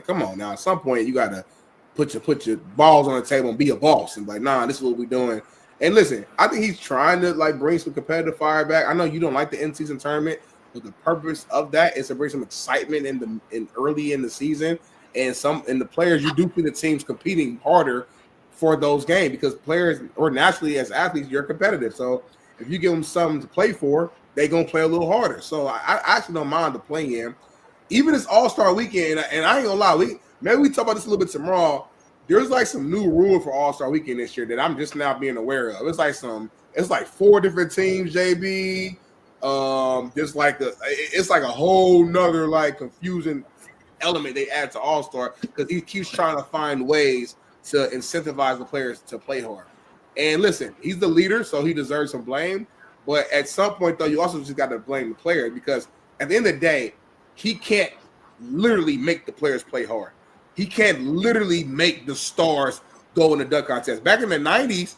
come on now. At some point, you got to put your balls on the table and be a boss and like, nah, this is what we're doing. And listen, I think he's trying to like bring some competitive fire back. I know you don't like the in-season tournament, but the purpose of that is to bring some excitement in early in the season, and the players, you do see the teams competing harder for those games because players, or naturally as athletes, you're competitive. So if you give them something to play for, they're gonna play a little harder. So I actually don't mind the play-in, even this All-Star weekend. And I ain't gonna lie, maybe we talk about this a little bit tomorrow. There's like some new rule for All-Star weekend this year that I'm just now being aware of. It's like 4 different teams, JB. It's like a whole nother like confusing element they add to All-Star because he keeps trying to find ways to incentivize the players to play hard. And listen, he's the leader, so he deserves some blame. But at some point, though, you also just got to blame the player because at the end of the day, he can't literally make the players play hard. He can't literally make the stars go in the dunk contest. Back in the 90s,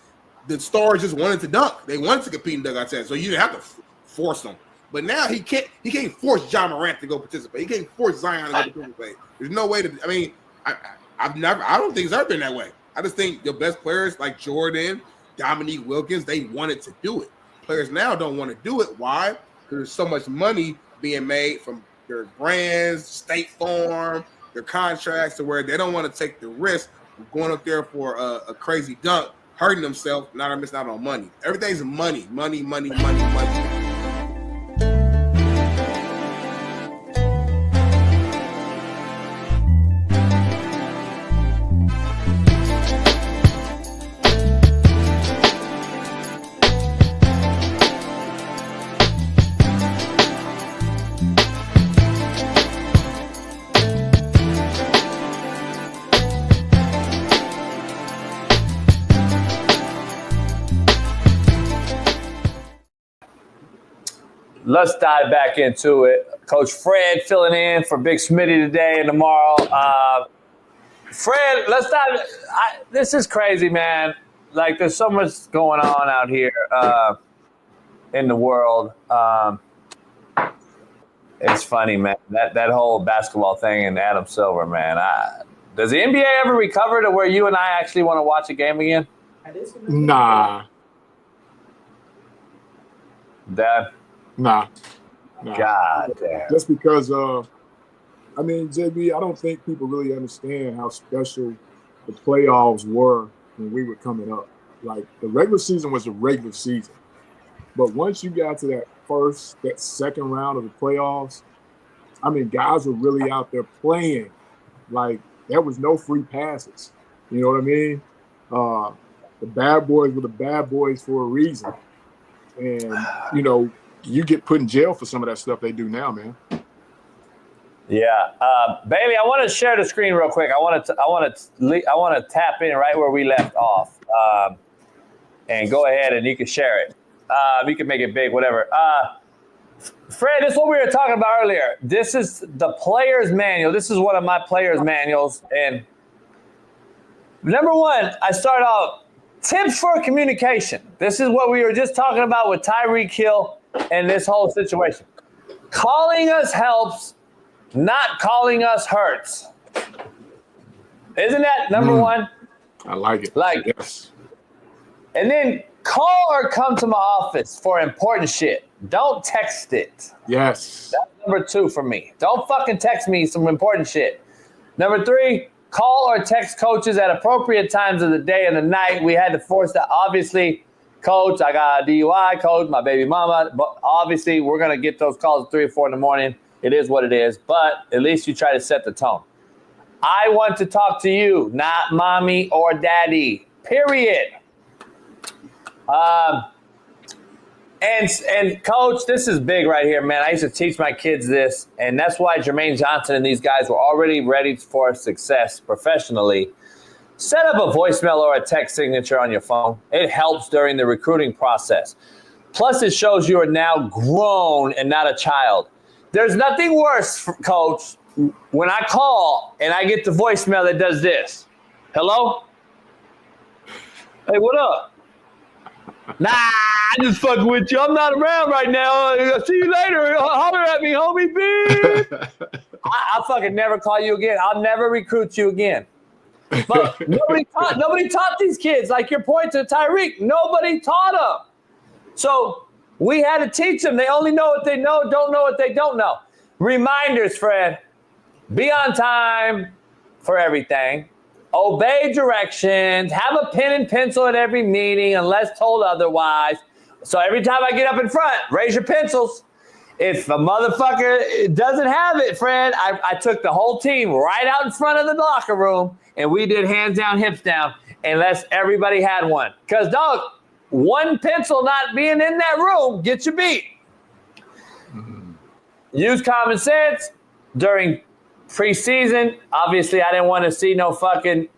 the stars just wanted to dunk. They wanted to compete in dunk contests, so you didn't have to force them. But now he can't force John Morant to go participate. He can't force Zion to go participate. There's no way to. I mean, I don't think it's ever been that way. I just think the best players like Jordan, Dominique Wilkins, they wanted to do it. Players now don't want to do it. Why? Because there's so much money being made from their brands, State Farm, their contracts, to where they don't want to take the risk of going up there for a crazy dunk, hurting themselves, not missing out on money. Everything's money. Let's dive back into it. Coach Fred filling in for Big Smitty today and tomorrow. Fred, let's dive. This is crazy, man. Like, there's so much going on out here in the world. It's funny, man. That whole basketball thing and Adam Silver, man. Does the NBA ever recover to where you and I actually want to watch a game again? Nah. Dad? Nah. God damn. Just because, JB, I don't think people really understand how special the playoffs were when we were coming up. Like, the regular season was a regular season. But once you got to that second round of the playoffs, guys were really out there playing. Like, there was no free passes. You know what I mean? The bad boys were the bad boys for a reason. And, you get put in jail for some of that stuff they do now, man. Yeah, Bailey, I want to share the screen real quick. I want to tap in right where we left off, and go ahead and you can share it. You can make it big, whatever. Fred, this is what we were talking about earlier. This is the player's manual. This is one of my player's manuals, and number one, I start out tips for communication. This is what we were just talking about with Tyreek Hill and this whole situation. Calling us helps, not calling us hurts. Isn't that number one? I like it. Yes. And then call or come to my office for important shit. Don't text it. Yes. That's number 2 for me. Don't fucking text me some important shit. Number 3, call or text coaches at appropriate times of the day and the night. We had to force that. Obviously, coach, I got a DUI, coach, my baby mama. But obviously, we're going to get those calls at 3 or 4 in the morning. It is what it is. But at least you try to set the tone. I want to talk to you, not mommy or daddy, period. And coach, this is big right here, man. I used to teach my kids this, and that's why Jermaine Johnson and these guys were already ready for success professionally. Set up a voicemail or a text signature on your phone. It helps during the recruiting process. Plus, it shows you are now grown and not a child. There's nothing worse, Coach, when I call and I get the voicemail that does this. Hello? Hey, what up? Nah, I just fucking with you. I'm not around right now. I'll see you later. Holler at me, homie. Beep. I'll fucking never call you again. I'll never recruit you again. But nobody taught these kids, like your point to Tyreek. Nobody taught them. So we had to teach them. They only know what they know, don't know what they don't know. Reminders, Fred. Be on time for everything. Obey directions. Have a pen and pencil at every meeting unless told otherwise. So every time I get up in front, raise your pencils. If a motherfucker doesn't have it, Fred, I took the whole team right out in front of the locker room and we did hands down, hips down, unless everybody had one. Because, dog, one pencil not being in that room gets you beat. Mm-hmm. Use common sense during preseason. Obviously, I didn't want to see no fucking,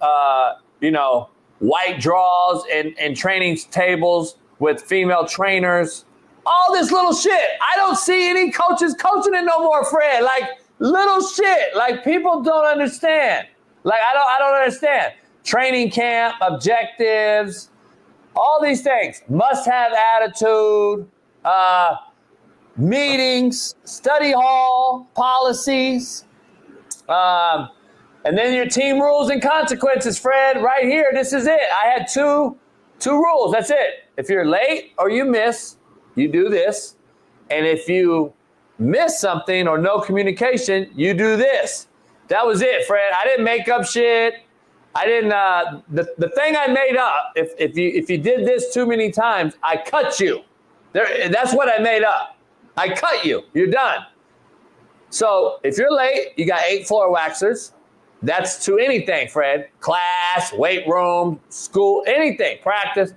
white draws and training tables with female trainers. All this little shit. I don't see any coaches coaching it no more, Fred. Like, little shit. Like, people don't understand. Like, I don't understand. Training camp, objectives, all these things. Must have attitude, meetings, study hall, policies, and then your team rules and consequences, Fred. Right here, this is it. I had two rules. That's it. If you're late or you miss, you do this. And if you miss something or no communication, you do this. That was it, Fred. I didn't make up shit. I didn't. The thing I made up. If you did this too many times, I cut you. That's what I made up. I cut you. You're done. So if you're late, you got 8 floor waxers. That's to anything, Fred. Class, weight room, school, anything, practice.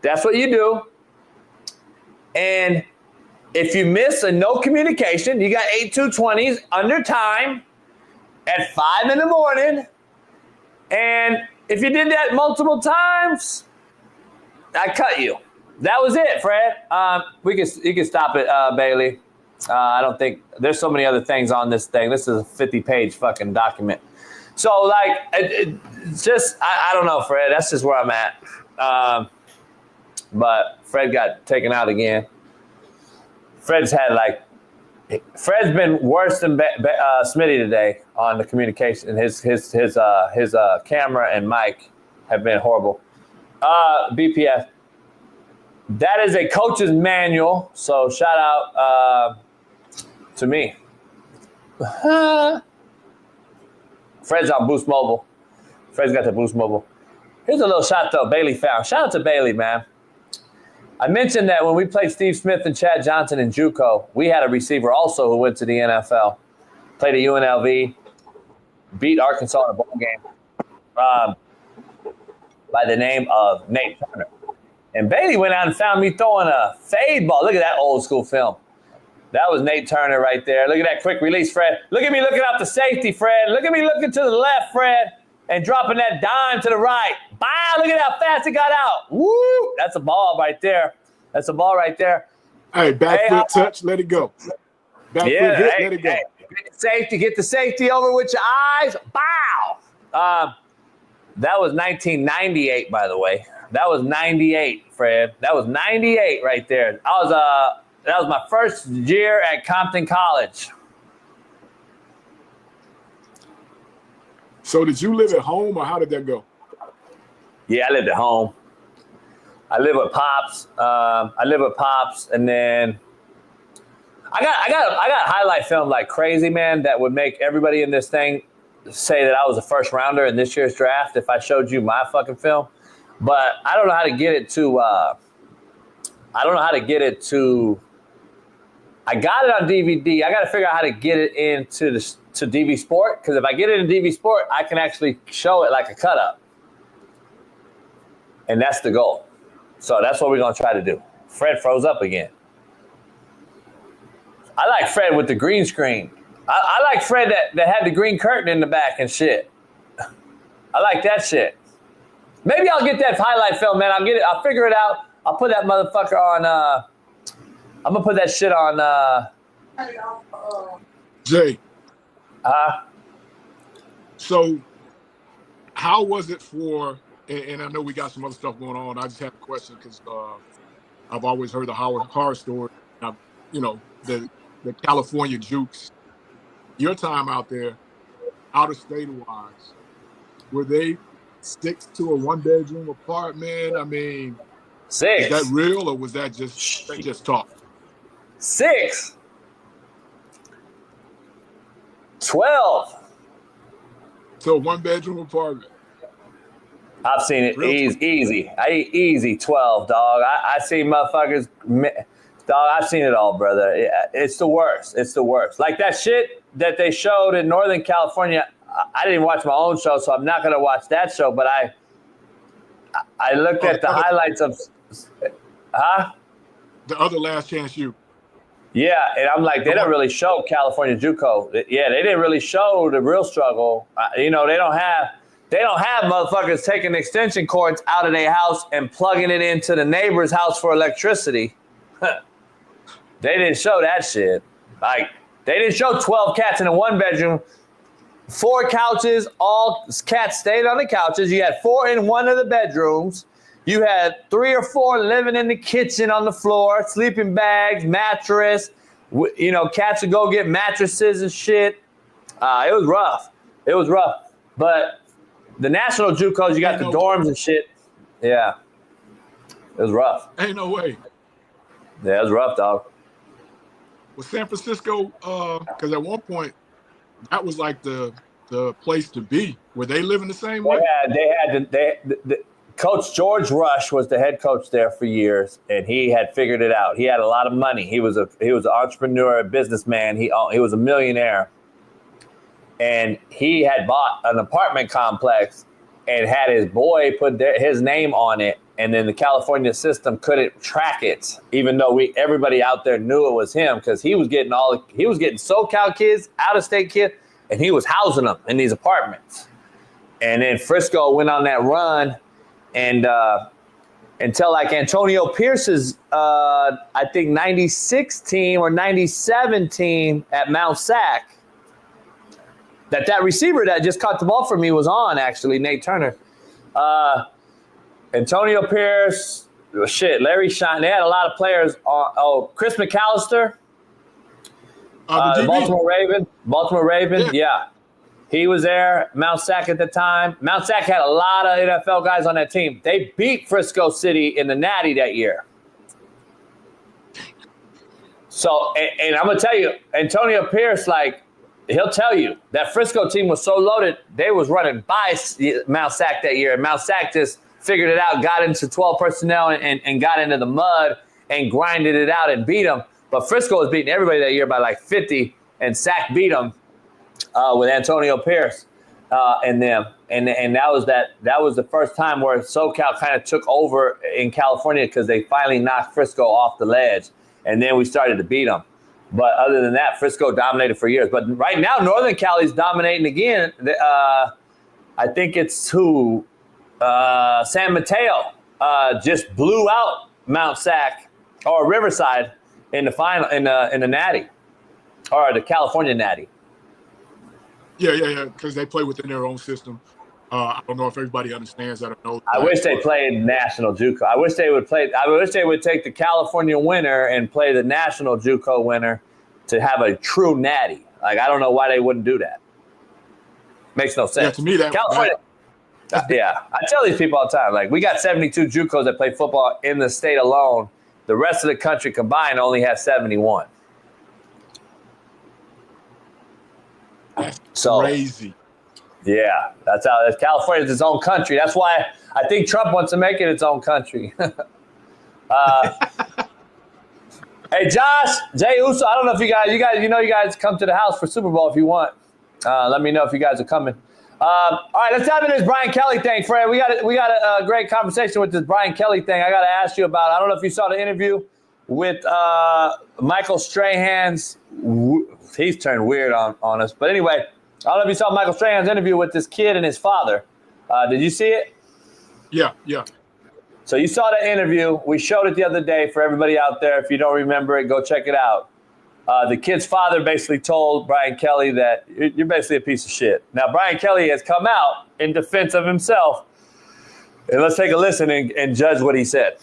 That's what you do. And if you miss a no communication, you got 8 220s under time at 5 in the morning. And if you did that multiple times, I cut you. That was it, Fred. You can stop it, Bailey. I don't think there's so many other things on this thing. This is a 50-page fucking document. So, like, it's just, I don't know, Fred. That's just where I'm at. But Fred got taken out again. Fred's been worse than Smitty today on the communication. His camera and mic have been horrible. BPF. That is a coach's manual. So shout out to me. Fred's on Boost Mobile. Fred's got the Boost Mobile. Here's a little shot though Bailey found. Shout out to Bailey, man. I mentioned that when we played Steve Smith and Chad Johnson in JUCO, we had a receiver also who went to the NFL, played at UNLV, beat Arkansas in a bowl game by the name of Nate Turner. And Bailey went out and found me throwing a fade ball. Look at that old school film. That was Nate Turner right there. Look at that quick release, Fred. Look at me looking out the safety, Fred. Look at me looking to the left, Fred, and dropping that dime to the right. Bow, look at how fast it got out. Woo! That's a ball right there. That's a ball right there. Hey, back foot touch, let it go. Back foot hit, let it go. Get the safety over with your eyes. Bow! That was 1998, by the way. That was 98, Fred. That was 98 right there. That was my first year at Compton College. So did you live at home or how did that go? Yeah, I lived at home. I live with Pops. And then I got highlight film like crazy, man, that would make everybody in this thing say that I was a first rounder in this year's draft if I showed you my fucking film. But I don't know how to get it to I got it on DVD. I got to figure out how to get it into to DV Sport, because if I get it in DV Sport, I can actually show it like a cut up. And that's the goal. So that's what we're going to try to do. Fred froze up again. I like Fred with the green screen. I like Fred that had the green curtain in the back and shit. I like that shit. Maybe I'll get that highlight film, man. I'll figure it out. I'll put that motherfucker on. I'm gonna put that shit on. Jay. So, how was it for? And I know we got some other stuff going on. I just have a question because I've always heard the horror story. The California Jukes. Your time out there, out of state wise, were they 6 to a 1-bedroom apartment? I mean, 6. Is that real or was that just talk? 6. 12. So a 1-bedroom apartment. I've seen it easy. Easy 12, dog. I see motherfuckers. Dog, I've seen it all, brother. It's the worst. It's the worst. Like that shit that they showed in Northern California. I didn't watch my own show, so I'm not gonna watch that show. But I looked at the highlights of. The other Last Chance U. Yeah, and I'm like, they don't really show California JUCO. Yeah, they didn't really show the real struggle. They don't have motherfuckers taking extension cords out of their house and plugging it into the neighbor's house for electricity. They didn't show that shit. Like, they didn't show 12 cats in a 1-bedroom, 4 couches, all cats stayed on the couches. You had 4 in one of the bedrooms. You had 3 or 4 living in the kitchen on the floor, sleeping bags, mattress. Cats would go get mattresses and shit. It was rough. It was rough. But the national JUCOs, you got the dorms and shit. Yeah. It was rough. Ain't no way. Yeah, it was rough, dog. Was San Francisco, because at one point, that was like the place to be. Were they living the same way? Coach George Rush was the head coach there for years, and he had figured it out. He had a lot of money. He was an entrepreneur, a businessman. He was a millionaire, and he had bought an apartment complex and had his boy put his name on it. And then the California system couldn't track it, even though everybody out there knew it was him, because he was getting SoCal kids, out-of-state kids, and he was housing them in these apartments. And then Frisco went on that run, and until like Antonio Pierce's, I think 96 team or 97 team at Mount Sac, that receiver that just caught the ball for me was on, actually, Nate Turner. Antonio Pierce, Larry Shaun. They had a lot of players. Chris McAllister, the Baltimore Raven. Yeah. He was there. Mount Sac at the time. Mount Sac had a lot of NFL guys on that team. They beat Frisco City in the Natty that year. So, and I'm going to tell you, Antonio Pierce, he'll tell you that Frisco team was so loaded, they was running by Mount Sac that year. And Mount Sac just figured it out, got into 12 personnel and got into the mud and grinded it out and beat them. But Frisco was beating everybody that year by 50, and Sac beat them with Antonio Pierce and them. And that was the first time where SoCal kind of took over in California, because they finally knocked Frisco off the ledge. And then we started to beat them. But other than that, Frisco dominated for years. But right now, Northern Cali's dominating again. I think it's who? San Mateo just blew out Mount Sac or Riverside in the final in the Natty, or the California Natty. Yeah, because they play within their own system. I don't know if everybody understands that or knows. I wish they played national JUCO. I wish they would take the California winner and play the national JUCO winner to have a true Natty. I don't know why they wouldn't do that. Makes no sense. Yeah, to me California. Yeah, I tell these people all the time, we got 72 JUCOs that play football in the state alone. The rest of the country combined only has 71. That's crazy. Yeah, that's how California is its own country. That's why I think Trump wants to make it its own country. Hey, Josh, Jay Uso, I don't know if you guys come to the house for Super Bowl if you want. Let me know if you guys are coming. All right, let's dive into this Brian Kelly thing, Fred. We got a great conversation with this Brian Kelly thing. I got to ask you about. I don't know if you saw the interview with Michael Strahan's. He's turned weird on us, but anyway, I don't know if you saw Michael Strahan's interview with this kid and his father. Did you see it? Yeah, yeah. So you saw the interview. We showed it the other day for everybody out there. If you don't remember it, go check it out. The kid's father basically told Brian Kelly that you're basically a piece of shit. Now, Brian Kelly has come out in defense of himself. And let's take a listen and judge what he said.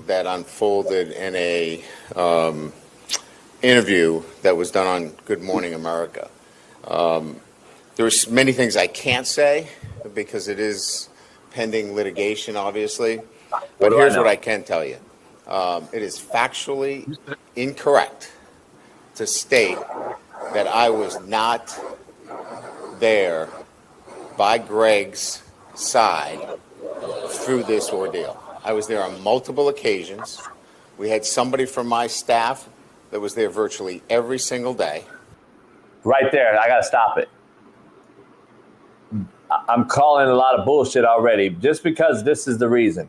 That unfolded in a interview that was done on Good Morning America. There's many things I can't say because it is pending litigation, obviously. But here's what I can tell you. It is factually incorrect to state that I was not there by Greg's side through this ordeal. I was there on multiple occasions. We had somebody from my staff that was there virtually every single day. Right there. I got to stop it. I'm calling a lot of bullshit already just because this is the reason.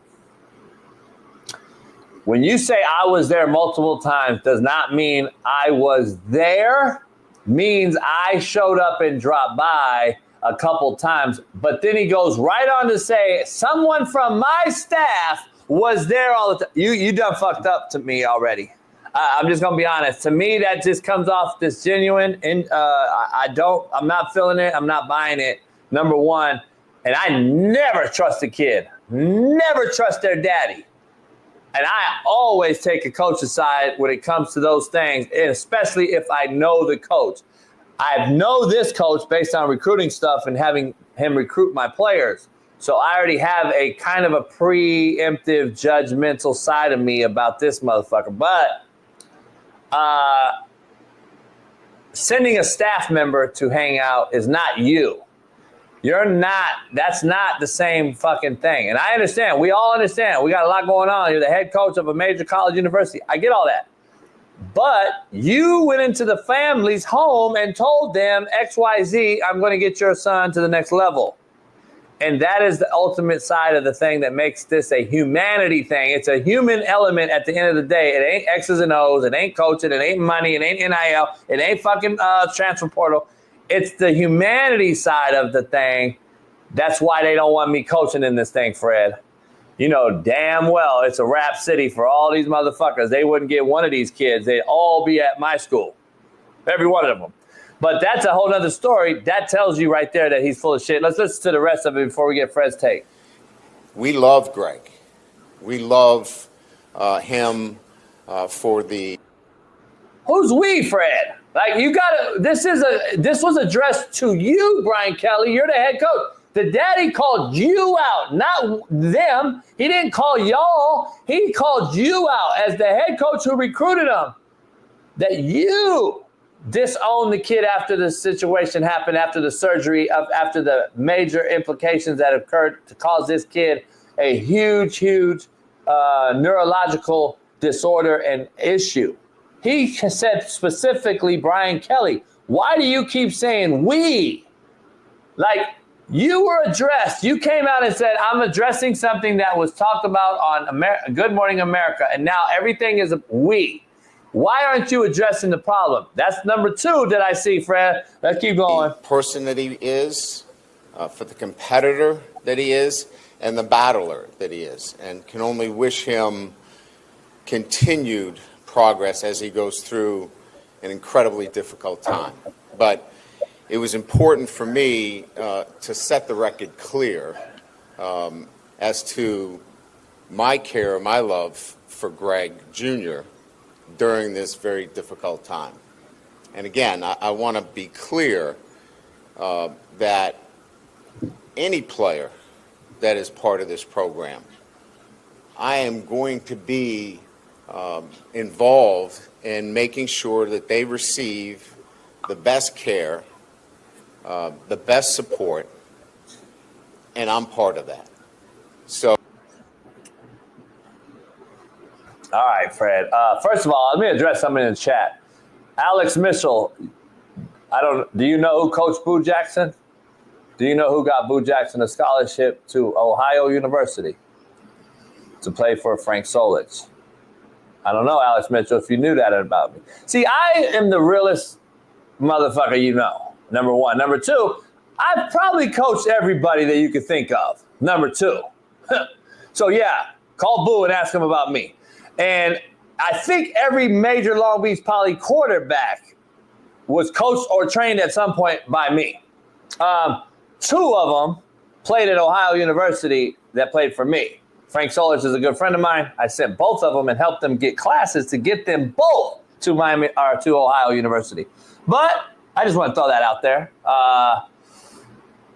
When you say I was there multiple times does not mean I was there, means I showed up and dropped by a couple times. But then he goes right on to say someone from my staff was there all the time. You done fucked up to me already. I'm just gonna be honest. To me, that just comes off this genuine, and I'm not feeling it. I'm not buying it. Number one, and I never trust a kid. Never trust their daddy. And I always take a coach's side when it comes to those things, and especially if I know the coach. I know this coach based on recruiting stuff and having him recruit my players. So I already have a kind of a preemptive, judgmental side of me about this motherfucker. But sending a staff member to hang out is not you. That's not the same fucking thing. And I understand. We all understand. We got a lot going on. You're the head coach of a major college university. I get all that. But you went into the family's home and told them, XYZ, I'm going to get your son to the next level. And that is the ultimate side of the thing that makes this a humanity thing. It's a human element at the end of the day. It ain't X's and O's. It ain't coaching. It ain't money. It ain't NIL. It ain't fucking transfer portal. It's the humanity side of the thing. That's why they don't want me coaching in this thing, Fred. You know damn well it's a rap city for all these motherfuckers. They wouldn't get one of these kids. They'd all be at my school. Every one of them. But that's a whole other story. That tells you right there that he's full of shit. Let's listen to the rest of it before we get Fred's take. We love Greg. We love him for the... Who's we, Fred? Like, you gotta, this was addressed to you, Brian Kelly. You're the head coach. The daddy called you out, not them. He didn't call y'all. He called you out as the head coach who recruited him. That you disowned the kid after the situation happened, after the surgery, after the major implications that occurred to cause this kid a huge neurological disorder and issue. He said specifically, Brian Kelly, why do you keep saying we? Like, you were addressed. You came out and said, I'm addressing something that was talked about on Good Morning America, and now everything is we. Why aren't you addressing the problem? That's number two that I see, Fred. Let's keep going. The person that he is, for the competitor that he is, and the battler that he is, and can only wish him continued progress as he goes through an incredibly difficult time. But it was important for me to set the record clear as to my care, my love for Greg Jr. during this very difficult time. And again, I want to be clear that any player that is part of this program, I am going to be involved in making sure that they receive the best care, the best support, and I'm part of that. So. All right, Fred. First of all, let me address something in the chat. Alex Mitchell, do you know who coached Boo Jackson? Do you know who got Boo Jackson a scholarship to Ohio University to play for Frank Solich? I don't know, Alex Mitchell, if you knew that about me. See, I am the realest motherfucker you know, number one. Number two, I've probably coached everybody that you could think of. number 2. So, yeah, call Boo and ask him about me. And I think every major Long Beach Poly quarterback was coached or trained at some point by me. 2 of them played at Ohio University that played for me. Frank Solich is a good friend of mine. I sent both of them and helped them get classes to get them both to Miami or to Ohio University. But I just want to throw that out there.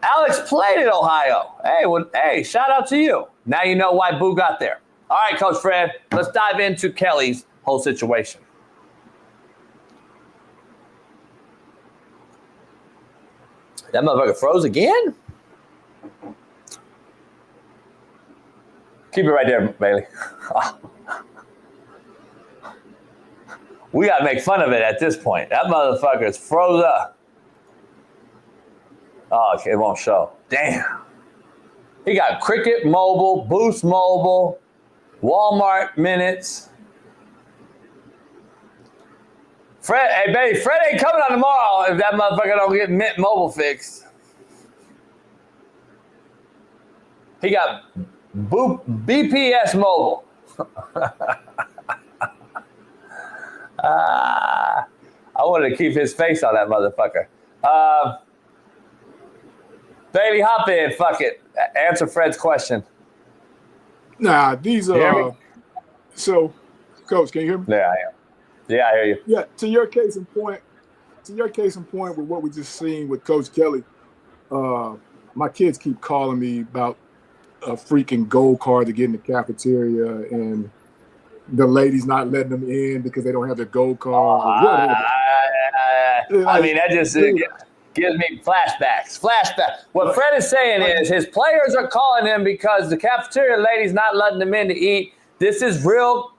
Alex played at Ohio. Hey, shout out to you. Now you know why Boo got there. All right, Coach Fred, let's dive into Kelly's whole situation. That motherfucker froze again? Keep it right there, Bailey. We got to make fun of it at this point. That motherfucker's froze up. Oh, it won't show. Damn. He got Cricket Mobile, Boost Mobile, Walmart Minutes. Hey, baby, Fred ain't coming on tomorrow if that motherfucker don't get Mint Mobile fixed. He got BPS Mobile. I wanted to keep his face on that motherfucker. Bailey, hop in. Fuck it. Answer Fred's question. Nah, these are. So, Coach, can you hear me? Yeah, I am. Yeah, I hear you. Yeah, to your case in point with what we just seen with Coach Kelly, my kids keep calling me about a freaking gold card to get in the cafeteria, and the ladies not letting them in because they don't have their gold card. I mean, that just gives me flashbacks. What Fred is saying is his players are calling him because the cafeteria ladies not letting them in to eat. This is real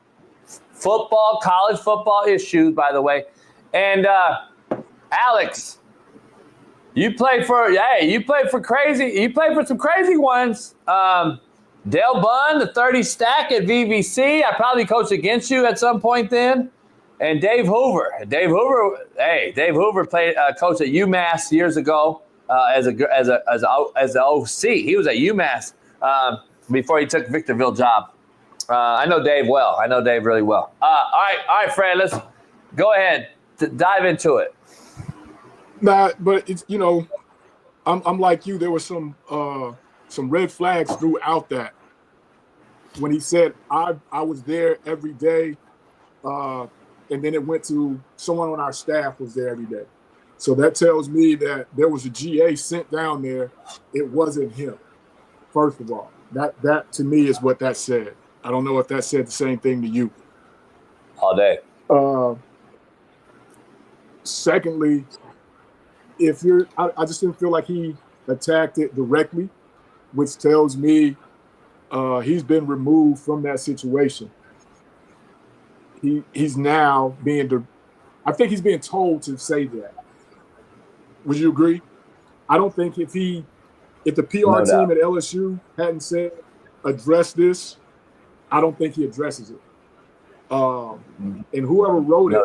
football, college football issues, by the way. And Alex, you play for some crazy ones. Dale Bunn, the 30 stack at VVC. I probably coached against you at some point then. And Dave Hoover. Dave Hoover played coached at UMass years ago as an OC. He was at UMass before he took Victorville job. I know Dave well. I know Dave really well. All right, Fred. Let's go ahead. Dive into it. Nah, but it's I'm like you. There were some red flags throughout that. When he said I was there every day, and then it went to someone on our staff was there every day. So that tells me that there was a GA sent down there. It wasn't him. First of all, that to me is what that said. I don't know if that said the same thing to you. All day. Secondly, I just didn't feel like he attacked it directly, which tells me he's been removed from that situation. He's now I think he's being told to say that. Would you agree? I don't think if the PR team at LSU hadn't said address this, I don't think he addresses it. And whoever wrote it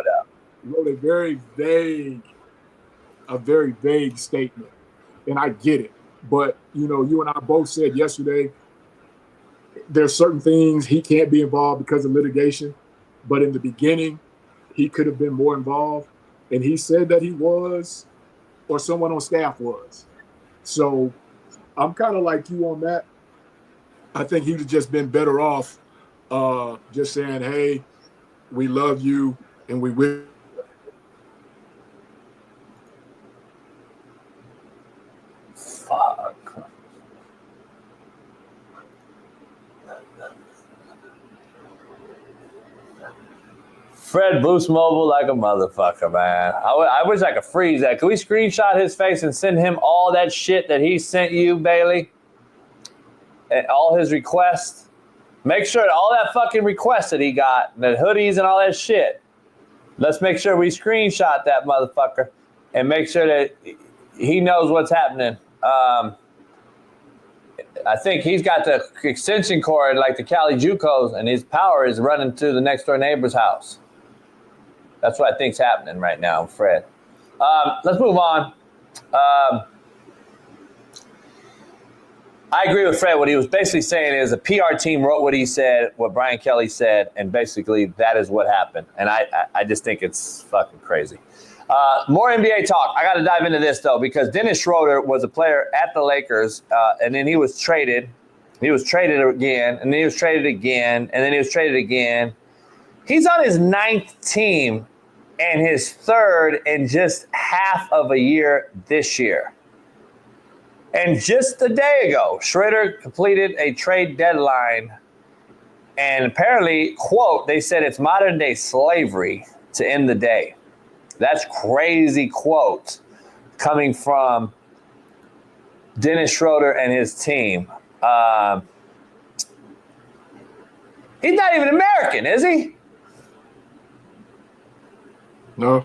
wrote a very vague statement. And I get it. But, you and I both said yesterday, there's certain things he can't be involved because of litigation. But in the beginning, he could have been more involved. And he said that he was, or someone on staff was. So I'm kind of like you on that. I think he would have just been better off just saying, hey, we love you and we will. Fuck. Fred Boost Mobile like a motherfucker, man. I wish I could freeze that. Can we screenshot his face and send him all that shit that he sent you, Bailey? And all his requests? Make sure all that fucking requests that he got, the hoodies and all that shit. Let's make sure we screenshot that motherfucker and make sure that he knows what's happening. I think he's got the extension cord like the Cali JUCOs, and his power is running to the next door neighbor's house. That's what I think's happening right now, Fred. Let's move on. I agree with Fred. What he was basically saying is a PR team wrote what he said, what Brian Kelly said, and basically that is what happened. And I just think it's fucking crazy. More NBA talk. I got to dive into this, though, because Dennis Schroeder was a player at the Lakers, and then he was traded. He was traded again, and then he was traded again, and then he was traded again. He's on his 9th team and his 3rd in just half of a year this year. And just a day ago, Schroeder completed a trade deadline, and apparently, quote, they said it's modern-day slavery to end the day. That's crazy quote coming from Dennis Schroeder and his team. He's not even American, is he? No.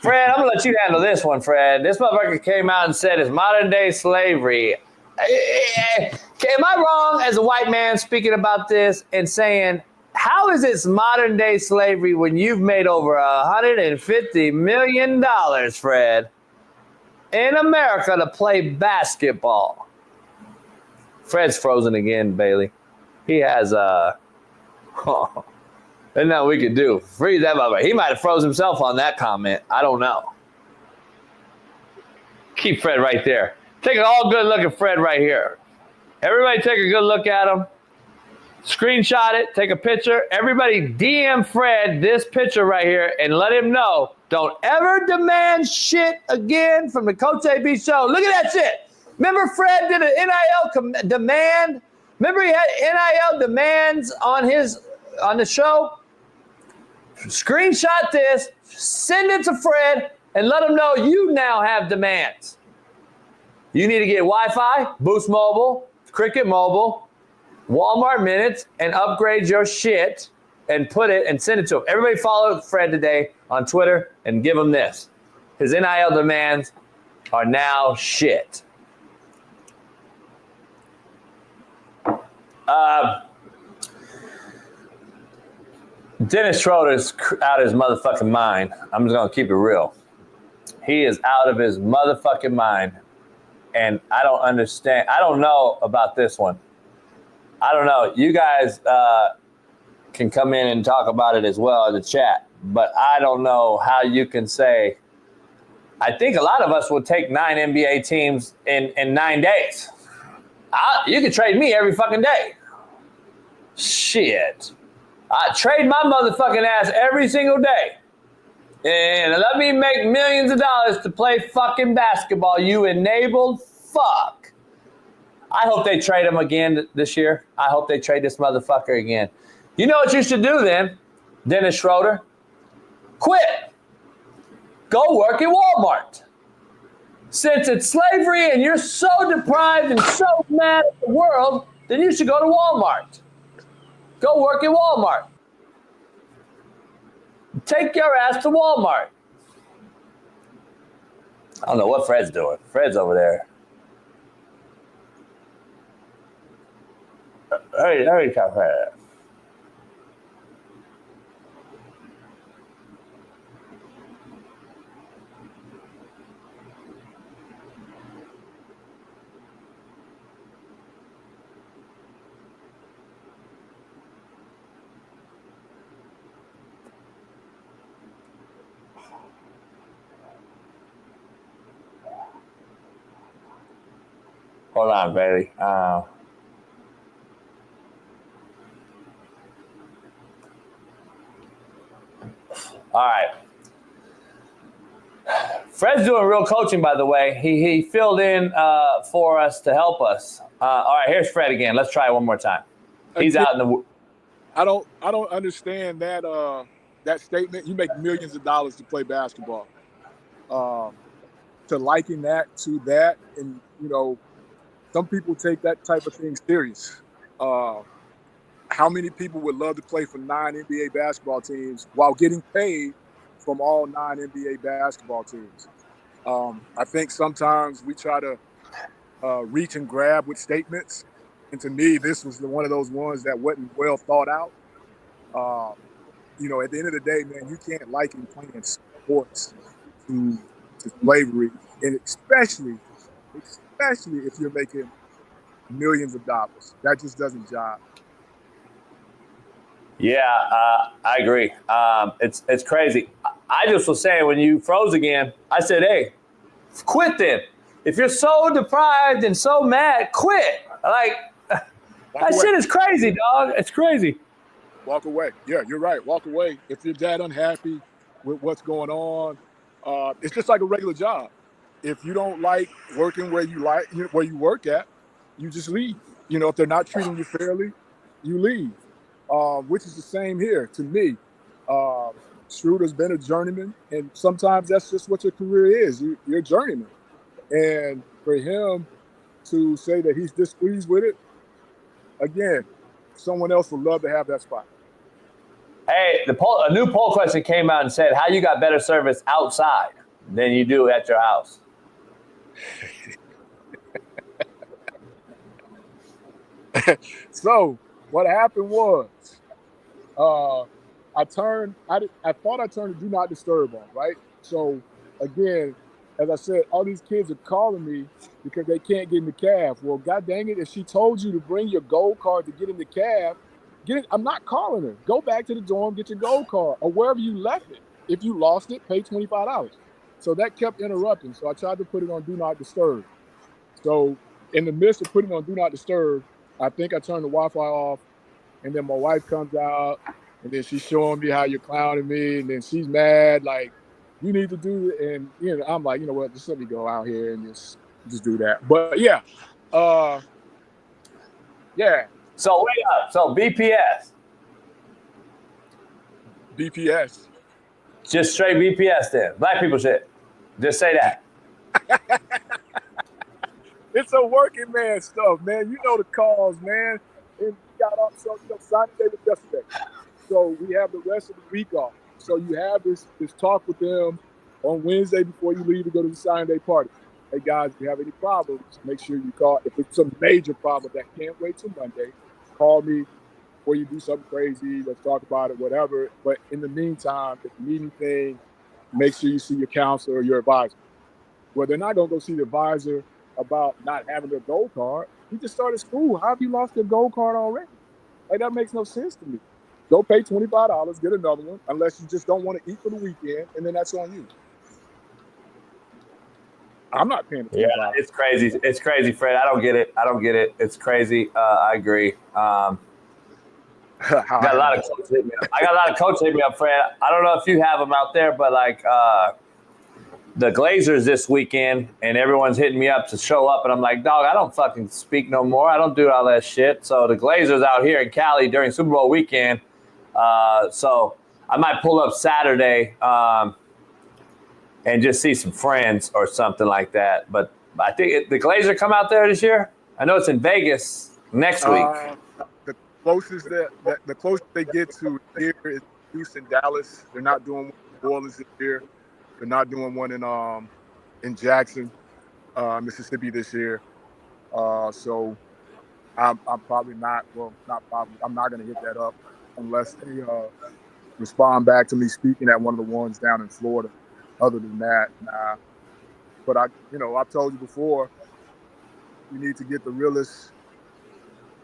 Fred, I'm going to let you handle this one, Fred. This motherfucker came out and said it's modern-day slavery. Am I wrong as a white man speaking about this and saying, how is it modern-day slavery when you've made over $150 million, Fred, in America to play basketball? Fred's frozen again, Bailey. He has there's nothing we could do. Freeze that motherfucker. He might have froze himself on that comment. I don't know. Keep Fred right there. Take an all good look at Fred right here. Everybody take a good look at him. Screenshot it. Take a picture. Everybody DM Fred this picture right here and let him know. Don't ever demand shit again from the Coach AB show. Look at that shit. Remember Fred did an NIL demand? Remember he had NIL demands on the show? Screenshot this, send it to Fred, and let him know you now have demands. You need to get Wi-Fi, Boost Mobile, Cricket Mobile, Walmart Minutes, and upgrade your shit and put it and send it to him. Everybody follow Fred today on Twitter and give him this. His NIL demands are now shit. Dennis Schroeder's out of his motherfucking mind. I'm just going to keep it real. He is out of his motherfucking mind. And I don't understand. I don't know about this one. I don't know. You guys can come in and talk about it as well in the chat. But I don't know how you can say. I think a lot of us would take 9 NBA teams in 9 days. You can trade me every fucking day. Shit. I trade my motherfucking ass every single day. And let me make millions of dollars to play fucking basketball, you enabled fuck. I hope they trade him again this year. I hope they trade this motherfucker again. You know what you should do then, Dennis Schroeder? Quit. Go work at Walmart. Since it's slavery and you're so deprived and so mad at the world, then you should go to Walmart. Go work at Walmart. Take your ass to Walmart. I don't know what Fred's doing. Fred's over there. Hurry, Fred. Hold on, baby. All right. Fred's doing real coaching, by the way. He filled in for us to help us. All right, here's Fred again. Let's try it one more time. He's out in the. I don't understand that that statement. You make millions of dollars to play basketball. To liken that to that, and some people take that type of thing serious. How many people would love to play for 9 NBA basketball teams while getting paid from all 9 NBA basketball teams? I think sometimes we try to reach and grab with statements. And to me, this was one of those ones that wasn't well thought out. At the end of the day, man, you can't liken playing sports to slavery, and especially if you're making millions of dollars. That just doesn't jive. Yeah, I agree. It's crazy. I just was saying when you froze again, I said, hey, quit then. If you're so deprived and so mad, quit. Like, that shit is crazy, dog. It's crazy. Walk away. Yeah, you're right. Walk away. If you're that unhappy with what's going on, it's just like a regular job. If you don't like working where you work at, you just leave. You know, if they're not treating you fairly, you leave. Which is the same here to me. Schroeder's been a journeyman, and sometimes that's just what your career is. You're a journeyman. And for him to say that he's displeased with it, again, someone else would love to have that spot. Hey, a new poll question came out and said, how you got better service outside than you do at your house? So what happened was, I thought I turned the do not disturb on, right? So again, as I said, all these kids are calling me because they can't get in the cab. Well, God dang it, if she told you to bring your gold card to get in the cab, I'm not calling her. Go back to the dorm, get your gold card, or wherever you left it. If you lost it, pay $25. So that kept interrupting. So I tried to put it on do not disturb. So in the midst of putting it on do not disturb, I think I turned the Wi-Fi off, and then my wife comes out, and then she's showing me how you're clowning me, and then she's mad, like, you need to do it. And, you know, I'm like, you know what, just let me go out here and just do that. But, yeah. Yeah. So, wait up. So, BPS. BPS. Just straight BPS then. Black people shit. Just say that. It's a working man stuff, man. You know the calls, man. And we got off, so, you know, Sunday was yesterday. So we have the rest of the week off. So you have this talk with them on Wednesday before you leave to go to the signing day party. Hey, guys, if you have any problems, make sure you call. If it's a major problem that can't wait till Monday, call me before you do something crazy. Let's talk about it, whatever. But in the meantime, if you need anything, make sure you see your counselor or your advisor. Well, they're not going to go see the advisor about not having their gold card. You just started school. How have you lost your gold card already? Like, that makes no sense to me. Go pay $25, get another one, unless you just don't want to eat for the weekend, and then that's on you. I'm not paying $25. Yeah, it's crazy. It's crazy, Fred. I don't get it. It's crazy. I agree. Got a lot of coaches hit me up. I got a lot of coaches hit me up, Fred. I don't know if you have them out there, but like the Glazers this weekend, and everyone's hitting me up to show up, and I'm like, dog, I don't fucking speak no more. I don't do all that shit. So the Glazers out here in Cali during Super Bowl weekend. So I might pull up Saturday and just see some friends or something like that. But I think the Glazers come out there this year. I know it's in Vegas next week. The closest the closest they get to here is Houston, Dallas. They're not doing one in New Orleans this year. They're not doing one in Jackson, Mississippi this year. So I'm probably not. Well, not probably. I'm not going to hit that up unless they respond back to me speaking at one of the ones down in Florida. Other than that, nah. But I've told you before, you need to get the realest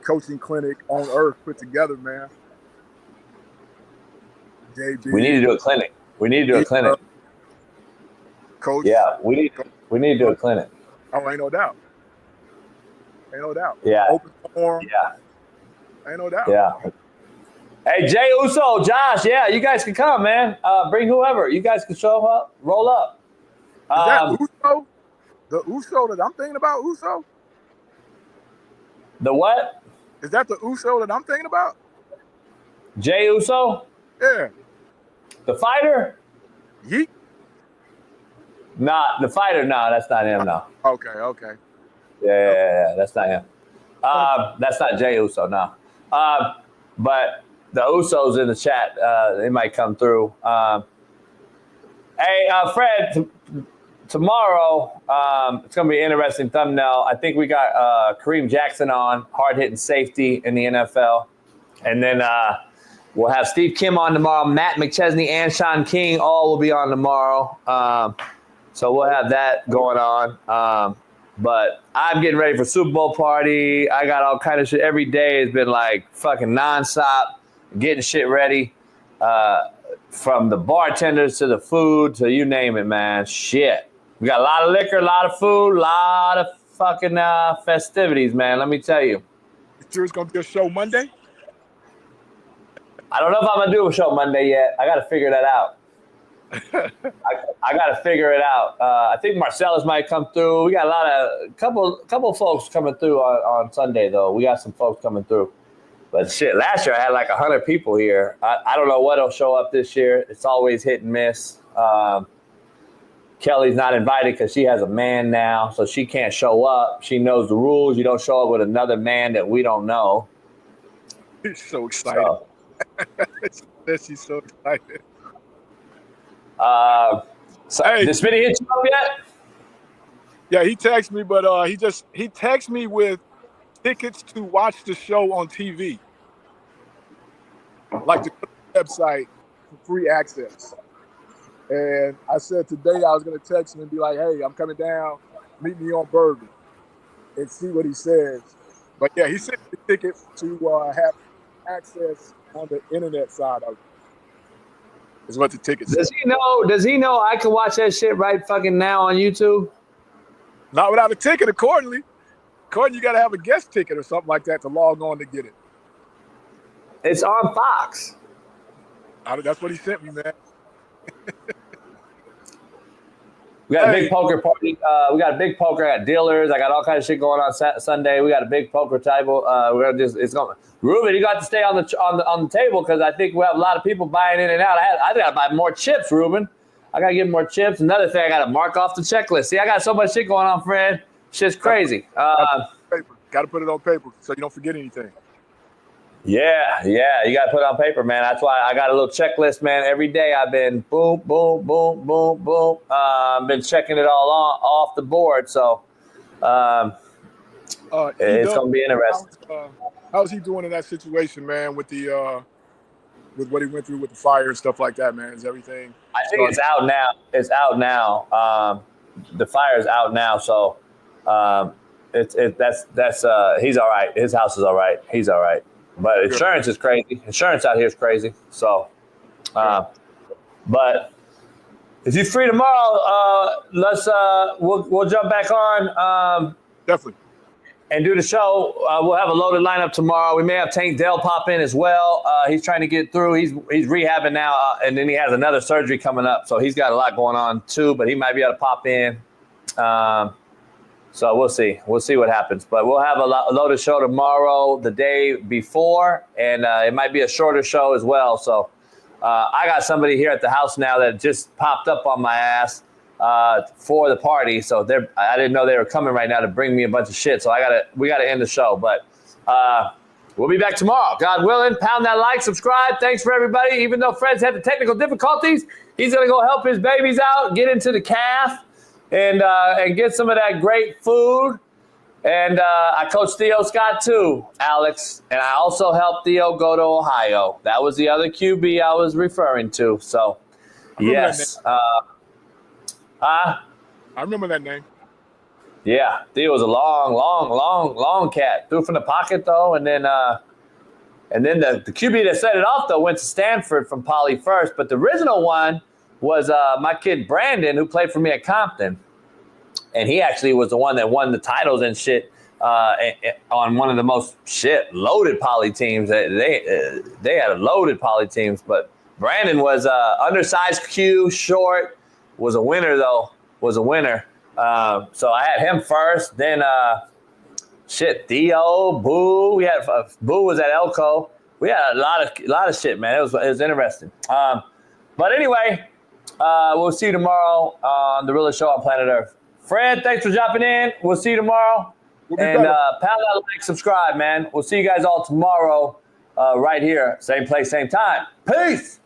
coaching clinic on earth put together, man. JB. We need to do a clinic. Coach. Yeah, we need to do a clinic. Oh, ain't no doubt. Yeah. Open forum. Yeah. Ain't no doubt. Yeah. Hey, Jay Uso, Josh, yeah, you guys can come, man. Bring whoever. You guys can show up, roll up. Is that Uso? The Uso that I'm thinking about, Uso? The what? Is that the Uso that I'm thinking about? Jay Uso? Yeah. The fighter? Yeet. Nah, the fighter, that's not him, no. Okay. Yeah, that's not him. That's not Jay Uso, no. But the Usos in the chat, they might come through. Hey, Fred, tomorrow, it's going to be an interesting thumbnail. I think we got Kareem Jackson on, hard-hitting safety in the NFL. And then we'll have Steve Kim on tomorrow. Matt McChesney and Shaun King all will be on tomorrow. So we'll have that going on. But I'm getting ready for Super Bowl party. I got all kind of shit. Every day has been like fucking nonstop getting shit ready. From the bartenders to the food to you name it, man. Shit. We got a lot of liquor, a lot of food, a lot of fucking festivities, man. Let me tell you. You sure it's going to be a show Monday? I don't know if I'm going to do a show Monday yet. I got to figure that out. I got to figure it out. I think Marcellus might come through. We got a couple folks coming through on Sunday, though. We got some folks coming through. But shit, last year I had like 100 people here. I don't know what'll show up this year. It's always hit and miss. Kelly's not invited because she has a man now, so she can't show up. She knows the rules. You don't show up with another man that we don't know. She's so excited. She's so excited. Did Smitty hit you up yet? Yeah, he texted me, but he texted me with tickets to watch the show on TV. Like the website for free access. And I said today I was going to text him and be like, hey, I'm coming down. Meet me on Bourbon and see what he says. But yeah, he sent me the ticket to have access on the internet side of it. Is what the ticket says. Does he know I can watch that shit right fucking now on YouTube? Not without a ticket, accordingly. According, you got to have a guest ticket or something like that to log on to get it. It's on Fox. That's what he sent me, man. We got a big poker party. We got a big poker at dealers. I got all kinds of shit going on Sunday. We got a big poker table. Ruben, you got to stay on the table because I think we have a lot of people buying in and out. I got to buy more chips, Ruben. I got to get more chips. Another thing, I got to mark off the checklist. See, I got so much shit going on, Fred. Shit's crazy. Got to put it on paper so you don't forget anything. Yeah, you got to put it on paper, man. That's why I got a little checklist, man. Every day I've been boom, boom, boom, boom, boom. Been checking it all off the board, so it's going to be interesting. How's he doing in that situation, man, with the with what he went through with the fire and stuff like that, man? Is everything? I think it's out now. It's out now. The fire's out now, so that's he's all right. His house is all right. He's all right. But insurance is crazy. Insurance out here is crazy. So, but if you're free tomorrow, we'll jump back on. Definitely. And do the show. We'll have a loaded lineup tomorrow. We may have Tank Dell pop in as well. He's trying to get through. He's rehabbing now, and then he has another surgery coming up. So he's got a lot going on too. But he might be able to pop in. So we'll see. We'll see what happens. But we'll have a loaded show tomorrow, the day before, and it might be a shorter show as well. So I got somebody here at the house now that just popped up on my ass for the party. So I didn't know they were coming right now to bring me a bunch of shit. So we gotta end the show. But we'll be back tomorrow, God willing. Pound that like, subscribe. Thanks for everybody. Even though Fred's had the technical difficulties, he's gonna go help his babies out, get into the calf. And get some of that great food. And I coached Theo Scott too, Alex. And I also helped Theo go to Ohio. That was the other QB I was referring to. So, yes. I remember that name. Yeah, Theo was a long cat. Threw from the pocket though, and then the QB that set it off though went to Stanford from Poly first. But the original one was my kid Brandon, who played for me at Compton. And he actually was the one that won the titles and shit on one of the most loaded Poly teams. They had loaded Poly teams. But Brandon was undersized Q, short, was a winner though, So I had him first. Then Theo, Boo. We had Boo was at Elko. We had a lot of shit, man. It was interesting. But anyway. We'll see you tomorrow on The Realest Show on Planet Earth. Fred, thanks for jumping in. We'll see you tomorrow. And pound that like, subscribe, man. We'll see you guys all tomorrow right here. Same place, same time. Peace.